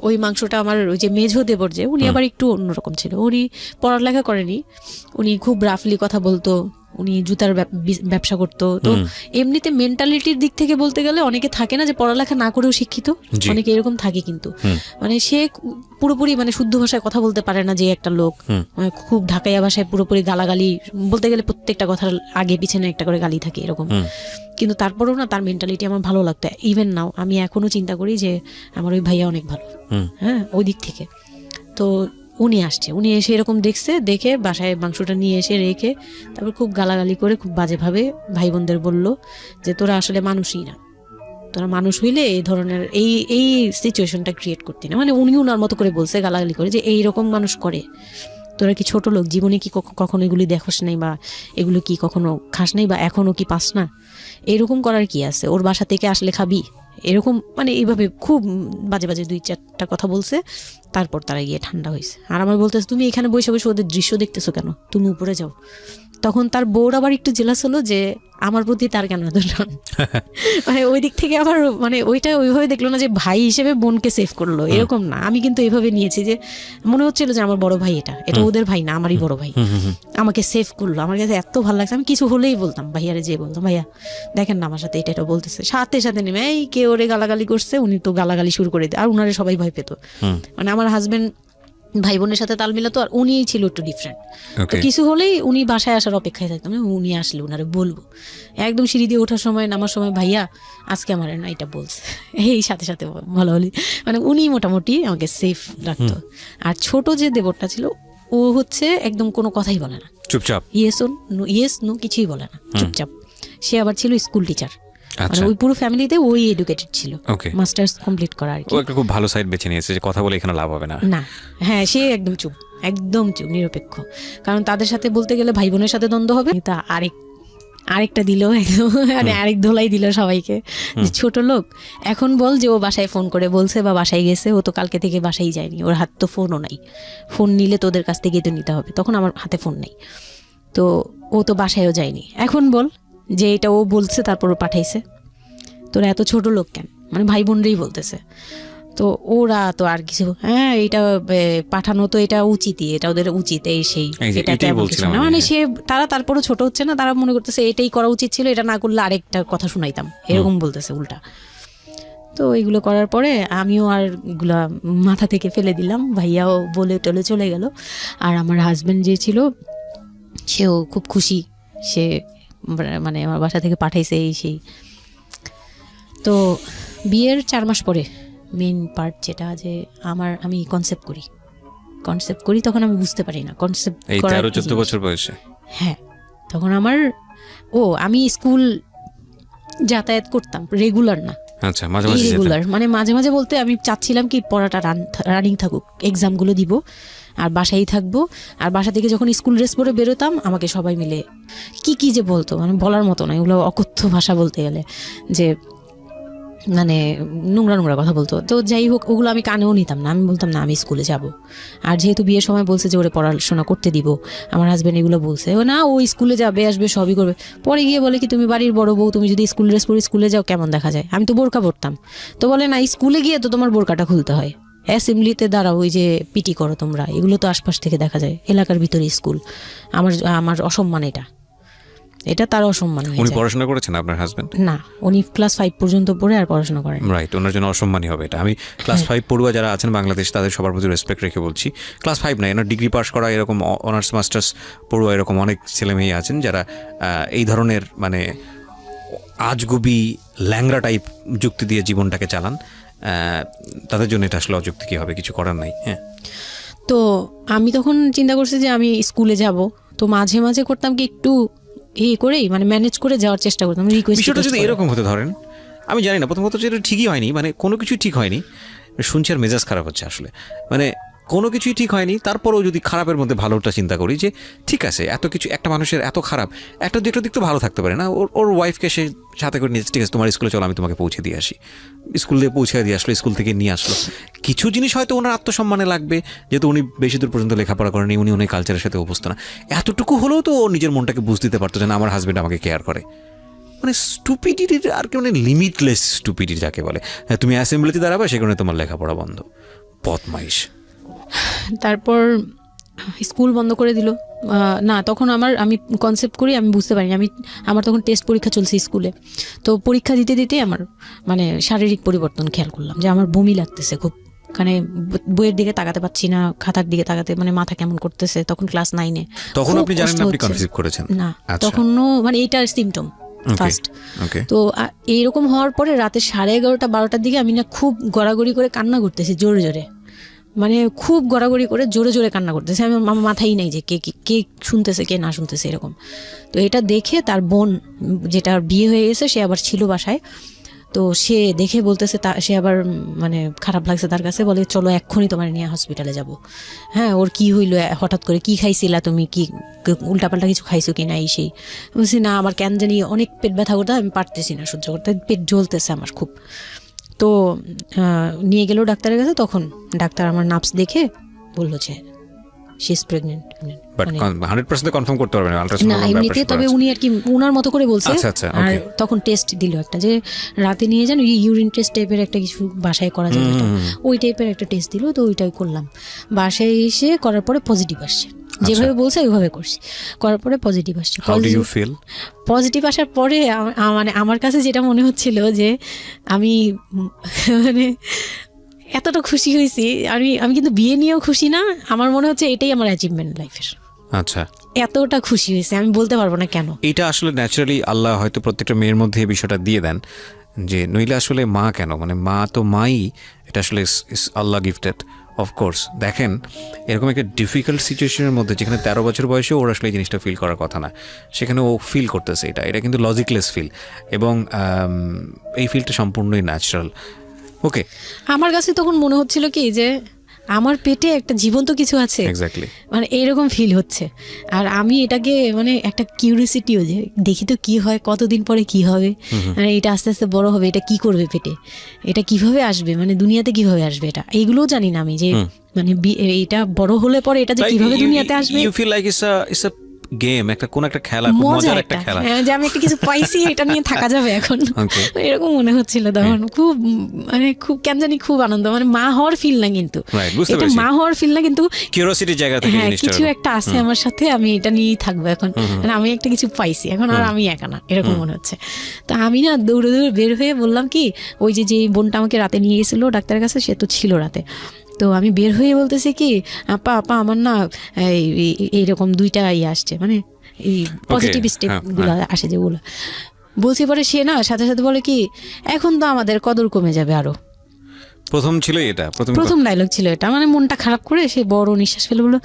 ওই মাংসটা আমার ওই যে মেঝো দেবর, যে উনি আবার একটু অন্যরকম ছিল, উনি পড়ালেখা করেনি, উনি খুব রাফলি কথা বলতো, উনি জুতার ব্যবসা করতো। তো এমনিতে মেন্টালিটির দিক থেকে বলতে গেলে অনেকে থাকে না যে পড়ালেখা না করেও শিক্ষিত, অনেকে এরকম থাকে, কিন্তু মানে সে পুরোপুরি মানে শুদ্ধ ভাষায় কথা বলতে পারে না, যে একটা লোক খুব ঢাকাইয়া ভাষায় পুরোপুরি গালাগালি বলতে গেলে প্রত্যেকটা কথার আগে পিছনে একটা করে গালি থাকে এরকম। কিন্তু তারপরেও না, তার মেন্টালিটি আমার ভালো লাগতো। ইভেন নাও আমি এখনো চিন্তা করি যে আমার ওই ভাইয়া অনেক ভালো, হ্যাঁ, ওই দিক থেকে। তো উনি আসছে, উনি এসে এরকম দেখে বাসায় মাংসটা নিয়ে এসে রেখে তারপর খুব গালাগালি করে খুব বাজেভাবে ভাই বোনদের বলল যে তোরা আসলে মানুষই না, তোরা মানুষ হইলে এই ধরনের এই সিচুয়েশনটা ক্রিয়েট করতি না। মানে উনি ওনার মতো করে বলছে গালাগালি করে, যে এইরকম মানুষ করে, তোরা কি ছোট লোক, জীবনে কি কখনো এগুলি দেখোস নাই, বা এগুলো কি কখনো খাস নাই, বা এখনো কি পাস না? এরকম করার কি আছে? ওর বাসা থেকে আসলে খাবি? এরকম মানে এইভাবে খুব বাজে বাজে 2-4টা কথা বলছে। তারপর তারা গিয়ে ঠান্ডা হয়েছে, আর আমার বলতেছে তুমি এখানে বসে বসে ওদের দৃশ্য দেখতেছো কেন, তুমি উপরে যাও। তখন তার বউর আবার একটু জেলাস হলো যে আমার প্রতি তার কেন এত টান। মানে ওই দিক থেকে আবার মানে ওইটা ওইভাবে দেখলো না যে ভাই হিসেবে বোনকে সেভ করলো, এরকম না। আমি কিন্তু এইভাবে নিয়েছি যে মনে হচ্ছিল যে আমার বড় ভাই, এটা ওদের ভাই না, আমারই বড় ভাই, আমাকে সেভ করলো। আমার কাছে এত ভালো লাগছে, আমি কিছু হলেই বলতাম ভাইয়ারে, যে বলতাম ভাইয়া দেখেন না আমার সাথে এটা বলতেছে, সাথে সাথে নেমে এই কে ওরে গালাগালি করছে, উনি তো গালাগালি শুরু করে দেয়। আর উনারে সবাই ভয় পেত, মানে আমার হাজবেন্ড ভাই বোনের সাথে তাল মিলাতো, আর উনি ছিল একটু ডিফারেন্ট। তো কিছু হলেই উনি বাসায় আসার অপেক্ষায় থাকতাম, উনি আসলে উনারে বলবো। একদম সিঁড়ি দিয়ে ওঠার সময় নামার সময় ভাইয়া আজকে আমার না এটা বলছে, এই সাথে সাথে ভালো হলি, মানে উনি মোটামুটি আমাকে সেফ রাখতো। আর ছোট যে দেবরটা ছিল, ও হচ্ছে একদম কোনো কথাই বলে না, চুপচাপ, ইয়েস নো কিছুই বলে না, চুপচাপ। সে আবার ছিল স্কুল টিচার, মানে ওই পুরো ফ্যামিলিতে ওই এডুকেটেড ছিল, মাস্টার্স কমপ্লিট করা আর কি। ও একটা খুব ভালো সাইড বেছে নিয়েছে যে কথা বলে এখানে লাভ হবে না। না, হ্যাঁ, সে একদম চুপ, নিরপেক্ষ। কারণ তাদের সাথে বলতে গেলে ভাই বোনের সাথে দ্বন্দ্ব হবে, তা আরেকটা দিল একদম, মানে আরেক ধোলাই দিল সবাইকে, ছোট লোক। এখন বল যে ও বাসায় ফোন করে বলছে বা বাসায় গেছে, ও তো কালকে থেকে বাসায় যায়নি, ওর হাত তো ফোনও নাই, ফোন নিলে তোদের কাছ থেকে তো নিতে হবে, তখন আমার হাতে ফোন নেই, তো ও তো বাসায়ও যায়নি। এখন বল যে এটা ও বলছে তারপর ও পাঠাইছে, তোরা এত ছোট লোক কেন, মানে ভাই বোনরাই বলতেছে। তো ওরা তো আর কিছু, হ্যাঁ এটা পাঠানো তো এটা উচিতই, এটা ওদের উচিত, এই সেই, মানে সে তারা তারপরও ছোট হচ্ছে না, তারা মনে করতেছে এটাই করা উচিত ছিল, এটা না করলে আরেকটা কথা শুনাইতাম, এরকম বলতেছে উল্টা। তো এইগুলো করার পরে আমিও আর এগুলা মাথা থেকে ফেলে দিলাম, ভাইয়াও বলে টলে চলে গেল। আর আমার হাজবেন্ড যে ছিল সেও খুব খুশি, সে মানে আমার বাসা থেকে পাঠাইছে এই সেই। তো বিয়ের 4 মাস পরে মেইন পার্ট যেটা, যে আমি কনসেপ্ট করি, তখন আমি বুঝতে পারি না কনসেপ্ট এই 13-14 বছর বয়সে। হ্যাঁ, তখন আমি স্কুল যাতায়াত করতাম, রেগুলার না, আচ্ছা, মাঝে মাঝে রেগুলার, মানে মাঝে মাঝে বলতে আমি চাচ্ছিলাম কি পড়াটা রানিং থাকুক, এক্সামগুলো দিব আর বাসায় থাকবো। আর বাসা থেকে যখন স্কুল ড্রেস পরে বেরোতাম, আমাকে সবাই মিলে কি যে বলতো, মানে বলার মতো না, এগুলো অকথ্য ভাষা বলতে গেলে, যে মানে নোংরা নোংরা কথা বলতো। তো যাই হোক, ওগুলো আমি কানেও নিতাম না, আমি বলতাম না আমি স্কুলে যাব। আর যেহেতু বিয়ের সময় বলছে যে ওরে পড়াশোনা করতে দিব, আমার হাজব্যান্ড এগুলো বলছে, ও না ও স্কুলে যাবে আসবে সবই করবে। পরে গিয়ে বলে কি তুমি বাড়ির বড় বউ, তুমি যদি স্কুল ড্রেস পরে স্কুলে যাও কেমন দেখা যায়? আমি তো বোরকা পরতাম। তো বলে না স্কুলে গিয়ে তো তোমার বোরকাটা খুলতে হয়, অ্যাসেম্বলিতে দাঁড়াও, ওই যে পিটি করো তোমরা, এগুলো তো আশপাশ থেকে দেখা যায়, এলাকার ভিতরে স্কুল। আমার আমার অসম্মান, এটা তার অসম্মান হয়ে উনি যায়। পড়াশোনা করেছেন আপনার হাজবেন্ড? না, উনি ক্লাস 5 পর্যন্ত পড়ে আর পড়াশোনা করেন। রাইট, ওনার জন্য অসম্মানই হবে এটা। আমি ক্লাস 5 পড়ুয়া যারা আছেন বাংলাদেশ, তাদের সবার প্রতি রেসপেক্ট রেখে বলছি, ক্লাস 5 না, এনার ডিগ্রি পাস করা এরকম অনার্স মাস্টার্স পড়ুয়া এরকম অনেক ছেলেমেয়ে আছেন যারা এই ধরনের মানে আজগুবি ল্যাংরা টাইপ যুক্তি দিয়ে জীবনটাকে চালান। তাদের জন্য এটা আসলে অযুক্তি, কি হবে, কিছু করার নাই। হ্যাঁ, তো আমি তখন চিন্তা করছি যে আমি স্কুলে যাব, তো মাঝে মাঝে করতাম কি একটু করেই মানে ম্যানেজ করে যাওয়ার চেষ্টা করতাম, বিষয়টা যদি এরকম হতে ধরেন, আমি জানি না, প্রথমত যেটা ঠিকই হয়নি, মানে কোনো কিছুই ঠিক হয়নি, শুনছি আর মেজাজ খারাপ হচ্ছে আসলে, মানে কোনো কিছুই ঠিক হয়নি। তারপরেও যদি খারাপের মধ্যে ভালোটা চিন্তা করি যে ঠিক আছে, এত কিছু একটা মানুষের এত খারাপ, একটা দুটো দিক তো ভালো থাকতে পারে না। ওর ওয়াইফকে সে সাথে করে নিয়ে, ঠিক আছে তোমার স্কুলে চলো আমি তোমাকে পৌঁছে দিয়ে আসি, স্কুল দিয়ে পৌঁছে দিয়ে আসলো, স্কুল থেকে নিয়ে আসলো। কিছু জিনিস হয়তো ওনার আত্মসম্মানে লাগবে, যেহেতু উনি বেশি দূর পর্যন্ত লেখাপড়া করেনি, উনি অনেক কালচারের সাথে অভ্যস্ত না, এতটুকু হলেও তো ও নিজের মনটাকে বুঝ দিতে পারতো যে না, আমার হাজব্যান্ড আমাকে কেয়ার করে। মানে স্টুপিডিটির আর কি, মানে লিমিটলেস স্টুপিডিটি যাকে বলে। হ্যাঁ, তুমি অ্যাসেম্বলিতে দাঁড়াবে, সেখানে তোমার লেখাপড়া বন্ধ, বদমাইশ। তারপর স্কুল বন্ধ করে দিল। না, তখন আমি কনসেপ্ট করি, আমি বুঝতে পারিনি, আমার তখন টেস্ট পরীক্ষা চলছে স্কুলে। তো পরীক্ষা দিতে দিতে আমার মানে শারীরিক পরিবর্তন খেয়াল করলাম, যে আমার বমি লাগতেছে খুব, মানে বইয়ের দিকে তাকাতে পাচ্ছি না, খাতার দিকে তাকাতে মানে মাথা কেমন করতেছে। তখন ক্লাস 9-এ। তখন আপনি জানেন না আপনি কনসিভ করেছেন? না, তখনও মানে এইটার সিমটম ফার্স্ট। তো এইরকম হওয়ার পরে রাতে 11:30 12টার দিকে আমি না খুব গড়াগড়ি করে কান্না করতেছি, জোরে জোরে, মানে খুব গড়াগড়ি করে জোরে জোরে কান্না করতেছে। আমি আমার মাথায় নেই যে কে কে শুনতেছে কে না শুনতেছে এরকম। তো এটা দেখে তার বোন, যেটা বিয়ে হয়ে গেছে, সে আবার ছিল বাসায়। তো সে দেখে বলতেছে, সে আবার মানে খারাপ লাগছে তার কাছে, বলে চলো এক্ষুনি তোমার নিয়ে হসপিটালে যাব। হ্যাঁ, ওর কি হইলো হঠাৎ করে, কি খাইছিলা তুমি, কি উল্টাপাল্টা কিছু খাইছো কি না, এই সেই। বলছি না, আমার কেন জানি অনেক পেট ব্যথা করতে, আমি পারতেছি না সহ্য করতে, পেট জ্বলতেছে আমার খুব। তো নিয়ে গেল ডাক্তারের কাছে। তখন ডাক্তার আমার নার্ভস দেখে বললো যে she is pregnant. But 100% confirm করতে পারবেন না এমনিতে, তবে উনি আর কি ওনার মতো করে বলছে। আর তখন টেস্ট দিল একটা, যে রাতে নিয়ে যান, ইউরিন টেস্ট টাইপের একটা কিছু বাসায় করা যায়, ওই টাইপের একটা টেস্ট দিল। তো ওইটাই করলাম। বাসায় এসে করার পরে পজিটিভ আসছে, যেভাবে বলছে ওইভাবে করছি, করার পরে পজিটিভ আসছে। পজিটিভ আসার পরে মানে আমার কাছে যেটা মনে হচ্ছিল যে আমি মানে এতটা খুশি হয়েছি, আমি কিন্তু বিয়ে নিয়েও খুশি না, আমার মনে হচ্ছে এটাই আমার অ্যাচিভমেন্ট লাইফের। আচ্ছা, এতটা খুশি হয়েছে আমি বলতে পারবো না কেন। এটা আসলে ন্যাচারালি আল্লাহ হয়তো প্রত্যেকটা মেয়ের মধ্যে এই বিষয়টা দিয়ে দেন, যে নইলে আসলে মা কেন, মানে মা তো মাই, এটা আসলে আল্লাহ গিফটেড। অফকোর্স দেখেন, এরকম একটা ডিফিকাল্ট সিচুয়েশনের মধ্যে, যেখানে 13 বছর বয়সে ওর আসলে এই জিনিসটা ফিল করার কথা না, সেখানে ও ফিল করতেছে, এটা কিন্তু লজিকলেস ফিল, এবং এই ফিলটা সম্পূর্ণই ন্যাচারাল। ওকে, আমার কাছে তখন মনে হচ্ছিল কি যে আমার পেটে একটা জীবন্ত কিছু আছে, এক্স্যাক্টলি, মানে এইরকম ফিল হচ্ছে। আর আমি এটাকে মানে একটা কিউরিওসিটিও, যে দেখি তো কি হয়, কতদিন পরে কি হবে, মানে এটা আস্তে আস্তে বড় হবে, এটা কি করবে পেটে, এটা কিভাবে আসবে, মানে দুনিয়াতে কিভাবে আসবে, এটা এইগুলোও জানি না আমি, যে মানে এটা বড় হলে পরে এটা যে কিভাবে দুনিয়াতে আসবে। You feel like it's a game, কোন একটা খেলা, মজার একটা খেলা, যে আমি একটা কিছু পাইছি, এটা নিয়ে থাকা যাবে এখন, এরকম মনে হচ্ছিল তখন। খুব মানে খুব কেন জানি খুব আনন্দ, মানে মা হওয়ার ফিল না, কিন্তু এটা মা হওয়ার ফিল না, কিন্তু কিউরিওসিটির জায়গা থেকে কিছু একটা আছে আমার সাথে, আমি এটা নিয়েই থাকবো এখন, মানে আমি একটা কিছু পাইছি এখন, আর আমি একা না, এরকম মনে হচ্ছে। তো আমি না দৌড়ে দৌড়ে বের হয়ে বললাম কি, ওই যে বোনটা আমাকে রাতে নিয়ে গেছিলো ডাক্তারের কাছে, সে তো ছিল রাতে। তো আমি বের হয়ে বলতেছি কি, আপা আমার না এইরকম 2টা আসছে, মানে এই পজিটিভ স্টেপগুলো আসে যেগুলো বলছি। পরে সে না সাথে সাথে বলে কি, এখন তো আমাদের কদর কমে যাবে আরো। প্রথম ডায়লগ ছিল এটা, মানে মনটা খারাপ করে সে বড় নিঃশ্বাস ফেলে বললো,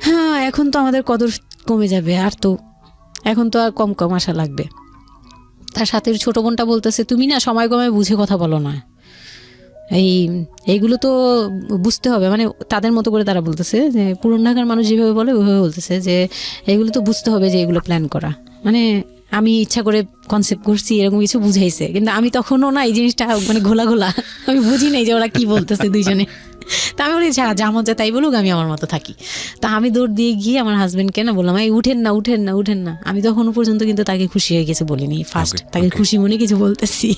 হ্যাঁ এখন তো আমাদের কদর কমে যাবে, আর তো এখন তো আর কম কম আসা লাগবে। তার সাথে ছোট বোনটা বলতেছে, তুমি না সময় কমে বুঝে কথা বলো না, এইগুলো তো বুঝতে হবে, মানে তাদের মতো করে তারা বলতেছে, যে পুরান ঢাকার মানুষ যেভাবে বলে ওইভাবে বলতেছে, যে এগুলো তো বুঝতে হবে যে এগুলো প্ল্যান করা, মানে আমি ইচ্ছা করে কনসেপ্ট করছি এরকম কিছু বুঝাইছে, কিন্তু আমি তখনও না এই জিনিসটা মানে ঘোলা ঘোলা, আমি বুঝি নাই যে ওরা কি বলতেছে দুইজনে। তা আমি বলি যা মজা তাই বলুক, আমি আমার মতো থাকি। তা আমি দৌড় দিয়ে গিয়ে আমার হাজবেন্ডকে না বললাম, এই উঠেন না উঠেন না উঠেন না। আমি তখনও পর্যন্ত কিন্তু তাকে খুশি হয়ে গেছে বলিনি, ফার্স্ট তাকে খুশি মনে কিছু বলতেছি।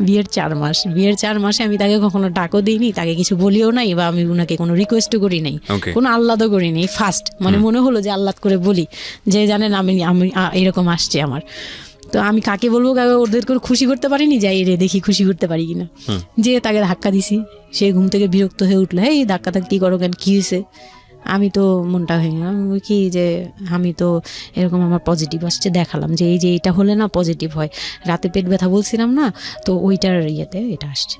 বিয়ের 4 মাসে আমি তাকে কখনো ডাকও দিইনি, তাকে কিছু বলিও নাই, বা আমি ওনাকে কোনো রিকোয়েস্টও করি নাই, কোনো আহ্লাদও করি নাই। ফার্স্ট মানে মনে হলো যে আহ্লাদ করে বলি যে জানেন আমি এরকম আসছে আমার। তো আমি কাকে বলবো, কাকে ওদেরকে খুশি করতে পারিনি, যাই রে দেখি খুশি করতে পারি কিনা। যে তাকে ধাক্কা দিছি, সে ঘুম থেকে বিরক্ত হয়ে উঠলো, এই ধাক্কা কি করো কেন, কি হয়েছে? আমি তো মনটা ভেঙে গেলাম, কি যে আমি তো এরকম আমার পজিটিভ আসছে, দেখালাম যে এই যে এটা হলে না পজিটিভ হয়, রাতে পেট ব্যথা বলছিলাম না, তো ওইটার ইয়েতে এটা আসছে।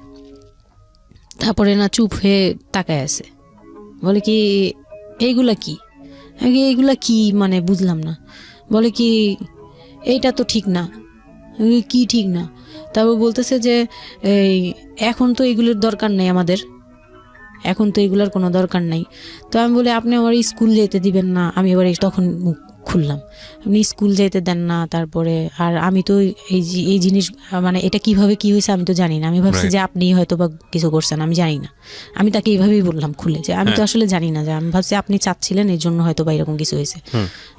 তারপরে না চুপ হয়ে তাকায় আছে, বলে কি এইগুলা কি, এইগুলা কি মানে বুঝলাম না। বলে কি এইটা তো ঠিক না। কি ঠিক না? তারপর বলতেছে যে এই এখন তো এগুলোর দরকার নেই আমাদের, এখন তো এগুলোর কোনো দরকার নাই। তো আমি বলি আপনি আমার স্কুল যেতে দিবেন না। আমি এবার তখন মুখ খুললাম, আপনি স্কুল যেতে দেন না, তারপরে আর আমি তো এই জিনিস মানে এটা কিভাবে কি হয়েছে আমি তো জানি না। আমি ভাবছি যে আপনি হয়তো বা কিছু করছেন, আমি জানি না। আমি তাকে এইভাবেই বললাম খুলে যে আমি তো আসলে জানি না, যে আমি ভাবছি আপনি চাচ্ছিলেন এই জন্য হয়তো বা এরকম কিছু হয়েছে।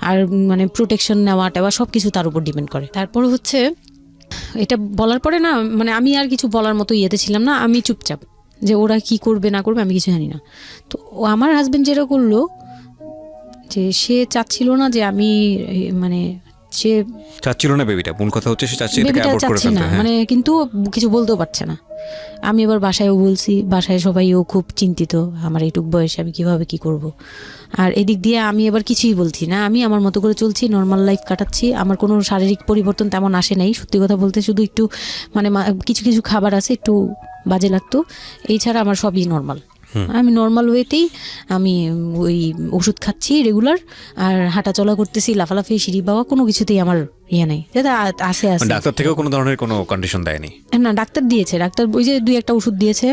আর মানে প্রোটেকশন নেওয়া টেওয়া সব কিছু তার উপর ডিপেন্ড করে। তারপর হচ্ছে এটা বলার পরে না মানে আমি আর কিছু বলার মতো ইয়েতে ছিলাম না, আমি চুপচাপ, যে ওরা কি করবে না করবে আমি কিছু জানি না। তো আমার হাজবেন্ড যেটা করলো, যে সে চাচ্ছিল না যে আমি মানে সে চাচ্ছিল না বেবিটা, মূল কথা হচ্ছে সে চাচ্ছে এটাকে অ্যাবর্ট করে ফেলতে, মানে কিন্তু কিছু বলতেও পারছে না। আমি এবার বাসায়ও বলছি, বাসায় সবাইও খুব চিন্তিত আমার এইটুক বয়সে আমি কিভাবে কি করব। আর এদিক দিয়ে আমি এবার কিছুই বলছি না, আমি আমার মতো করে চলছি, নর্মাল লাইফ কাটাচ্ছি। আমার কোনো শারীরিক পরিবর্তন তেমন আসে নাই, সত্যি কথা বলতে শুধু একটু মানে কিছু কিছু খাবার আছে একটু বাজে লাগতো, এই ছাড়া আমার সবই নর্মাল। আমি নর্মাল ওয়েতেই আমি ওই ওষুধ খাচ্ছি রেগুলার, আর হাঁটা চলা করতেছি, লাফালাফি সিঁড়ি বাওয়া কোনো কিছুতেই আমার ইয়ে নেই। আছে ডাক্তার থেকেও কোনো ধরনের কোনো কন্ডিশন দেয়নি? না, ডাক্তার দিয়েছে, ডাক্তার ওই যে 2-1টা ওষুধ দিয়েছে।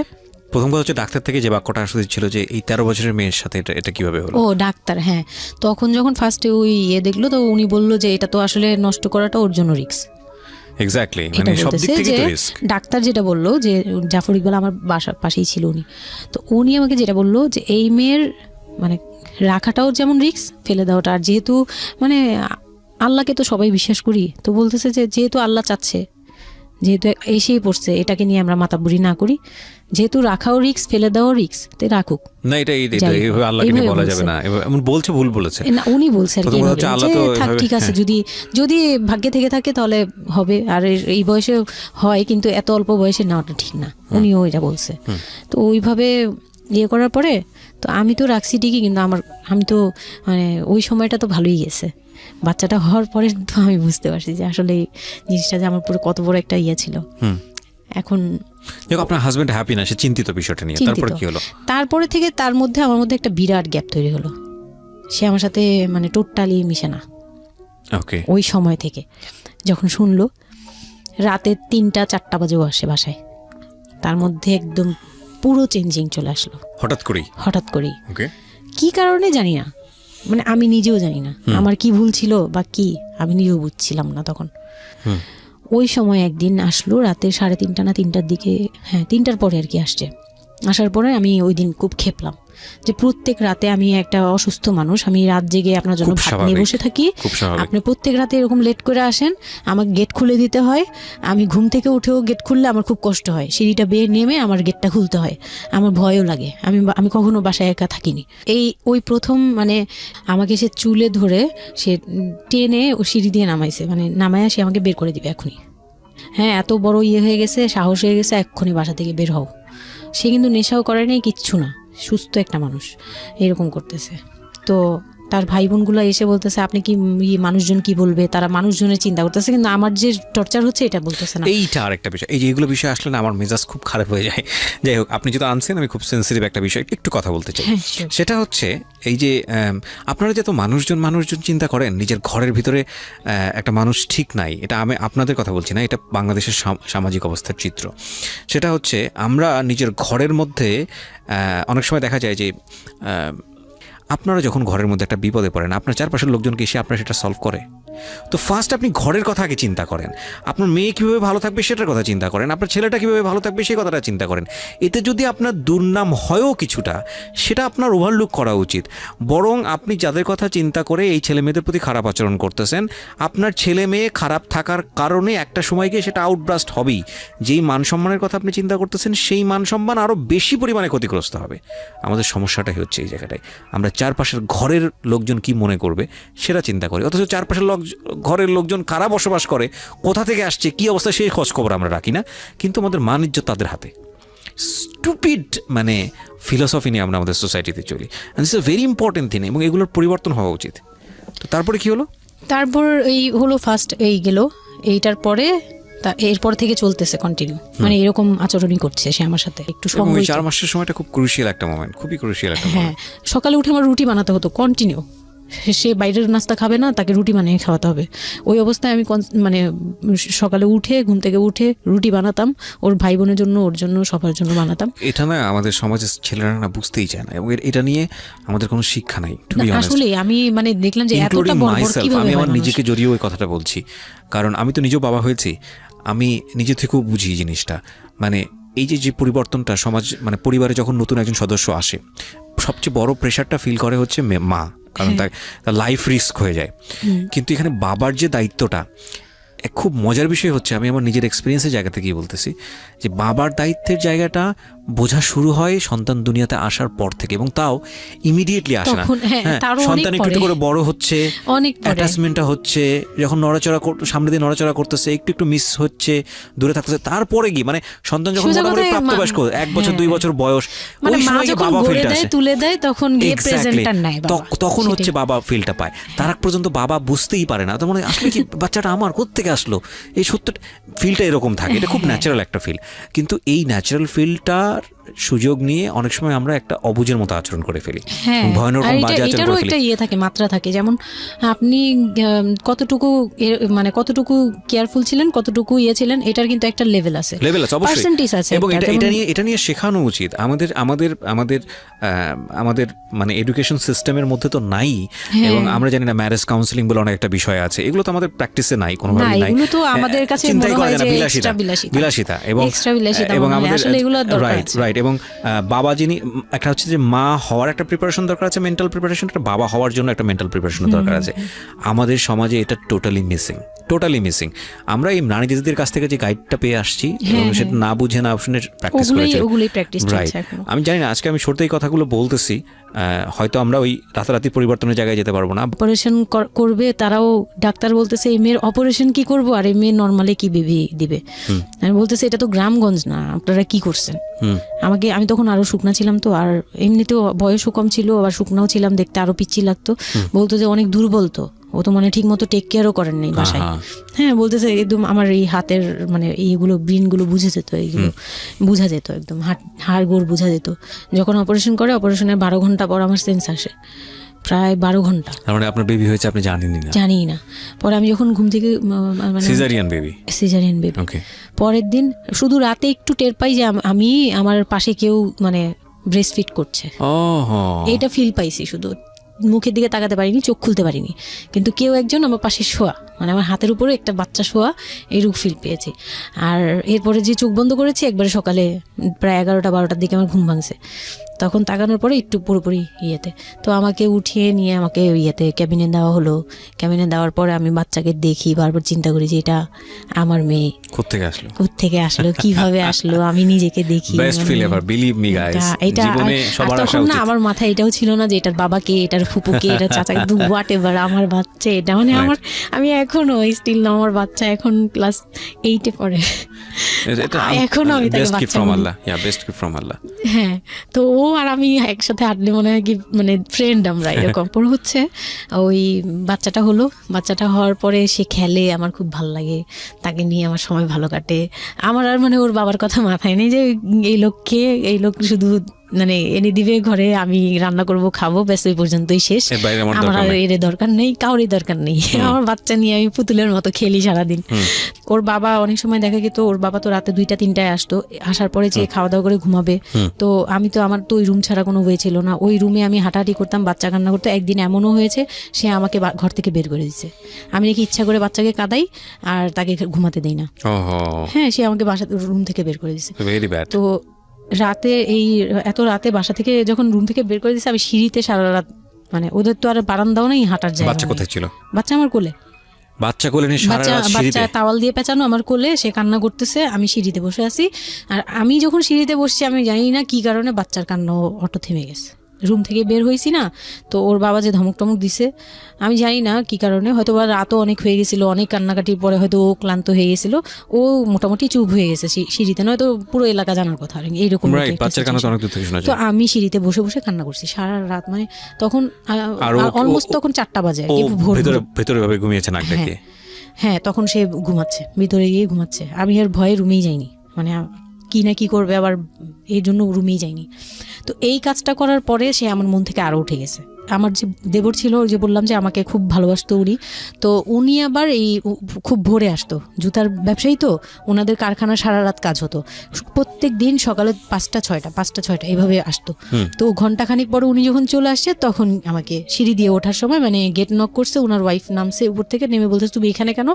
প্রথম কথা হচ্ছে ডাক্তার থেকে যে বাক্যটা আসলে ছিল যে এই 13 বছরের মেয়ের সাথে এটা কিভাবে হলো। ও ডাক্তার, হ্যাঁ। তখন যখন ফার্স্টে ওই দেখলো, তো উনি বললো যে এটা তো আসলে নষ্ট করাটা ওর জন্য রিস্ক। এক্স্যাক্টলি, মানে সব দিক থেকে তো রিস্ক। ডাক্তার যেটা বললো, যে জাফর ইকবাল আমার বাসার পাশেই ছিল উনি, তো উনি আমাকে যেটা বললো যে এই মেয়ের মানে রাখাটাও যেমন রিস্ক, ফেলে দেওয়াটা। আর যেহেতু মানে আল্লাহকে তো সবাই বিশ্বাস করি, তো বলতেছে যে যেহেতু আল্লাহ চাচ্ছে, যেহেতু এসেই পড়ছে, এটাকে নিয়ে আমরা মাতাবুরি না করি, যেহেতু রাখাও রিস্ক ফেলে দেওয়াও রিস্ক, তো রাখুক না। এটা এইভাবে আল্লাহকে নিয়ে বলা যাবে না, এমন বলছে, ভুল বলেছে না, উনি বলছে আর কি থাক ঠিক আছে, যদি ভাগ্যে থেকে থাকে তাহলে হবে। আর এই বয়সে হয়, কিন্তু এত অল্প বয়সে নেওয়াটা ঠিক না, উনিও এটা বলছে। তো ওইভাবে ইয়ে করার পরে তো আমি তো রাখছি ঠিকই, কিন্তু আমি তো মানে ওই সময়টা তো ভালোই গেছে। বাচ্চাটা হওয়ার পরে তো আমি বুঝতে পারছি যে আসলে জিনিসটা যে আমার পুরো কত বড় একটা ইয়ে ছিল। এখন আপনার হাজবেন্ড হ্যাপি না, সে চিন্তিত বিষয়টা নিয়ে। তারপর কি হলো? তারপরে থেকে তার মধ্যে আমার মধ্যে একটা বিরাট গ্যাপ তৈরি হলো, সে আমার সাথে মানে টোটালি মিশে না। ওকে। ওই সময় থেকে যখন শুনলো রাতে 3টা-4টা বাজেও আসে বাসায়, তার মধ্যে একদম পুরো চেঞ্জিং চলে আসলো হঠাৎ করেই। ওকে। কি কারণে জানি না, মানে আমি নিজেও জানি না আমার কি ভুল ছিল বা কি, আমি নিজেও বুঝছিলাম না তখন। ওই সময় একদিন আসলো রাতে 3:30 না 3টার দিকে, হ্যাঁ 3টার পরে আর কি আসছে। আসার পরে আমি ওই দিন খুব খেপলাম যে প্রত্যেক রাতে আমি একটা অসুস্থ মানুষ, আমি রাত জেগে আপনার জন্য ভাত নিয়ে বসে থাকি, আপনি প্রত্যেক রাতে এরকম লেট করে আসেন, আমাকে গেট খুলে দিতে হয়, আমি ঘুম থেকে উঠেও গেট খুললে আমার খুব কষ্ট হয়, সিঁড়িটা বেয়ে নেমে আমার গেটটা খুলতে হয়, আমার ভয়ও লাগে, আমি কখনো বাসায় একা থাকিনি। ওই প্রথম মানে আমাকে সে চুলে ধরে সে টেনে ও সিঁড়ি দিয়ে নামাইছে, মানে নামায় সে আমাকে বের করে দিবে এখনই। হ্যাঁ, এত বড় ইয়ে হয়ে গেছে, সাহস হয়ে গেছে, এক্ষুনি বাসা থেকে বের হও। সে কিন্তু নেশাও করে নাই, কিচ্ছু না, সুস্থ একটা মানুষ, এরকম করতেছে। তো তার ভাই বোনগুলো এসে বলতেছে আপনি কি মানুষজন কি বলবে, তারা মানুষজনের চিন্তা করতেছে, কিন্তু আমার যে টর্চার হচ্ছে এটা বলতেছে না। এইটা আরেকটা বিষয়, এই যে এগুলো বিষয় আসলে না আমার মেজাজ খুব খারাপ হয়ে যায়। যাই হোক, আপনি যেটা আনছেন আমি খুব সেন্সিটিভ একটা বিষয় একটু কথা বলতে চাই। সেটা হচ্ছে এই যে আপনারা যে তো মানুষজন চিন্তা করেন, নিজের ঘরের ভিতরে একটা মানুষ ঠিক নাই, এটা আমি আপনাদের কথা বলছি না, এটা বাংলাদেশের সামাজিক অবস্থার চিত্র। সেটা হচ্ছে আমরা নিজের ঘরের মধ্যে অনেক সময় দেখা যায় যে আপনারা যখন ঘরের মধ্যে একটা বিপদে পড়েন, আপনার চারপাশের লোকজন কি এসে আপনারা সেটা সলভ করে? তো ফার্স্ট আপনি ঘরের কথা আগে চিন্তা করেন, আপনার মেয়ে কীভাবে ভালো থাকবে সেটার কথা চিন্তা করেন, আপনার ছেলেটা কীভাবে ভালো থাকবে সেই কথাটা চিন্তা করেন। এতে যদি আপনার দুর্নাম হয়ও কিছুটা, সেটা আপনার ওভারলুক করা উচিত। বরং আপনি যাদের কথা চিন্তা করে এই ছেলে মেয়েদের প্রতি খারাপ আচরণ করতেছেন, আপনার ছেলে মেয়ে খারাপ থাকার কারণে একটা সময় গিয়ে সেটা আউটব্রাস্ট হবেই। যেই মান সম্মানের কথা আপনি চিন্তা করতেছেন সেই মান সম্মান আরও বেশি পরিমাণে ক্ষতিগ্রস্ত হবে। আমাদের সমস্যাটাই হচ্ছে এই জায়গাটায়, আমরা চারপাশের ঘরের লোকজন কি মনে করবে সেটা চিন্তা করি, অথচ চারপাশের ঘরের লোকজন কারা বসবাস করে, কোথা থেকে আসছে, কী অবস্থা সেই খোঁজ খবর আমরা রাখি না, কিন্তু আমাদের মান ইজ্জত তাদের হাতে। স্টুপিড মানে ফিলসফি নিয়ে আমরা আমাদের সোসাইটিতে চলি, and it's a very important thing, এবং এগুলোর পরিবর্তন হওয়া উচিত। তো তারপরে কি হলো? তারপর এই হলো ফার্স্ট এই গেল, এইটার পরে এরপর থেকে চলতেছে কন্টিনিউ, মানে এরকম আচরণই করছে সে আমার সাথে। একটু সময়, 4 মাসের সময়টা খুব ক্রুশিয়াল একটা মোমেন্ট, খুবই ক্রুশিয়াল একটা হ্যাঁ, সকালে উঠে আমার রুটি বানাতে হতো কন্টিনিউ। সে বাইরের নাস্তা খাবে না, তাকে রুটি বানিয়ে খাওয়াতে হবে। ওই অবস্থায় আমি মানে সকালে উঠে ঘুম থেকে উঠে রুটি বানাতাম, ওর ভাই বোনের জন্য, ওর জন্য, সবার জন্য বানাতাম। এটা না আমাদের সমাজের ছেলেরা না বুঝতেই চায় না, এবং এটা নিয়ে আমাদের কোনো শিক্ষা নাই। আসলে আমি মানে দেখলাম যে এতটা বর্বর কিভাবে। আমি আমার নিজেকে জড়িয়ে ওই কথাটা বলছি, কারণ আমি তো নিজেও বাবা হয়েছি, আমি নিজে থেকেও বুঝি জিনিসটা। মানে এই যে পরিবর্তনটা সমাজ, মানে পরিবারে যখন নতুন একজন সদস্য আসে, সবচেয়ে বড় প্রেশারটা ফিল করে হচ্ছে মা, কারণ তার লাইফ রিস্ক হয়ে যায়। কিন্তু এখানে বাবার যে দায়িত্বটা, খুব মজার বিষয় হচ্ছে, আমি আমার নিজের এক্সপিরিয়েন্সের জায়গা থেকেই বলতেছি, যে বাবার দায়িত্বের জায়গাটা বোঝা শুরু হয় সন্তান দুনিয়াতে আসার পর থেকে, এবং তাও ইমিডিয়েটলি আসে না। সন্তান একটু করে বড় হচ্ছে, অ্যাটাচমেন্টটা হচ্ছে, যখন নড়াচড়া সামনে দিয়ে নড়াচড়া করতেছে, একটু মিস হচ্ছে, দূরে থাকতেছে, তারপরে গিয়ে মানে সন্তান যখন মোটামুটি প্রাপ্তবয়স্ক 1 বছর 2 বছর বয়স, ওই সময় বাবা ফিলটা আসে, তুলে দেয়, তখন গিয়ে প্রেজেন্টার নাই, তখন হচ্ছে বাবা ফিলটা পায়। তার আগ পর্যন্ত বাবা বুঝতেই পারে না, তো মনে আসলে কি বাচ্চাটা আমার কোত্থেকে আসলো, এই সত্যটা ফিলটা এরকম থাকে। এটা খুব ন্যাচারাল একটা ফিল, কিন্তু এই ন্যাচারাল ফিলটার সুযোগ নিয়ে অনেক সময় আমরা একটা অবুঝের মতো আচরণ করে ফেলি, ভয়ানক বাজে আচরণ করে ফেলি। একটা ইয়ে থাকে, মাত্রা থাকে, যেমন আপনি কতটুকু মানে কতটুকু কেয়ারফুল ছিলেন, কতটুকু ইয়ে ছিলেন, এটার কিন্তু একটা লেভেল আছে, পার্সেন্টেজ আছে, এবং এটা নিয়ে শেখানো উচিত আমাদের মানে এডুকেশন সিস্টেমের মধ্যে তো নাই। এবং আমরা জানি না, ম্যারেজ কাউন্সিলিং বলে অনেক একটা বিষয় আছে, এগুলো তো আমাদের প্র্যাকটিসে নাই, কোনোভাবেই নাই। এগুলো তো আমাদের কাছে চিন্তাই করা যায় না, বিলাসিতা এবং আমাদের রাইট। এবং বাবা যিনি, একটা হচ্ছে যে মা হওয়ার একটা প্রিপারেশন দরকার আছে, মেন্টাল প্রিপারেশন, একটা বাবা হওয়ার জন্য একটা মেন্টাল প্রিপারেশন দরকার আছে। আমাদের সমাজে এটা টোটালি মিসিং। আমরা এই নারী দিদিদের কাছ থেকে যে গাইডটা পেয়ে আসছি, এবং সেটা না বুঝে না শুনে প্র্যাকটিস করেছি। রাইট, আমি জানি না, আজকে আমি সত্যি এই কথাগুলো বলতেছি, হয়তো আমরা ওই রাতারাতি পরিবর্তনের জায়গায় যেতে পারবো না। অপারেশন করবে, তারাও ডাক্তার বলতেছে এই মেয়ের অপারেশন কি করবো, আর এই মেয়ে নর্মালি কি বেবি দিবে। আমি বলতেছে এটা তো গ্রামগঞ্জ না, আপনারা কি করছেন। আমি তখন আরো শুকনা ছিলাম, তো আর এমনিতেও বয়সও কম ছিল, আবার শুকনাও ছিলাম, দেখতে আরো পিচ্ছি লাগতো। বলতো যে অনেক দুর্বল, তো ও তো মানে ঠিক মতো টেক কেয়ারও করেন নাই বাসায়। হ্যাঁ, বলতেছে একদম আমার এই হাতের মানে এইগুলো ব্রিনগুলো বুঝে যেত, এইগুলো বুঝা যেত, একদম হাড় গোড় বুঝা যেত। যখন অপারেশনের 12 ঘন্টা পর আমার সেন্স আসে, প্রায় 12 ঘন্টা। মানে আপনার বেবি হয়েছে আপনি জানি না? পরে আমি যখন ঘুম থেকে মানে সিজারিয়ান বেবি, পরের দিন শুধু রাতে একটু টের পাই যে আমি আমার পাশে কেউ মানে ব্রেস্ট ফিড করছে, এটা ফিল পাইছি। শুধু মুখের দিকে তাকাতে পারিনি, চোখ খুলতে পারিনি, কিন্তু কেউ একজন আমার পাশে শোয়া, মানে আমার হাতের উপরে একটা বাচ্চা শোয়া, এইরূপ ফিল পেয়েছি। আর এরপরে যে চোখ বন্ধ করেছি, একবারে সকালে প্রায় 11-12টার দিকে আমার ঘুম ভাঙছে। তখন তাকানোর পরে একটু পুরোপুরি ইয়েতে, তো আমাকে উঠিয়ে নিয়ে আমাকে ইয়েতে ক্যাবিনে দেওয়া হলো। ক্যাবিনে দেওয়ার পরে আমি বাচ্চাকে দেখি, বারবার চিন্তা করি যে এটা আমার মেয়ে, কোত্থেকে আসলো, কিভাবে আসলো, আমি নিজেকে দেখি। তখন না আমার মাথায় এটাও ছিল না যে এটার বাবাকে, এটার ফুপুকে, এটার চাচা, কিন্তু হোয়াট এভার আমার বাচ্চা এটা, মানে আমি এখনো স্টিল না, আমার বাচ্চা এখন ক্লাস 8-এ পড়ে, এখনো আমি তাকে বাচ্চা বলি। হ্যাঁ, তো ও আর আমি একসাথে হাঁটলে মনে হয় কি মানে ফ্রেন্ড আমরা, এরকম। পরে হচ্ছে ওই বাচ্চাটা হওয়ার পরে সে খেলে, আমার খুব ভালো লাগে, তাকে নিয়ে আমার সময় ভালো কাটে। আমার আর মানে ওর বাবার কথা মাথায় নেই যে এই লোক শুধু মানে এনে দিবে ঘরে, আমি রান্না করব, খাবো, ব্যাস ওই পর্যন্তই শেষ। এর বাইরে আমার আমার দরকার আর নেই। এর দরকার নেই, কাউরই দরকার নেই। আমার বাচ্চা নিয়ে আমি পুতুলের মতো খেলি সারাদিন। ওর বাবা অনেক সময় দেখা যেত, ওর বাবা তো রাতে 2টা-3টায় আসতো, আসার পরে যে খাওয়া দাওয়া করে ঘুমাবে। তো আমি তো, আমার তো ওই রুম ছাড়া কোনো ওয়ে ছিল না, ওই রুমে আমি হাঁটাহাঁটি করতাম, বাচ্চা কান্না করতো। একদিন এমনও হয়েছে সে আমাকে ঘর থেকে বের করে দিচ্ছে, আমি নাকি ইচ্ছা করে বাচ্চাকে কাঁদাই আর তাকে ঘুমাতে দেই না। ওহো, হ্যাঁ, সে আমাকে বাসা রুম থেকে বের করে দিচ্ছে। Very bad. তো রাতে, এই এত রাতে বাসা থেকে যখন রুম থেকে বের করে দিচ্ছে, আমি সিঁড়িতে সারা রাত, মানে ওদের তো আর বারান্দাও নেই, হাঁটার জায়গা বাচ্চা নেই। কোথায় ছিল? বাচ্চা আমার কোলে, বাচ্চা কোলে নিয়ে সারা রাত বাচ্চা সিঁড়িতে? তাওয়াল দিয়ে পেঁচানো আমার কোলে, সে কান্না করতেছে, আমি সিঁড়িতে বসে আছি। আর আমি যখন সিঁড়িতে বসছি, আমি জানি না কি কারণে বাচ্চার কান্না অটো থেমে গেছে। রুম থেকে বের হয়েছি না, তো ওর বাবা যে ধমক টমক দিছে, আমি জানি না কি কারণে, হয়তো বা রাতও অনেক হয়ে গেছিল, অনেক কান্নাকাটির পরে হয়তো ও ক্লান্ত হয়ে গেছিল, ও মোটামুটি চুপ হয়ে গেছে সিঁড়িতে, নয়তো পুরো এলাকা জানার কথা এইরকম। রাইট, বাচ্চার কান্না তো অনেক দূর থেকে শোনা তো যায়। আমি সিঁড়িতে বসে বসে কান্না করছি সারা রাত, মানে তখন অলমোস্ট তখন 4টা বাজে আর ও কি, ভোর ভেতরে ভোর। ভেতরে ভাবে ঘুমিয়েছে নাক হ্যাঁ, ডাকিয়ে? হ্যাঁ, তখন সে ঘুমাচ্ছে, ভিতরে গিয়ে ঘুমাচ্ছে। আমি আর ভয়ে রুমেই যাইনি, মানে কি না কি করবে আবার, এই জন্য রুমেই যাইনি। তো এই কাজটা করার পরে সে আমার মন থেকে আরও উঠে গেছে। আমার যে দেবর ছিল, ওই যে বললাম যে আমাকে খুব ভালোবাসতো উনি, তো উনি আবার এই খুব ভোরে আসতো, জুতার ব্যবসায়ী তো, ওনাদের কারখানা সারা রাত কাজ হতো, প্রত্যেক দিন সকালে 5টা-6টা এইভাবে আসতো। তো ঘন্টাখানিক পরে উনি যখন চলে আসছে, তখন আমাকে সিঁড়ি দিয়ে ওঠার সময়, মানে গেট নক করছে, ওনার ওয়াইফ নামছে উপর থেকে, নেমে বলছে তুমি এখানে কেন?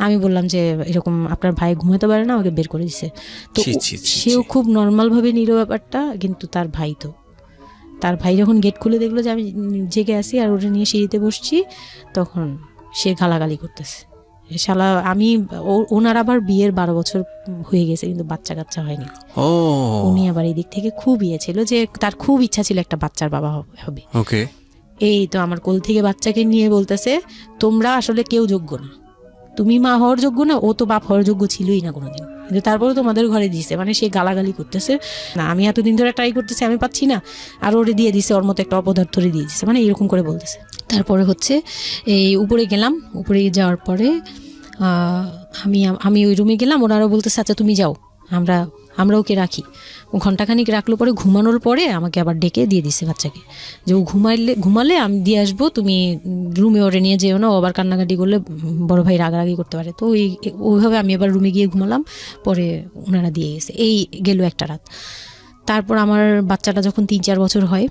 আমি বললাম যে এরকম আপনার ভাই ঘুমাতে পারে না, আমাকে বের করে দিছে। তো ছি, ছি, ছি, সেও খুব নর্মালভাবে নিল ব্যাপারটা, কিন্তু তার ভাই যখন গেট খুলে দেখলো যে আমি জেগে আছি আর ওটা নিয়ে সিঁড়িতে বসছি, তখন সে গালাগালি করতেছে, শালা। আমি ওনার আবার বিয়ের 12 বছর হয়ে গেছে, কিন্তু বাচ্চা কাচ্চা হয়নি। ও, উনি আবার এই দিক থেকে খুব ছিল, যে তার খুব ইচ্ছা ছিল একটা বাচ্চার বাবা হবে। ওকে। এই তো আমার কোল থেকে বাচ্চাকে নিয়ে বলতেছে, তোমরা আসলে কেউ যোগ্য না, তুমি মা হওয়ার যোগ্য না, ও তো বাপ হওয়ার যোগ্য ছিলই না কোনোদিন, কিন্তু তারপরে তোমাদের ঘরে দিছে। মানে সে গালাগালি করতেছে, না আমি এতদিন ধরে ট্রাই করতেছি, আমি পাচ্ছি না, আর ওরে দিয়ে দিছে, ওর মতো একটা অপদার্থরে দিয়ে দিছে, মানে এরকম করে বলতেছে। তারপরে হচ্ছে এই উপরে গেলাম, উপরে যাওয়ার পরে আমি ওই রুমে গেলাম, ওনারা বলতেছে আচ্ছা তুমি যাও, আমরা ওকে রাখি। ও ঘন্টাখানিক রাখলো, পরে ঘুমানোর পরে আমাকে আবার ডেকে দিয়ে দিছে বাচ্চাকে, যে ও ঘুমালে আমি দিয়ে আসবো, তুমি রুমে ওরে নিয়ে যেও না, ও আবার কান্নাকাটি করলে বড় ভাই রাগারাগি করতে পারে। তো ওইভাবে আমি আবার রুমে গিয়ে ঘুমালাম, পরে ওনারা দিয়ে গেছে। এই গেল একটা রাত। তারপর আমার বাচ্চাটা যখন 3-4 বছর হয়,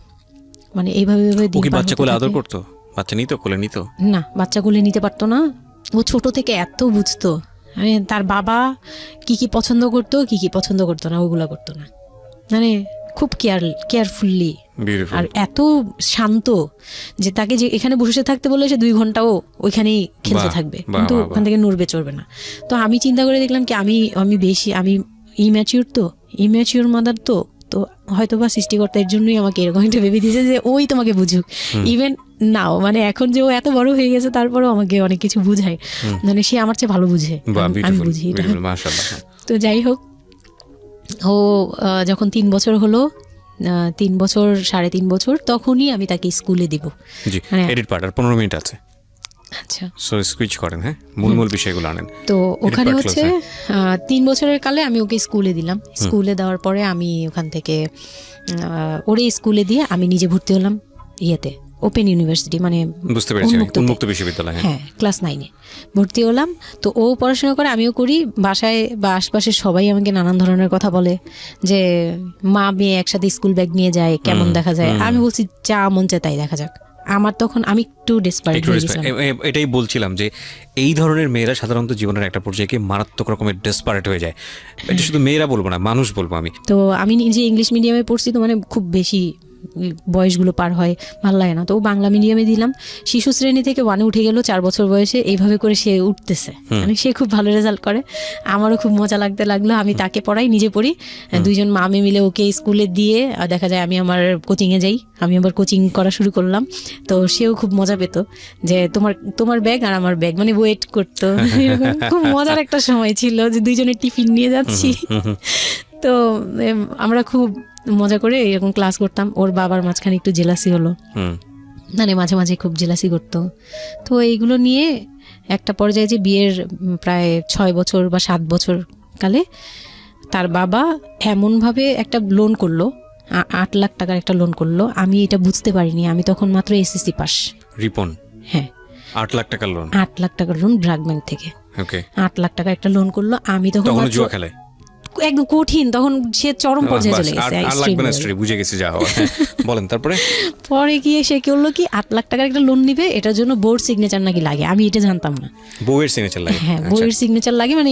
মানে এইভাবে দিন পার বাচ্চা হতে কোলে আদর থাকে। করতো? বাচ্চা নিত, কোলে নিত? না, বাচ্চা কোলে নিতে পারতো না, ও ছোট থেকে এত বুঝতো, মানে তার বাবা কি কি পছন্দ করতো, কি কি পছন্দ করতো না, ওগুলা করতো না, মানে খুব কেয়ারফুলি, আর এত শান্ত যে তাকে যে এখানে বসে থাকতে বললে সে 2 ঘন্টাও ওইখানেই খেলতে থাকবে, কিন্তু ওখান থেকে নড়বে চড়বে না। তো আমি চিন্তা করে দেখলাম কি, আমি ইম্যাচিউর মাদার, তো হয়তো বা সৃষ্টিকর্তার জন্যই আমাকে এরকম একটা ভেবে দিয়েছে যে ওই তোমাকে বুঝুক। ইভেন নাও, মানে এখন যে ও এত বড় হয়ে গেছে, তারপরেও আমাকে অনেক কিছু বুঝায়, মানে সে আমার চেয়ে ভালো বুঝে, আমি বুঝি এটা। তো যাই হোক, ও যখন 3 বছর হলো, 3 বছর 3.5 বছর, তখনই আমি তাকে স্কুলে দিব। জি, এডিট পার্ট আর 15 মিনিট আছে। আচ্ছা, সো সুইচ করেন, হ্যাঁ, মূল বিষয়গুলো আনেন। তো ওখানে হচ্ছে 3 বছরের কালে আমি ওকে স্কুলে দিলাম। স্কুলে দেওয়ার পরে আমি ওখান থেকে ওরে স্কুলে দিয়ে আমি নিজে ভর্তি হলাম ইয়েতে, ওপেন ইউনিভার্সিটি, মানে বুঝতে পেরেছি, উন্মুক্ত বিশ্ববিদ্যালয়। হ্যাঁ, ক্লাস 9-এ ভর্তি হলাম। তো ও পড়াশোনা করে, আমিও করি। বাসায় বা আশপাশে সবাই আমাকে নানান ধরনের কথা বলে, যে মা মেয়ে একসাথে স্কুল ব্যাগ নিয়ে যায়, কেমন দেখা যায়। আমি বলছি যা মন চায় তাই দেখা যাক। আমার তখন আমি একটু ডেসপারেট হয়ে গেছিলাম। এটাই বলছিলাম যে এই ধরনের মেয়েরা সাধারণত জীবনের একটা পর্যায়ে গিয়ে মারাত্মক রকমের ডেসপারেট হয়ে যায়। এটা শুধু মেয়েরা বলবো না, মানুষ বলবো আমি। তো আমি নিজে ইংলিশ মিডিয়ামে পড়ছি, তো মানে খুব বেশি বয়সগুলো পার হয়, ভালো লাগে না। তো বাংলা মিডিয়ামে দিলাম। শিশু শ্রেণী থেকে 1-এ উঠে গেল 4 বছর বয়সে, এইভাবে করে সে উঠতেছে, মানে সে খুব ভালো রেজাল্ট করে। আমারও খুব মজা লাগতে লাগলো, আমি তাকে পড়াই, নিজে পড়ি। 2জন মামে মিলে ওকে স্কুলে দিয়ে দেখা যায় আমি আমার কোচিংয়ে যাই, আমি আবার কোচিং করা শুরু করলাম। তো সেও খুব মজা পেত, যে তোমার ব্যাগ আর আমার ব্যাগ, মানে ওয়েট করতো। খুব মজার একটা সময় ছিল, যে 2জনের টিফিন নিয়ে যাচ্ছি। তো আমরা খুব মজা করে এরকম ক্লাস করতাম। ওর বাবার মাঝখানে একটু জেলাসি হলো, মানে মাঝে মাঝে খুব জেলাসি করতো। তো এইগুলো নিয়ে একটা পর্যায়ে যে বিয়ের প্রায় 6 বছর বা 7 বছর কালে তার বাবা এমনভাবে একটা লোন করলো, 8 লাখ টাকার একটা লোন করলো। আমি এটা বুঝতে পারিনি, আমি তখন মাত্র এসএসসি পাস। রিপন? হ্যাঁ, 8 লাখ টাকার লোন। 8 লাখ টাকার লোন ব্র্যাক ব্যাংক থেকে। ওকে। 8 লাখ টাকা একটা লোন করলো। আমি তখন জুয়া খেলে একদম কঠিন, তখন সে চরম পর্যায়ে চলে গেছে। বুঝে গেছি যা হওয়ার। বলেন তারপরে? পরে গিয়ে সে করলো কি, 8 লাখ টাকার একটা লোন নিবে, এটার জন্য বোর্ড সিগনেচার নাকি লাগে, আমি এটা জানতাম না। বউয়ের সিগনেচার লাগে? হ্যাঁ, বউয়ের সিগনেচার লাগে, মানে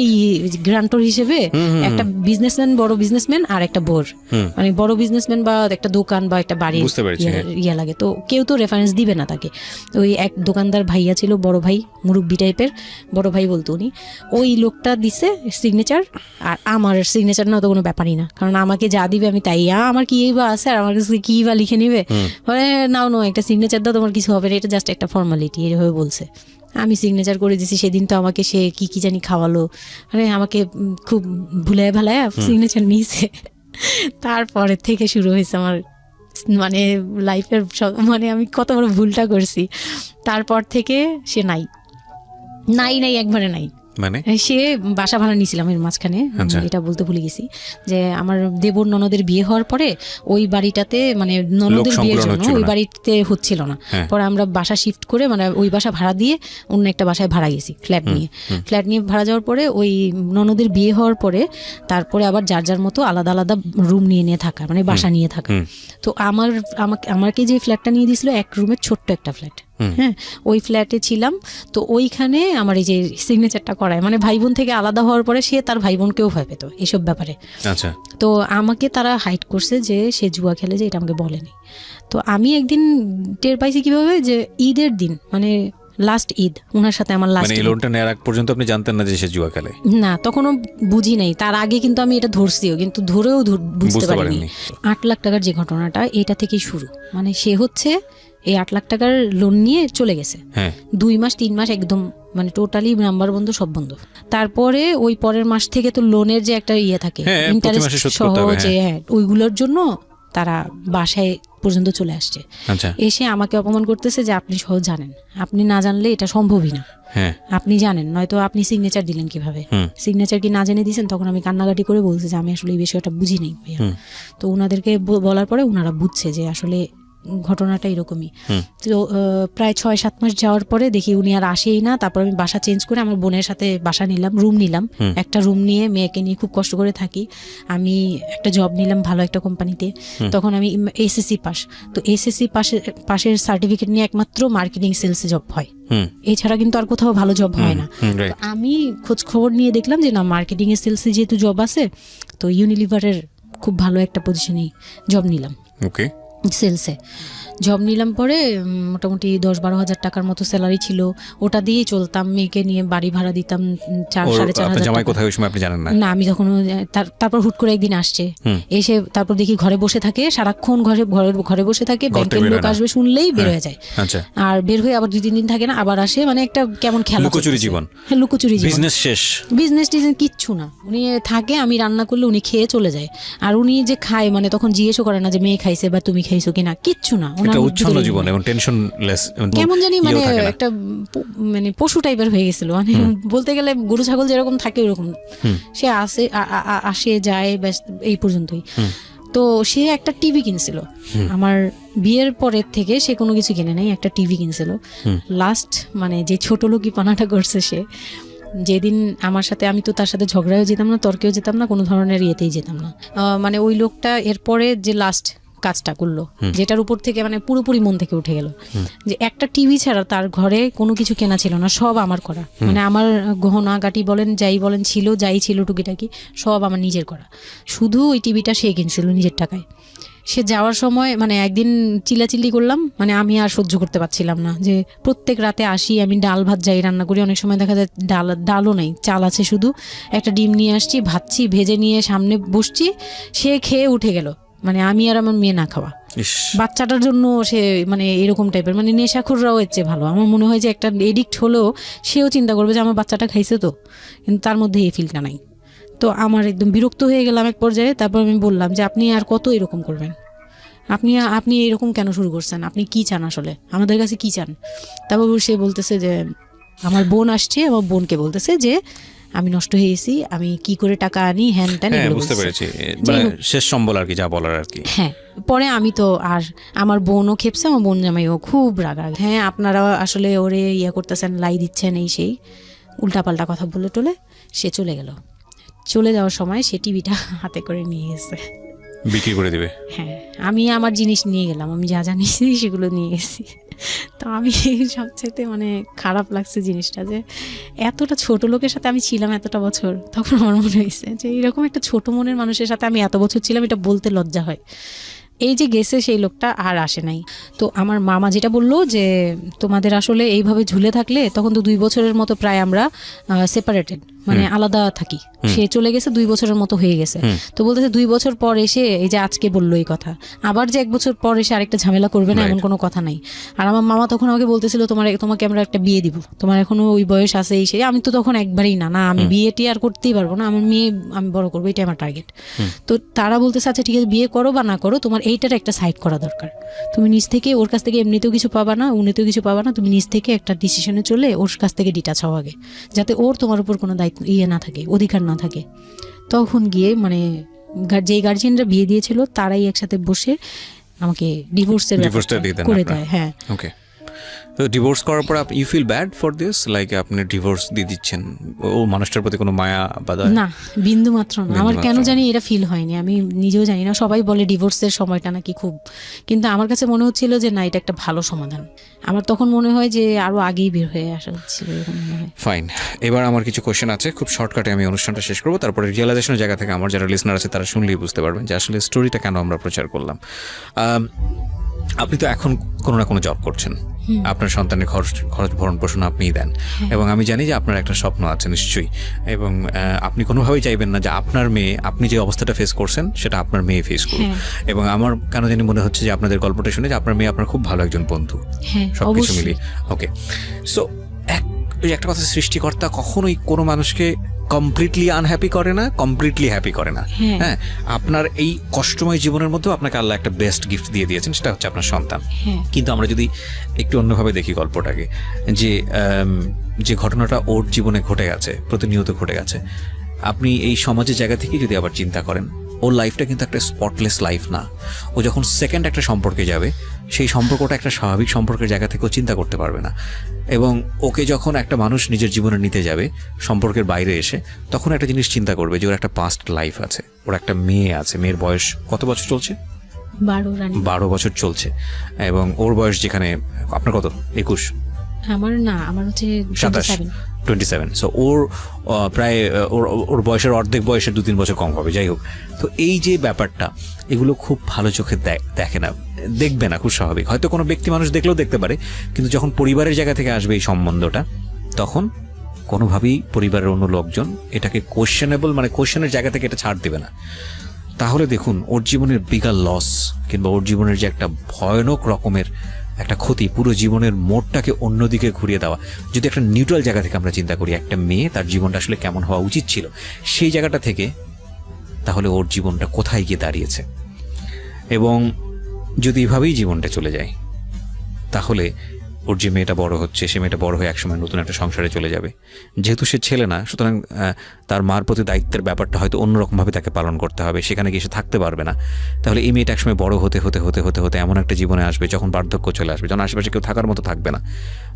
গ্রান্টর হিসেবে একটা বিজনেসম্যান, বড় বিজনেসম্যান আর একটা বোর, মানে বড় বিজনেসম্যান বা একটা দোকান বা একটা বাড়ি ইয়ে লাগে, তো কেউ তো রেফারেন্স দিবে না তাকে। ওই এক দোকানদার ভাইয়া ছিল, বড় ভাই, মুরব্বি টাইপের, বড় ভাই বলতো উনি, ওই লোকটা দিছে সিগনেচার। আর আমার সিগনেচার না তো কোনো ব্যাপারই না, কারণ আমাকে যা দিবে আমি তাই, আমার কি বা আছে আর আমার কাছে কি বা লিখে নিবে, মানে নাও একটা সিগনেচার দাও, তোমার কিছু হবে না, এটা জাস্ট একটা ফর্মালিটি, এভাবে বলছে। আমি সিগনেচার করে দিয়েছি। সেদিন তো আমাকে সে কি জানি খাওয়ালো, মানে আমাকে খুব ভুলায় ভালায় সিগনেচার নিয়েছে। তারপরে থেকে শুরু হয়েছে আমার মানে লাইফের মানে আমি কত বড় ভুলটা করছি। তারপর থেকে সে নাই একবারে নাই। মানে সে বাসা ভাড়া নিয়েছিলাম এর মাঝখানে, এটা বলতে ভুলে গেছি, যে আমার দেবর ননদের বিয়ে হওয়ার পরে ওই বাড়িটাতে, মানে ননদের বিয়ের জন্য ওই বাড়িতে হচ্ছিল না, পরে আমরা বাসা শিফট করে, মানে ওই বাসা ভাড়া দিয়ে অন্য একটা বাসায় ভাড়া গেছি, ফ্ল্যাট নিয়ে ভাড়া যাওয়ার পরে ওই ননদের বিয়ে হওয়ার পরে তারপরে আবার যার যার মতো আলাদা আলাদা রুম নিয়ে থাকা, মানে বাসা নিয়ে থাকা। তো আমাকে যে ফ্ল্যাটটা নিয়ে দিয়েছিল, এক রুমের ছোট্ট একটা ফ্ল্যাট, হ্যাঁ, ওই ফ্ল্যাটে ছিলাম। তো ওইখানে আমার এই যে সিগনেচারটা করায়, মানে ভাই বোন থেকে আলাদা হওয়ার পরে সে তার ভাই বোনকেও ভয় পেত এইসব ব্যাপারে। আচ্ছা। তো আমাকে তারা হাইড করছে যে সে জুয়া খেলে, যে এটা আমাকে বলেনি। তো আমি একদিন টের পাইছি কিভাবে, যে ঈদের দিন, মানে লাস্ট ঈদ, ওনার সাথে আমার লাস্ট, মানে লোনটা নেওয়ার আগ পর্যন্ত আপনি জানতেন না যে সে জুয়া খেলে? না, তখনও বুঝি নাই। তার আগে কিন্তু আমি এটা ধরছিও, কিন্তু ধরেও বুঝতে পারিনি। 8 লাখ টাকার যে ঘটনাটা, এটা থেকেই শুরু। মানে সে হচ্ছে এই 8 লাখ টাকার লোন নিয়ে চলে গেছে, 2 মাস 3 মাস একদম মানে টোটালি নাম্বার বন্ধ, সব বন্ধ। তারপরে ওই পরের মাস থেকে তো লোনের যে একটা ইয়ে থাকে, ইন্টারেস্ট সহ, যে ওইগুলোর জন্য তারা বাসায় পর্যন্ত চলে আসছে। এসে আমাকে অপমান করতেছে যে আপনি সহ জানেন, আপনি না জানলে এটা সম্ভবই না, আপনি জানেন, নয়তো আপনি সিগনেচার দিলেন কিভাবে, সিগনেচার কি না জেনে দিয়েছেন? তখন আমি কান্নাকাটি করে বলছি যে আমি আসলে এই বিষয়টা বুঝি নাই ভাইয়া। তো ওনাদেরকে বলার পরে ওনারা বুঝছে যে আসলে ঘটনাটা এরকমই। তো প্রায় 6-7 মাস যাওয়ার পরে দেখি উনি আর আসেই না। তারপর আমি বাসা চেঞ্জ করে আমার বোনের সাথে বাসা নিলাম, রুম নিলাম, একটা রুম নিয়ে মেয়েকে নিয়ে খুব কষ্ট করে থাকি। আমি একটা জব নিলাম ভালো একটা কোম্পানিতে। তখন আমি এসএসসি পাস, তো এসএসসি পাশের সার্টিফিকেট নিয়ে একমাত্র মার্কেটিং সেলসে জব হয়, এছাড়া কিন্তু আর কোথাও ভালো জব হয় না। আমি খোঁজ খবর নিয়ে দেখলাম যে না, মার্কেটিং এ সেলসে যেহেতু জব আছে, তো ইউনিলিভারের খুব ভালো একটা পজিশনেই জব নিলাম। ওকে, সেলসে জব নিলাম। পরে মোটামুটি 10-12 হাজার টাকার মতো স্যালারি ছিল, ওটা দিয়েই চলতাম। মেয়েকে নিয়ে বাড়ি ভাড়া দিতাম 4-4.5 হাজার না, আমি তখন। তারপর হুট করে একদিন আসছে, এসে তারপর দেখি ঘরে বসে থাকে, সারাক্ষণ ঘরে বসে থাকে, ব্যাংকের লোক আসবে শুনলেই বের হয়ে যায়, আর বের হয়ে আবার 2-3 দিন থাকে না, আবার আসে। মানে একটা কেমন খেলা, লুকোচুরি জীবন। হ্যাঁ, লুকোচুরি জীবন, বিজনেস শেষ, বিজনেস টিজনেস কিচ্ছু না। উনি থাকে, আমি রান্না করলে উনি খেয়ে চলে যায়। আর উনি যে খায়, মানে তখন জিজ্ঞেসও করে না যে মেয়ে খাইছে বা তুমি খাইছো কিনা, কিচ্ছু না। কেমন জানি মানে একটা মানে পশু টাইপের হয়ে গেছিল, মানে বলতে গেলে গরু ছাগল যেরকম থাকে ওরকম। সে আসে যায়, এই পর্যন্তই। তো সে একটা টিভি কিনছিল আমার বিয়ের পরের থেকে, সে কোনো কিছু কিনে নাই, একটা টিভি কিনছিল। লাস্ট মানে যে ছোট লোকি পানাটা করছে সে, যেদিন আমার সাথে, আমি তো তার সাথে ঝগড়াও যেতাম না, তর্কেও যেতাম না, কোনো ধরনের ইয়েতেই যেতাম না। মানে ওই লোকটা এরপরে যে লাস্ট কাজটা করলো, যেটার উপর থেকে মানে পুরোপুরি মন থেকে উঠে গেল, যে একটা টিভি ছাড়া তার ঘরে কোনো কিছু কেনা ছিল না, সব আমার করা। মানে আমার গহনা গাটি বলেন, যাই বলেন ছিল, যাই ছিল টুকিটাকি সব আমার নিজের করা। শুধু ওই টিভিটা সে কিনছিল নিজের টাকায়। সে যাওয়ার সময় মানে একদিন চিল্লাচিল্লি করলাম, মানে আমি আর সহ্য করতে পারছিলাম না, যে প্রত্যেক রাতে আসি, আমি ডাল ভাত যাই রান্না করি, অনেক সময় দেখা যায় ডালও নেই, চাল আছে শুধু, একটা ডিম নিয়ে আসছি, ভাজছি, ভেজে নিয়ে সামনে বসছি, সে খেয়ে উঠে গেল। মানে আমি আর আমার মেয়ে না খাওয়া, বাচ্চাটার জন্য সে মানে এরকম টাইপের, মানে নেশাখোররাও এর চেয়ে ভালো। আমার মনে হয় যে একটা এডিক্ট হলেও সেও চিন্তা করবে যে আমার বাচ্চাটা খাইছে, তো কিন্তু তার মধ্যে এই ফিলটা নাই। তো আমার একদম বিরক্ত হয়ে গেলাম এক পর্যায়ে। তারপর আমি বললাম যে আপনি আর কত এরকম করবেন, আপনি এরকম কেন শুরু করছেন, আপনি কি চান আসলে, আমাদের কাছে কি চান? তারপর সে বলতেছে যে আমার বোন আসছে, আমার বোনকে বলতেছে যে আমি নষ্ট হয়ে গেছি, আমি কি করে টাকা আনি, হ্যান ত্যান, হ্যাঁ এগুলো বুঝতে বলছে। পেরেছি, যাই মানে হোক, শেষ সম্বল আর কি, যা বলার আর কি। হ্যাঁ পরে আমি তো আর আমার বোনও খেপছে, আমার বোন জামাইও খুব রাগারাগি, হ্যাঁ আপনারা আসলে ওরে ইয়ে করতেছেন, লাই দিচ্ছেন, এই সেই উল্টাপাল্টা কথা বলে টলে সে চলে গেল। চলে যাওয়ার সময় সে টিভিটা হাতে করে নিয়ে গেছে, বিক্রি করে দিবে। হ্যাঁ আমি আমার জিনিস নিয়ে গেলাম, আমি যা যা নিয়েছি সেগুলো নিয়ে গেছি। তো আমি সবচেয়ে মানে খারাপ লাগছে জিনিসটা, যে এতটা ছোট লোকের সাথে আমি ছিলাম এতটা বছর, তখন আমার মনে হয়েছে যে এরকম একটা ছোট মনের মানুষের সাথে আমি এত বছর ছিলাম, এটা বলতে লজ্জা হয়। এই যে গেছে সেই লোকটা আর আসে নাই। তো আমার মামা যেটা বললো যে তোমাদের আসলে এইভাবে ঝুলে থাকলে, তখন তো 2 বছরের মতো প্রায় আমরা সেপারেটেড, মানে আলাদা থাকি। সে চলে গেছে 2 বছরের মতো হয়ে গেছে। তো বলতেছে 2 বছর পর এসে এই যে আজকে বললো এই কথা, আবার যে 1 বছর পর এসে আরেকটা ঝামেলা করবে না এমন কোনো কথা নাই। আর আমার মামা তখন আমাকে বলতেছিল তোমাকে আমরা একটা বিয়ে দিব, তোমার এখনো ওই বয়স আছে এই সেই। আমি তো তখন একবারেই না আমি বিয়েটি আর করতেই পারবো না, আমার মেয়ে আমি বড় করবো, এটাই আমার টার্গেট। তো তারা বলতেছে আচ্ছা ঠিক আছে, বিয়ে করো বা না করো, তোমার এইটার একটা সাইড করা দরকার। তুমি নিজ থেকে ওর কাছ থেকে এমনিতেও কিছু পাবা না, উনিতেও কিছু পাবা না, তুমি নিজ থেকে একটা ডিসিশনে চলে ওর কাছ থেকে ডিটাচ হও আগে, যাতে ওর তোমার উপর কোনো দায়িত্ব না থাকে, অধিকার না থাকে। তখন গিয়ে মানে যেই গার্জিয়ানরা বিয়ে দিয়েছিল তারাই একসাথে বসে আমাকে ডিভোর্সের করে দেয়। হ্যাঁ ওকে। তো ডিভোর্স করার পর you feel bad for this, like আপনি ডিভোর্স দিয়ে দিচ্ছেন, ও মানুষটার প্রতি কোনো মায়া বা দয়া? না, বিন্দু মাত্র না। আমার কেন জানি এটা ফিল হয়নি, আমি নিজেও জানি না। সবাই বলে ডিভোর্সের সময়টা নাকি খুব, কিন্তু আমার কাছে মনে হচ্ছিল যে না, এটা একটা ভালো সমাধান। আমার তখন মনে হয় যে আরো আগেই বের হয়ে আসা হচ্ছিল। ফাইন, এবার আমার কিছু কোয়েশ্চেন আছে, খুব শর্টকাটে আমি অনুষ্ঠানটা শেষ করবো, তারপরে রিয়েলাইজেশনের জায়গা থেকে আমার যারা লিসনার আছে তারা শুনলেই বুঝতে পারবেন যে আসলে স্টোরিটা কেন আমরা প্রচার করলাম। আপনি তো এখন কোনো না কোনো জব করছেন, আপনার সন্তানের খরচ ভরণ পোষণ আপনিই দেন, এবং আমি জানি যে আপনার একটা স্বপ্ন আছে নিশ্চয়ই, এবং আপনি কোনোভাবেই চাইবেন না যে আপনার মেয়ে, আপনি যে অবস্থাটা ফেস করছেন সেটা আপনার মেয়ে ফেস করুক। এবং আমার কেন জানি মনে হচ্ছে যে আপনাদের গল্পটা শুনে যে আপনার মেয়ে আপনার খুব ভালো একজন বন্ধু, সবকিছু মিলিয়ে। ওকে, সো একটা কথা, সৃষ্টিকর্তা কখনোই কোনো মানুষকে কমপ্লিটলি আনহ্যাপি করে না, কমপ্লিটলি হ্যাপি করে না। হ্যাঁ, আপনার এই কষ্টময় জীবনের মধ্যেও আপনাকে আল্লাহ একটা বেস্ট গিফট দিয়ে দিয়েছেন, সেটা হচ্ছে আপনার সন্তান। কিন্তু আমরা যদি একটু অন্যভাবে দেখি গল্পটাকে, যে ঘটনাটা ওর জীবনে ঘটে গেছে, প্রতিনিয়ত ঘটে গেছে, আপনি এই সমাজের জায়গা থেকে যদি আবার চিন্তা করেন, ওর লাইফটা কিন্তু একটা স্পটলেস লাইফ না। ও যখন সেকেন্ড একটা সম্পর্কে যাবে, সেই সম্পর্কটা একটা স্বাভাবিক সম্পর্কের জায়গা থেকেও চিন্তা করতে পারবে না। এবং ওকে যখন একটা মানুষ নিজের জীবনে নিতে যাবে সম্পর্কের বাইরে এসে, তখন একটা জিনিস চিন্তা করবে যে ওর একটা পাস্ট লাইফ আছে, ওর একটা মেয়ে আছে, মেয়ের বয়স কত বছর চলছে? 12 বছর চলছে। এবং ওর বয়স যেখানে, আপনার কত? 21? আমার হচ্ছে 27। সো ওর প্রায় ওর বয়সের অর্ধেক বয়সের 2-3 বছর কম হবে, যাই হোক। তো এই যে ব্যাপারটা, এগুলো খুব ভালো চোখে দেখে না, দেখবে না, খুব স্বাভাবিক। হয়তো কোনো ব্যক্তি মানুষ দেখলেও দেখতে পারে, কিন্তু যখন পরিবারের জায়গা থেকে আসবে এই সম্বন্ধটা, তখন কোনোভাবেই পরিবারের অন্য লোকজন এটাকে কোয়েশ্চেনেবল, মানে কোয়েশ্চেনের জায়গা থেকে এটা ছাড় দেবে না। তাহলে দেখুন, ওর জীবনের বিগার লস, কিংবা ওর জীবনের যে একটা ভয়ানক রকমের একটা ক্ষতি, পুরো জীবনের মোড়টাকে অন্যদিকে ঘুরিয়ে দেওয়া। যদি একটা নিউট্রাল জায়গা থেকে আমরা চিন্তা করি, একটা মেয়ে তার জীবনটা আসলে কেমন হওয়া উচিত ছিল, সেই জায়গাটা থেকে, তাহলে ওর জীবনটা কোথায় গিয়ে দাঁড়িয়েছে। এবং যদি এভাবেই জীবনটা চলে যায়, তাহলে ওর যে মেয়েটা বড় হচ্ছে, সে মেয়েটা বড় হয়ে একসময় নতুন একটা সংসারে চলে যাবে। যেহেতু সে ছেলে না, সুতরাং তার মার প্রতি দায়িত্বের ব্যাপারটা হয়তো অন্যরকমভাবে তাকে পালন করতে হবে, সেখানে গিয়ে সে থাকতে পারবে না। তাহলে এই মেয়েটা একসময় বড় হতে হতে হতে হতে হতে এমন একটা জীবনে আসবে, যখন বার্ধক্য চলে আসবে, যখন আশেপাশে কেউ থাকার মতো থাকবে না,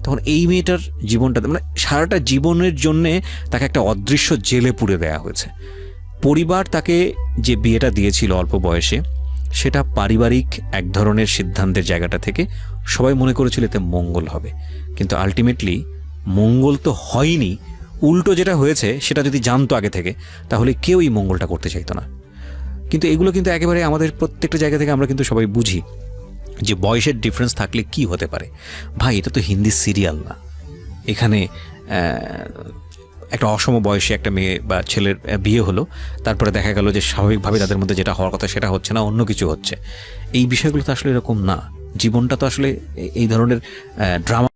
তখন এই মেয়েটার জীবনটা, মানে সারাটা জীবনের জন্যে তাকে একটা অদৃশ্য জেলে পুরে দেওয়া হয়েছে। পরিবার তাকে যে বিয়েটা দিয়েছিল অল্প বয়সে, সেটা পারিবারিক এক ধরনের সিদ্ধান্তের জায়গাটা থেকে সবাই মনে করেছিল এতে মঙ্গল হবে, কিন্তু আলটিমেটলি মঙ্গল তো হয়নি। উল্টো যেটা হয়েছে, সেটা যদি জানতো আগে থেকে, তাহলে কেউ এই মঙ্গলটা করতে চাইতো না। কিন্তু এগুলো কিন্তু একেবারে আমাদের প্রত্যেকটা জায়গা থেকে আমরা কিন্তু সবাই বুঝি যে বয়সের ডিফারেন্স থাকলে কি হতে পারে। ভাই, এটা তো হিন্দি সিরিয়াল না। এখানে একটা অসম বয়সে একটা মেয়ে বা ছেলের বিয়ে হলো, তারপরে দেখা গেল যে স্বাভাবিকভাবে তাদের মধ্যে যেটা হওয়ার কথা সেটা হচ্ছে না, অন্য কিছু হচ্ছে। এই বিষয়গুলো তো আসলে এরকম না। জীবনটা তো আসলে এই ধরনের ড্রামা